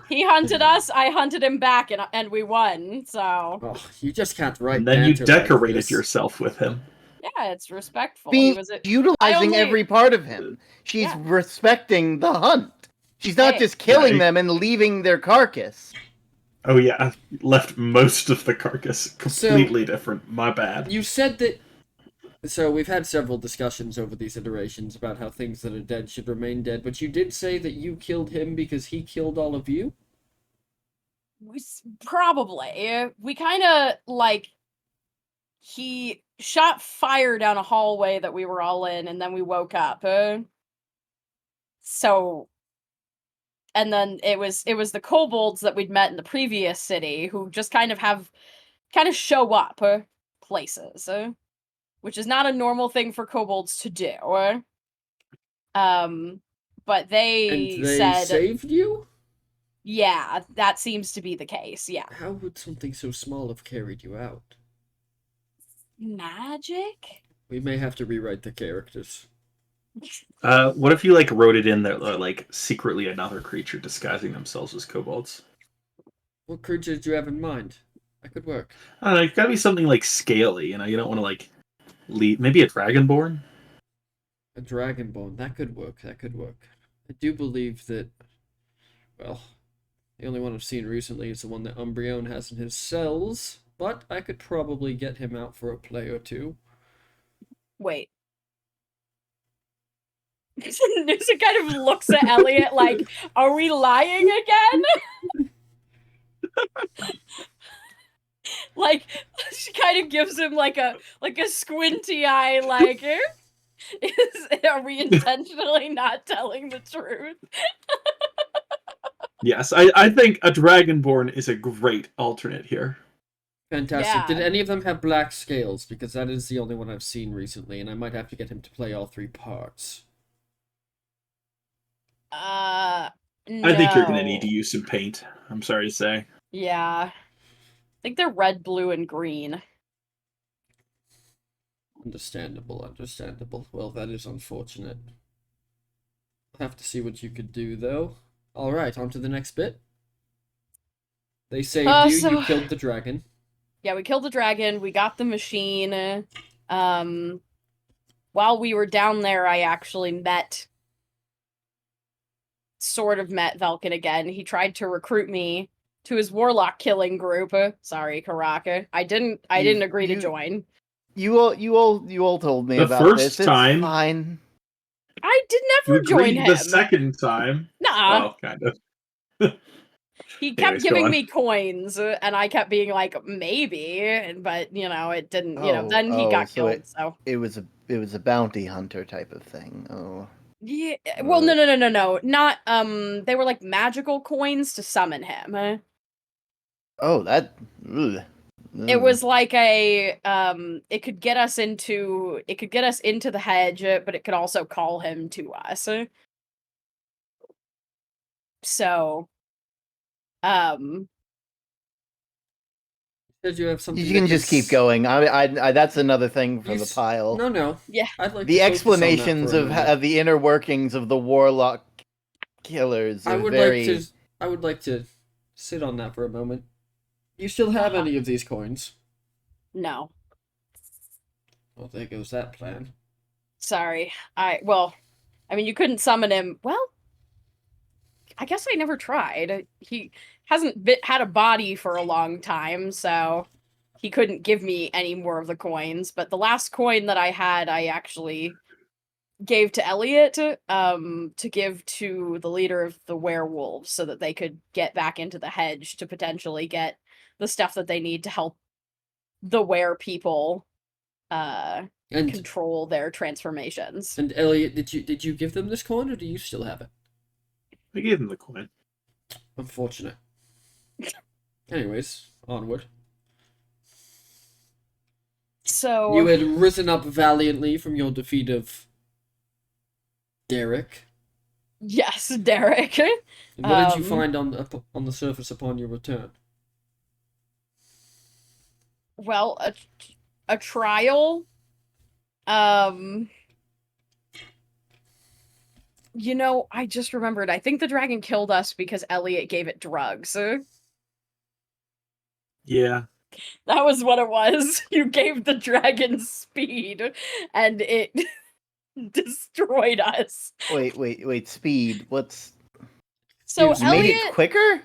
he hunted us, I hunted him back, and we won, so... Oh, you just can't write And then you banter like decorated this. yourself with him. Yeah, it's respectful. He Being was a... utilizing I only- every part of him. She's Yeah. respecting the hunt. She's not Hey. just killing Right. them and leaving their carcass. Oh yeah, I left most of the carcass completely different. My bad. You said that. So we've had several discussions over these iterations about how things that are dead should remain dead, but you did say that you killed him because he killed all of you? Probably. We kind of, like... He shot fire down a hallway that we were all in, and then we woke up. So... And then it was the kobolds that we'd met in the previous city who just kind of show up places, which is not a normal thing for kobolds to do. but And they they said, saved you? yeah, that seems to be the case. Yeah, How would something so small have carried you out? magic. We may have to rewrite the characters. What if you like wrote it in that like secretly another creature disguising themselves as kobolds? What creature did you have in mind? That could work. I don't know. It's got to be something like scaly. You know, you don't want to like lead. Maybe a dragonborn. A dragonborn. That could work. That could work. I do believe that. Well, the only one I've seen recently is the one that Umbreon has in his cells. But I could probably get him out for a play or two. Wait. Noosa kind of looks at Elliot like, "Are we lying again?" Like, she kind of gives him like a squinty eye, like, are we intentionally not telling the truth? Yes, I think a dragonborn is a great alternate here. Fantastic. Yeah. Did any of them have black scales? Because that is the only one I've seen recently, and I might have to get him to play all three parts. No. I think you're gonna need to use some paint. I'm sorry to say. Yeah. I think they're red, blue, and green. Understandable, understandable. Well, that is unfortunate. I'll have to see what you could do, though. Alright, on to the next bit. They saved you, you killed the dragon. Yeah, we killed the dragon, we got the machine. While we were down there, I actually sort of met Velkin again. He tried to recruit me to his warlock killing group. Sorry, Karaka. I didn't agree to join. You all told me The about first this. time- It's fine. I did You never join agreed him. the second time. Nah. Well, kind of. He kept Anyways, go giving on. me coins, and I kept being like, maybe, but, it didn't, then he got killed, so. It was a bounty hunter type of thing. Oh. Yeah, well, no. Not, they were like magical coins to summon him. Oh, that. Ugh. It was like a, it could get us into the hedge, but it could also call him to us. So, Did you have something? You can just keep going. I that's another thing from the pile. No. Yeah. I'd like The to focus on that explanations for a of minute. the inner workings of the warlock killers are very. I would like to sit on that for a moment. You still have any of these coins? No. Well, there goes that plan. Sorry. You couldn't summon him. Well, I guess I never tried. He hasn't had a body for a long time, so he couldn't give me any more of the coins. But the last coin that I had, I actually gave to Elliot to give to the leader of the werewolves so that they could get back into the hedge to potentially get the stuff that they need to help the were people control their transformations. And Elliot, did you give them this coin, or do you still have it? I gave him the coin. Unfortunate. Anyways, onward. So You had risen up valiantly from your defeat of Derek. yes, Derek. What did you find on the surface upon your return? Well, a trial. I just remembered. I think the dragon killed us because Elliot gave it drugs. Yeah. That was what it was. You gave the dragon speed, and it destroyed us. Wait. Speed. What's? So You made it quicker?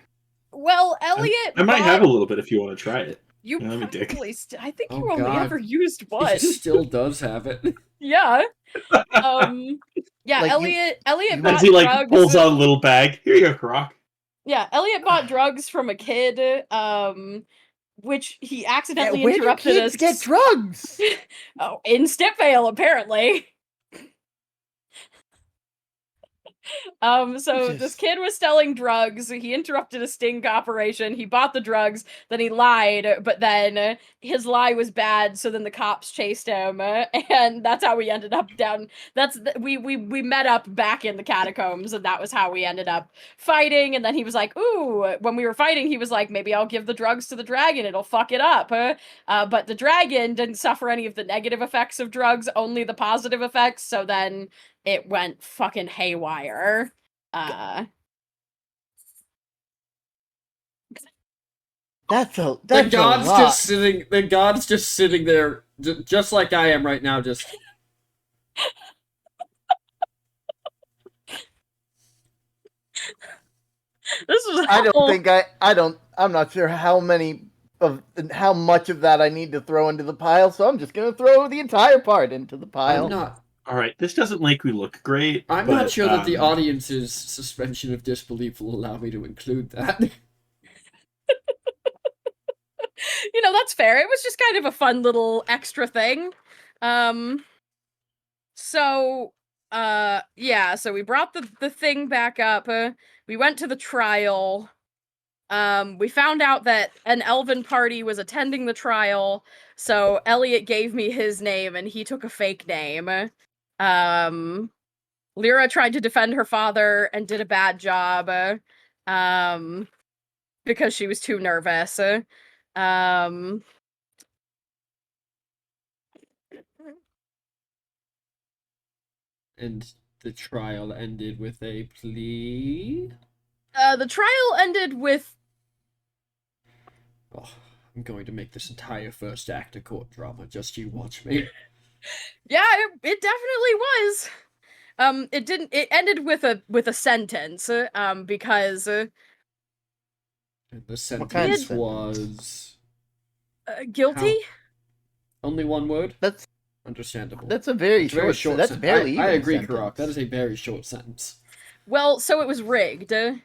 Well, Elliot. I might have a little bit if you want to try it. You Let me dig. probably. I think Oh, you only God. ever used one. He still does have it. Yeah. Yeah. Like, Elliot bought As he like drugs. pulls out a little bag. Here you go, Croc. Yeah, Elliot bought drugs from a kid, which he accidentally where interrupted do kids us. get drugs? Oh, in Stipvale, apparently. So this kid was selling drugs. He interrupted a sting operation. He bought the drugs. Then he lied, but then his lie was bad. So then the cops chased him, and that's how we ended up down. We met up back in the catacombs, and that was how we ended up fighting. And then he was like, "Ooh," when we were fighting, he was like, "Maybe I'll give the drugs to the dragon. It'll fuck it up." But the dragon didn't suffer any of the negative effects of drugs, only the positive effects. So then it went fucking haywire. That's a The lot. god's just sitting there, just like I am right now, just. This was. I'm not sure how much of that I need to throw into the pile, so I'm just gonna throw the entire part into the pile. I'm not. All right, this doesn't make me look great. I'm not sure that the audience's suspension of disbelief will allow me to include that. That's fair. It was just kind of a fun little extra thing. So we brought the thing back up. We went to the trial. We found out that an elven party was attending the trial, so Elliot gave me his name and he took a fake name. Lyra tried to defend her father and did a bad job. Because she was too nervous. And the trial ended with a plea? The trial ended with... Oh, I'm going to make this entire first act a court drama, just you watch me. Yeah, it definitely was. It ended with a sentence, because... And the sentence was... guilty? How? Only one word? That's understandable. That's a very short sentence. That's barely I agree, sentence. Karak. That is a very short sentence. Well, so it was rigged. How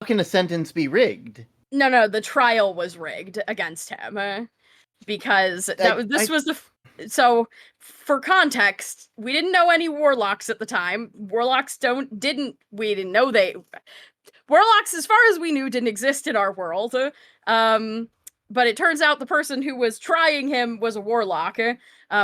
can a sentence be rigged? No, the trial was rigged against him. Because so for context, we didn't know any warlocks at the time. Warlocks Warlocks, as far as we knew, didn't exist in our world. But it turns out the person who was trying him was a warlock,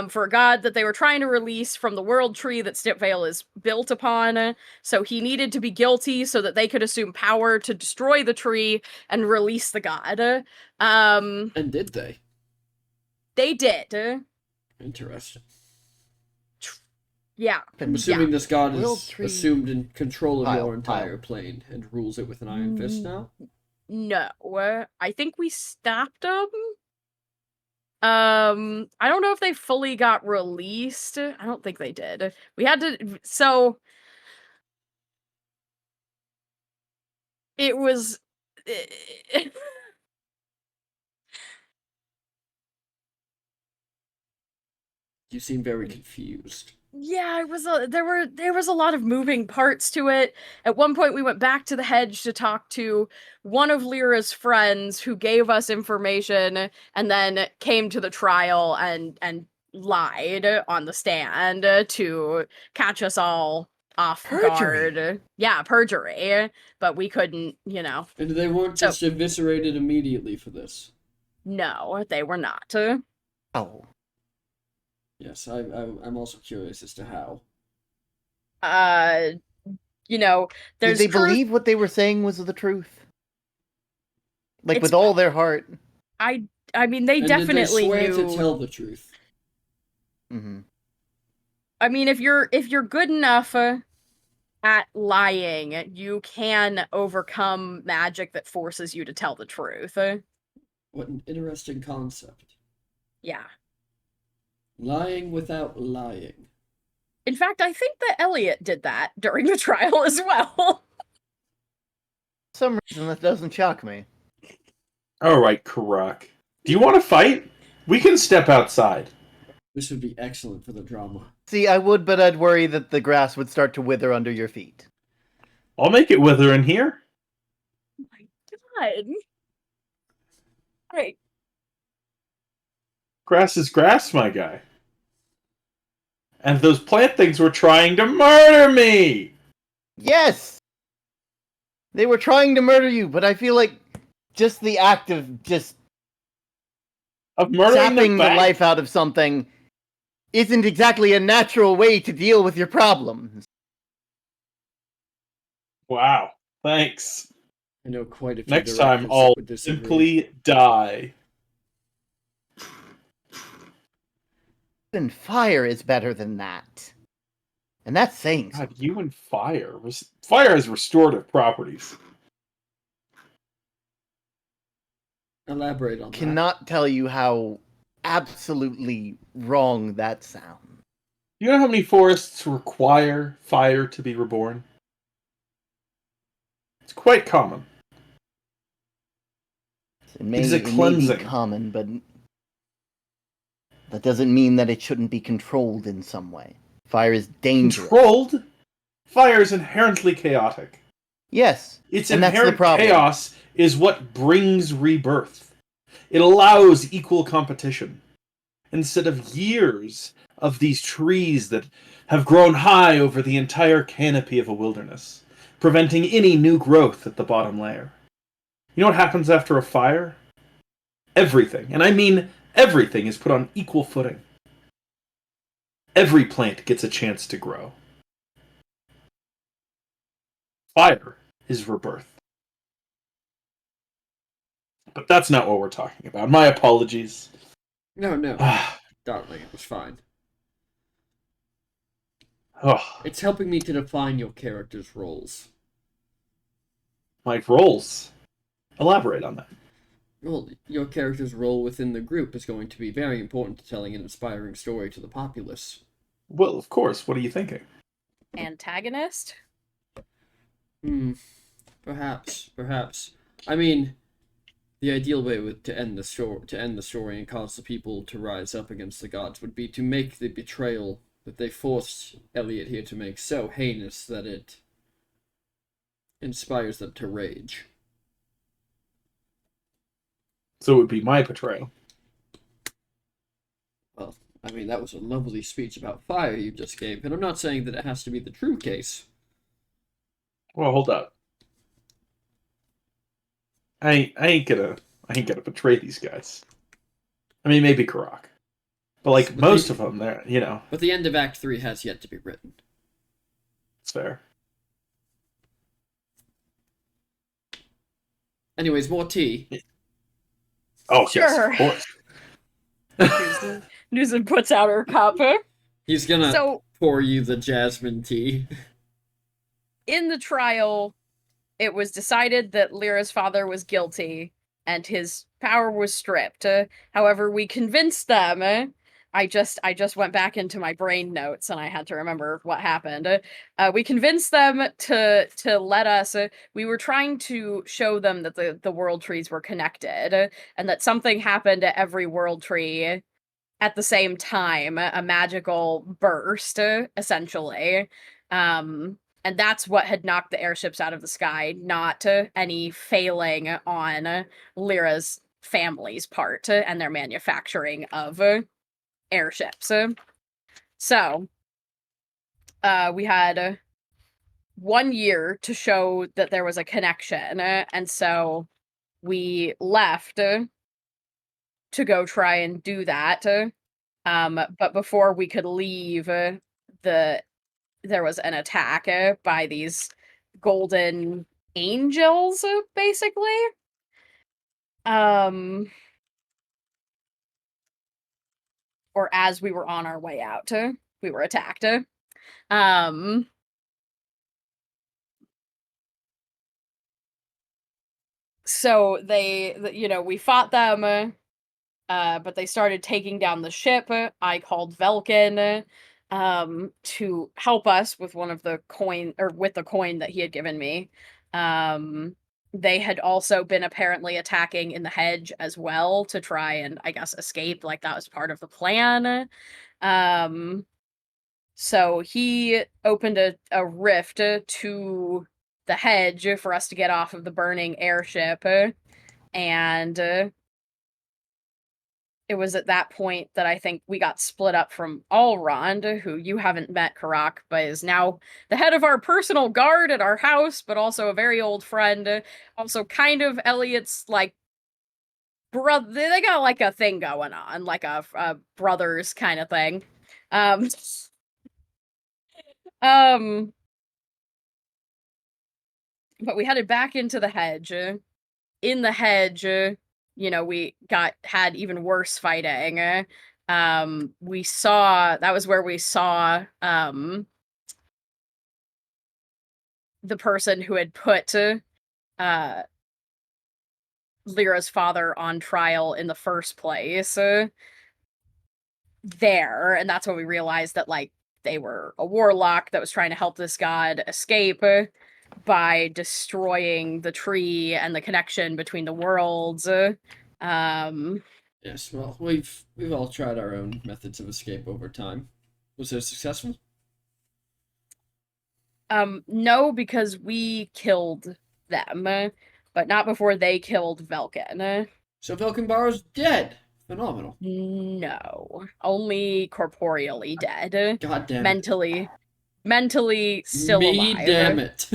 for a god that they were trying to release from the world tree that Stipvale is built upon. So he needed to be guilty so that they could assume power to destroy the tree and release the god. And did they? They did. Interesting. Yeah. I'm assuming this god is tree. assumed in control of Pile, your entire plane and rules it with an iron fist now? No. I think we stopped them. I don't know if they fully got released. I don't think they did. We had to... So... It was... You seem very confused. Yeah, it was there was a lot of moving parts to it. At one point we went back to the hedge to talk to one of Lyra's friends who gave us information and then came to the trial and lied on the stand to catch us all off guard. Yeah, perjury. But we couldn't, And they weren't just eviscerated immediately for this? No, they were not. Oh. Yes, I'm also curious as to how. There's... Did they believe what they were saying was the truth? Like, with all their heart? I mean, they definitely did they swear knew to tell the truth? Mm-hmm. I mean, if you're good enough at lying, you can overcome magic that forces you to tell the truth. What an interesting concept. Yeah. Lying without lying. In fact, I think that Elliot did that during the trial as well. For some reason, that doesn't shock me. Alright, Karak. Do you want to fight? We can step outside. This would be excellent for the drama. See, I would, but I'd worry that the grass would start to wither under your feet. I'll make it wither in here. Oh my god. Right. Grass is grass, my guy. And those plant things were trying to murder me! Yes! They were trying to murder you, but I feel like just the act of just Of murdering them sapping the back? life out of something isn't exactly a natural way to deal with your problems. Wow. Thanks. I know quite a few Next time, directors I'll that would disagree. simply die. Even fire is better than that. And that's saying God, something. you and fire. Fire has restorative properties. Elaborate on that. Cannot tell you how absolutely wrong that sounds. You know how many forests require fire to be reborn? It's quite common. It It is a may be cleansing. common, but that doesn't mean that it shouldn't be controlled in some way. Fire is dangerous. Controlled? Fire is inherently chaotic. Yes, Its and that's the inherent problem. chaos is what brings rebirth. It allows equal competition. Instead of years of these trees that have grown high over the entire canopy of a wilderness, preventing any new growth at the bottom layer. You know what happens after a fire? Everything, and I mean everything, is put on equal footing. Every plant gets a chance to grow. Fire is rebirth. But that's not what we're talking about. My apologies. No, darling, it was fine. Oh, It's helping me to define your character's roles. my roles. Elaborate on that. Well, your character's role within the group is going to be very important to telling an inspiring story to the populace. Well, of course. What are you thinking? Antagonist? Perhaps. I mean, the ideal way to end the story and cause the people to rise up against the gods would be to make the betrayal that they forced Elliot here to make so heinous that it inspires them to rage. So it would be my betrayal. Well, I mean, that was a lovely speech about fire you just gave, and I'm not saying that it has to be the true case. Well, hold up. I ain't gonna betray these guys. I mean, maybe Karak, but like most of them, they're But the end of Act 3 has yet to be written. It's fair. Anyways, more tea. Oh Sure. yes, of course. Newsom puts out her cup. He's gonna So, pour you the jasmine tea. in the trial, it was decided that Lyra's father was guilty and his power was stripped. However, we convinced them. I just went back into my brain notes and I had to remember what happened. We convinced them to let us. We were trying to show them that the world trees were connected and that something happened at every world tree at the same time, a magical burst, essentially. And that's what had knocked the airships out of the sky, not any failing on Lyra's family's part and their manufacturing of airships. So, we had 1 year to show that there was a connection, and so we left to go try and do that. But before we could leave, there was an attack by these golden angels, basically. Or as we were on our way out, we were attacked. So we fought them, but they started taking down the ship. I called Velkin to help us with with the coin that he had given me. They had also been apparently attacking in the hedge as well to try and, I guess, escape. Like, that was part of the plan. So he opened a rift to the hedge for us to get off of the burning airship, and it was at that point that I think we got split up from Allrond, who you haven't met, Karak, but is now the head of our personal guard at our house, but also a very old friend. Also kind of Elliot's, like, brother. They got, like, a thing going on, like a brothers kind of thing. Um, but we headed back into the hedge. In the hedge, we had even worse fighting. We saw that was where we saw the person who had put Lyra's father on trial in the first place there, and that's when we realized that, like, they were a warlock that was trying to help this god escape by destroying the tree and the connection between the worlds. Yes, well, we've all tried our own methods of escape over time. Was it successful? No, because we killed them, but not before they killed Velkin. So Velkenbar's dead. Phenomenal. No, only corporeally dead. God damn it. Mentally still Me alive. damn it.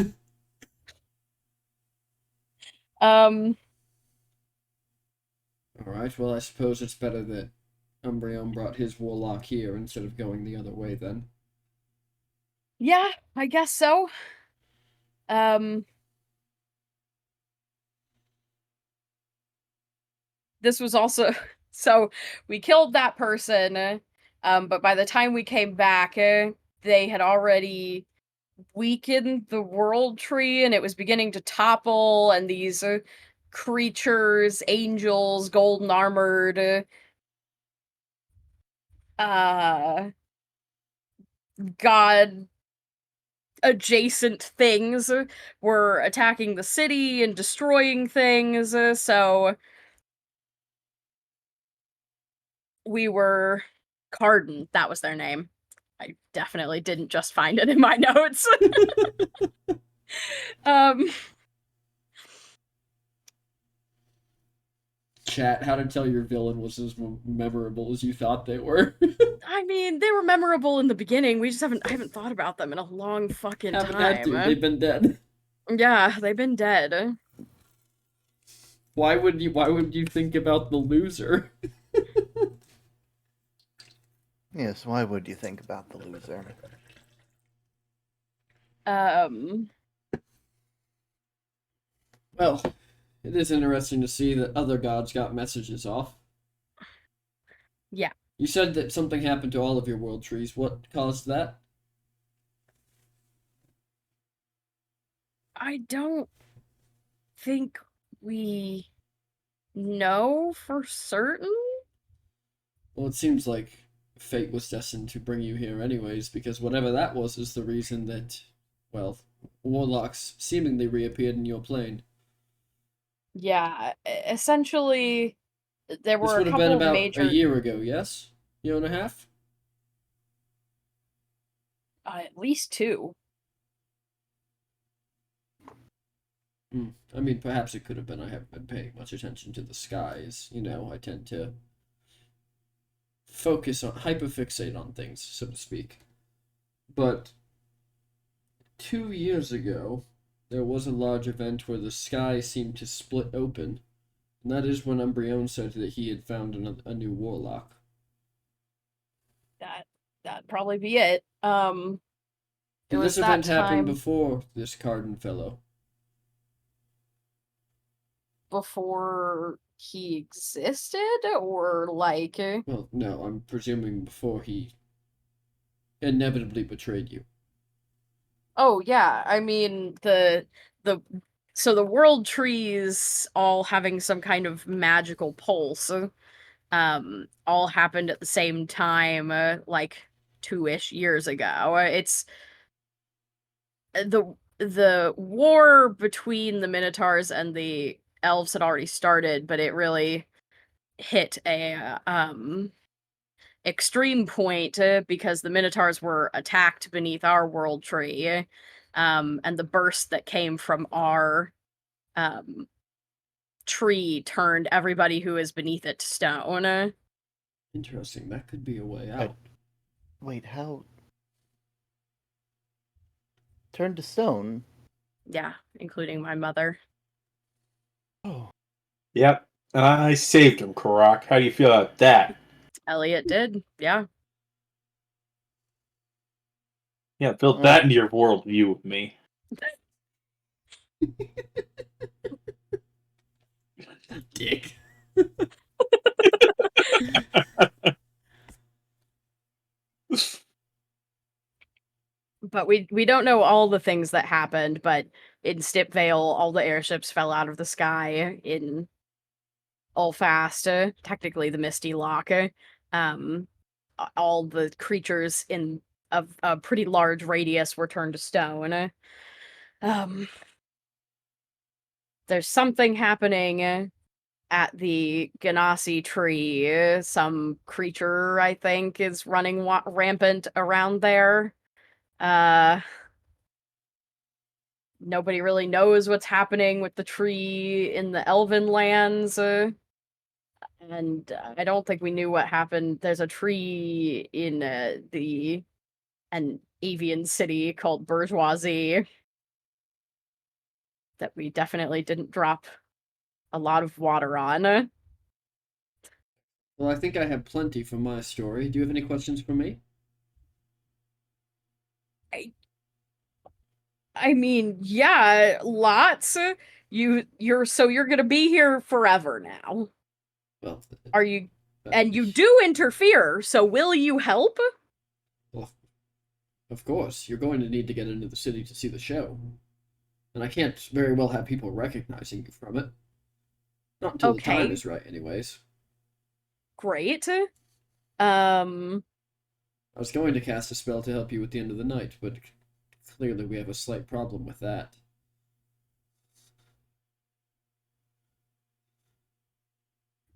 Alright, well, I suppose it's better that Umbreon brought his warlock here instead of going the other way then. Yeah, I guess so. This was also so we killed that person, but by the time we came back, they had already weakened the world tree and it was beginning to topple, and these creatures, angels, golden armored, god adjacent things were attacking the city and destroying things, so we were Carden, that was their name. I definitely didn't just find it in my notes. Chat, how to tell your villain was as memorable as you thought they were. I mean, they were memorable in the beginning. I haven't thought about them in a long fucking Haven't had to. time. They've been dead. Yeah, they've been dead. Why would you think about the loser? Yes, why would you think about the loser? Well, it is interesting to see that other gods got messages off. Yeah. You said that something happened to all of your world trees. What caused that? I don't think we know for certain. Well, it seems like fate was destined to bring you here anyways, because whatever that was is the reason that, well, warlocks seemingly reappeared in your plane. Yeah, essentially, there This were a would have been couple of about major. a year ago, yes? Year and a half? At least two. I mean, perhaps it could have been. I haven't been paying much attention to the skies. I tend to hyperfixate on things, so to speak. But 2 years ago, there was a large event where the sky seemed to split open, and that is when Umbreon said that he had found a new warlock. That'd probably be it. It Did was this that event happen time before this Carden fellow? before he existed, or like. Well, no, I'm presuming before he inevitably betrayed you. Oh yeah, I mean so the world trees all having some kind of magical pulse, all happened at the same time, like 2-ish years ago. It's the war between the Minotaurs and the elves had already started, but it really hit a extreme point because the Minotaurs were attacked beneath our world tree, and the burst that came from our tree turned everybody who is beneath it to stone. Interesting. That could be a way out. Wait, how? Turned to stone? Yeah, including my mother. Oh. Yep. I saved him, Karak. How do you feel about that? Elliot did. Yeah. Yeah, build that into your worldview of me. Dick. But we don't know all the things that happened, but in Stipvale, all the airships fell out of the sky. In Allfast, technically the Misty Lock, all the creatures in a pretty large radius were turned to stone. Um, there's something happening at the Ganassi tree. Some creature, I think, is running rampant around there. Nobody really knows what's happening with the tree in the Elven lands. And I don't think we knew what happened. There's a tree in an avian city called Bourgeoisie that we definitely didn't drop a lot of water on. Well, I think I have plenty for my story. Do you have any questions for me? I mean, yeah, lots. You're gonna be here forever now. Well, Are you? And you do interfere, so will you help? well, of course, you're going to need to get into the city to see the show. And I can't very well have people recognizing you from it. Not until the time Okay. is right, anyways. Great. I was going to cast a spell to help you at the end of the night, but clearly we have a slight problem with that.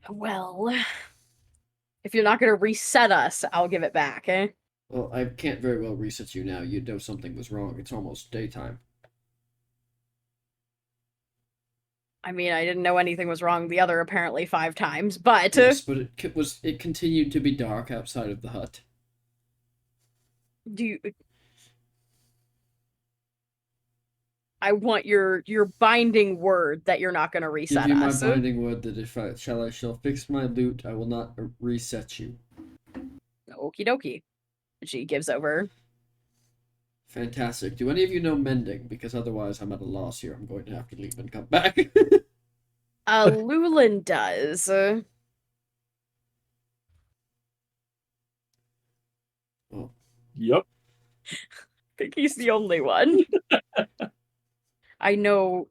Well, if you're not gonna reset us, I'll give it back, eh? Well, I can't very well reset you now. You'd know something was wrong. It's almost daytime. I mean, I didn't know anything was wrong the other apparently 5 times, but Yes, but it continued to be dark outside of the hut. do you... I want your binding word that you're not going to Give reset you my us. binding word that if I shall fix my loot, I will not reset you. Okie dokie. She gives over. Fantastic. Do any of you know mending? Because otherwise I'm at a loss here. I'm going to have to leave and come back. Lulin does. Oh. Yep. I think he's the only one. I know.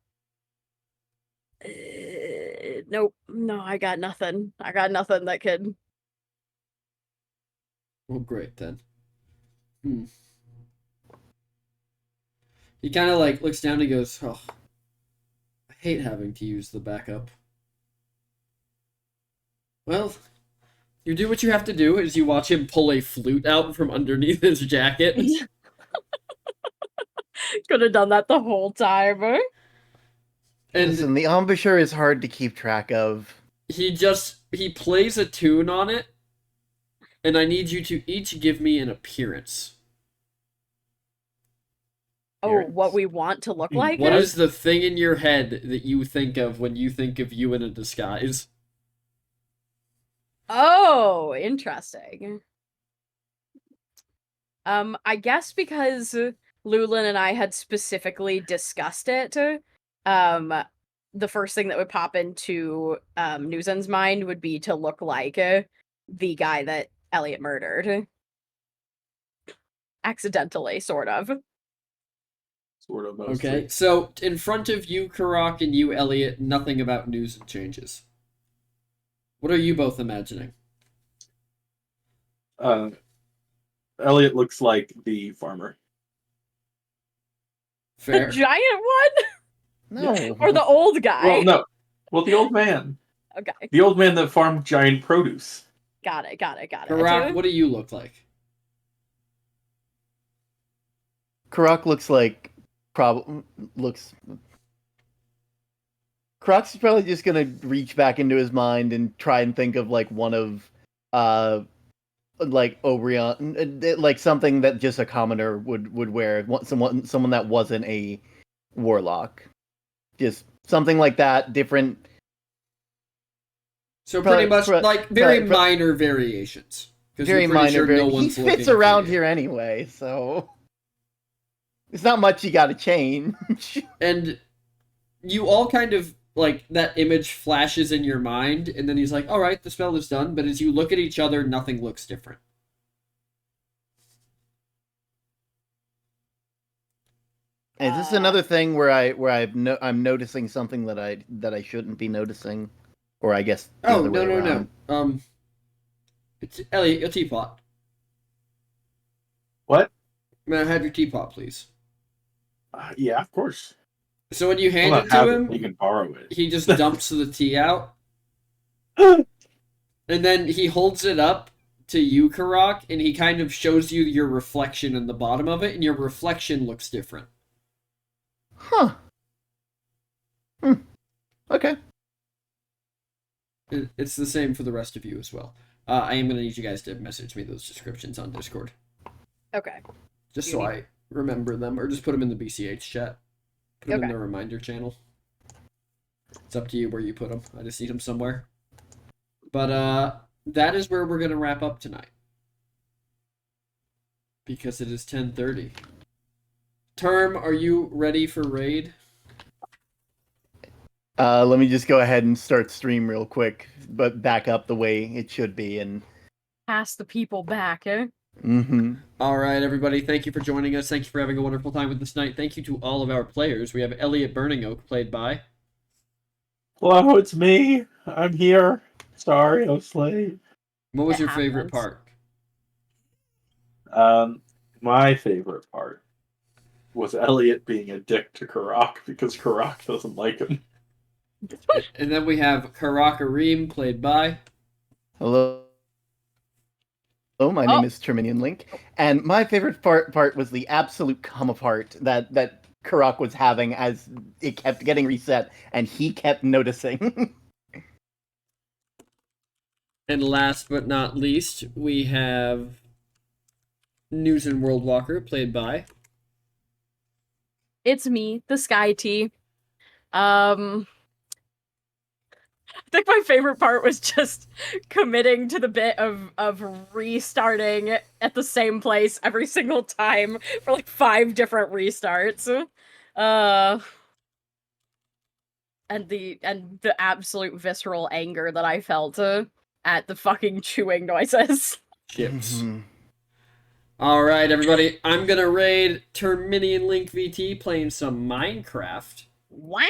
Nope. No, I got nothing. I got nothing that could. Well, great then. He kind of like looks down and goes, "Oh, I hate having to use the backup." Well, you do what you have to do as you watch him pull a flute out from underneath his jacket. Could have done that the whole time. And listen, the embouchure is hard to keep track of. he plays a tune on it, and I need you to each give me an appearance. Oh, what we want to look like? What is the thing in your head that you think of when you think of you in a disguise? Oh, interesting. I guess because Lulin and I had specifically discussed it, the first thing that would pop into Newson's mind would be to look like the guy that Elliot murdered. Accidentally, sort of. Sort of. Mostly. Okay, so in front of you, Karak, and you, Elliot, nothing about Newson changes. What are you both imagining? Elliot looks like the farmer. The Fair. giant one? No. Or the old guy? Well, no. Well, the old man. Okay. The old man that farmed giant produce. Got it. Karak, what do you look like? Karak looks like Karak's probably just gonna reach back into his mind and try and think of like one of like Obrion, like something that just a commoner would wear. Someone that wasn't a warlock, just something like that. Different. So pretty much like very pro- minor variations. Because Very you're pretty minor. sure Very, no he one's looking fits for around you. here anyway, so it's not much you got to change. And you all kind of like that image flashes in your mind, and then he's like, "All right, the spell is done." But as you look at each other, nothing looks different. Is this another thing where I'm noticing something that I shouldn't be noticing, or I guess the Oh other no way no around? no. It's Elliot, your teapot. What? May I have your teapot, please? Yeah, of course. So when you hand Well, it to him, you can borrow it. he just dumps the tea out, and then he holds it up to you, Karak, and he kind of shows you your reflection in the bottom of it, and your reflection looks different. Huh. Okay. It's the same for the rest of you as well. I am going to need you guys to message me those descriptions on Discord. Okay. Just so I remember them, or just put them in the BCH chat. Put them in Okay. the reminder channel. It's up to you where you put them. I just need them somewhere. But that is where we're going to wrap up tonight. Because it is 10:30. Term, are you ready for raid? Let me just go ahead and start stream real quick, but back up the way it should be, and Pass the people back, eh? All right, everybody. Thank you for joining us. Thank you for having a wonderful time with us tonight. Thank you to all of our players. We have Elliot Burning Oak, played by. Hello, it's me. I'm here. Sorry, I was late. What was It your favorite happens. part? My favorite part was Elliot being a dick to Karak because Karak doesn't like him. And then we have Karakareem, played by. hello. Hello, my name is Terminian Link, and my favorite part was the absolute come apart that Karak was having as it kept getting reset, and he kept noticing. And last but not least, we have News and World Walker, played by. It's me, the Sky Tea. I think my favorite part was just committing to the bit of restarting at the same place every single time for like 5 different restarts. And the absolute visceral anger that I felt at the fucking chewing noises. Chips. All right, everybody. I'm going to raid Terminian Link VT playing some Minecraft. Wow.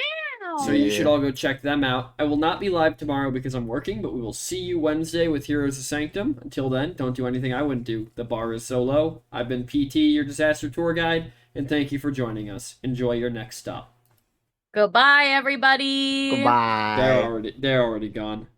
So you should all go check them out. I will not be live tomorrow because I'm working, but we will see you Wednesday with Heroes of Sanctum. Until then, don't do anything I wouldn't do. The bar is so low. I've been PT, your disaster tour guide, and thank you for joining us. Enjoy your next stop. Goodbye, everybody. Goodbye. They're already gone.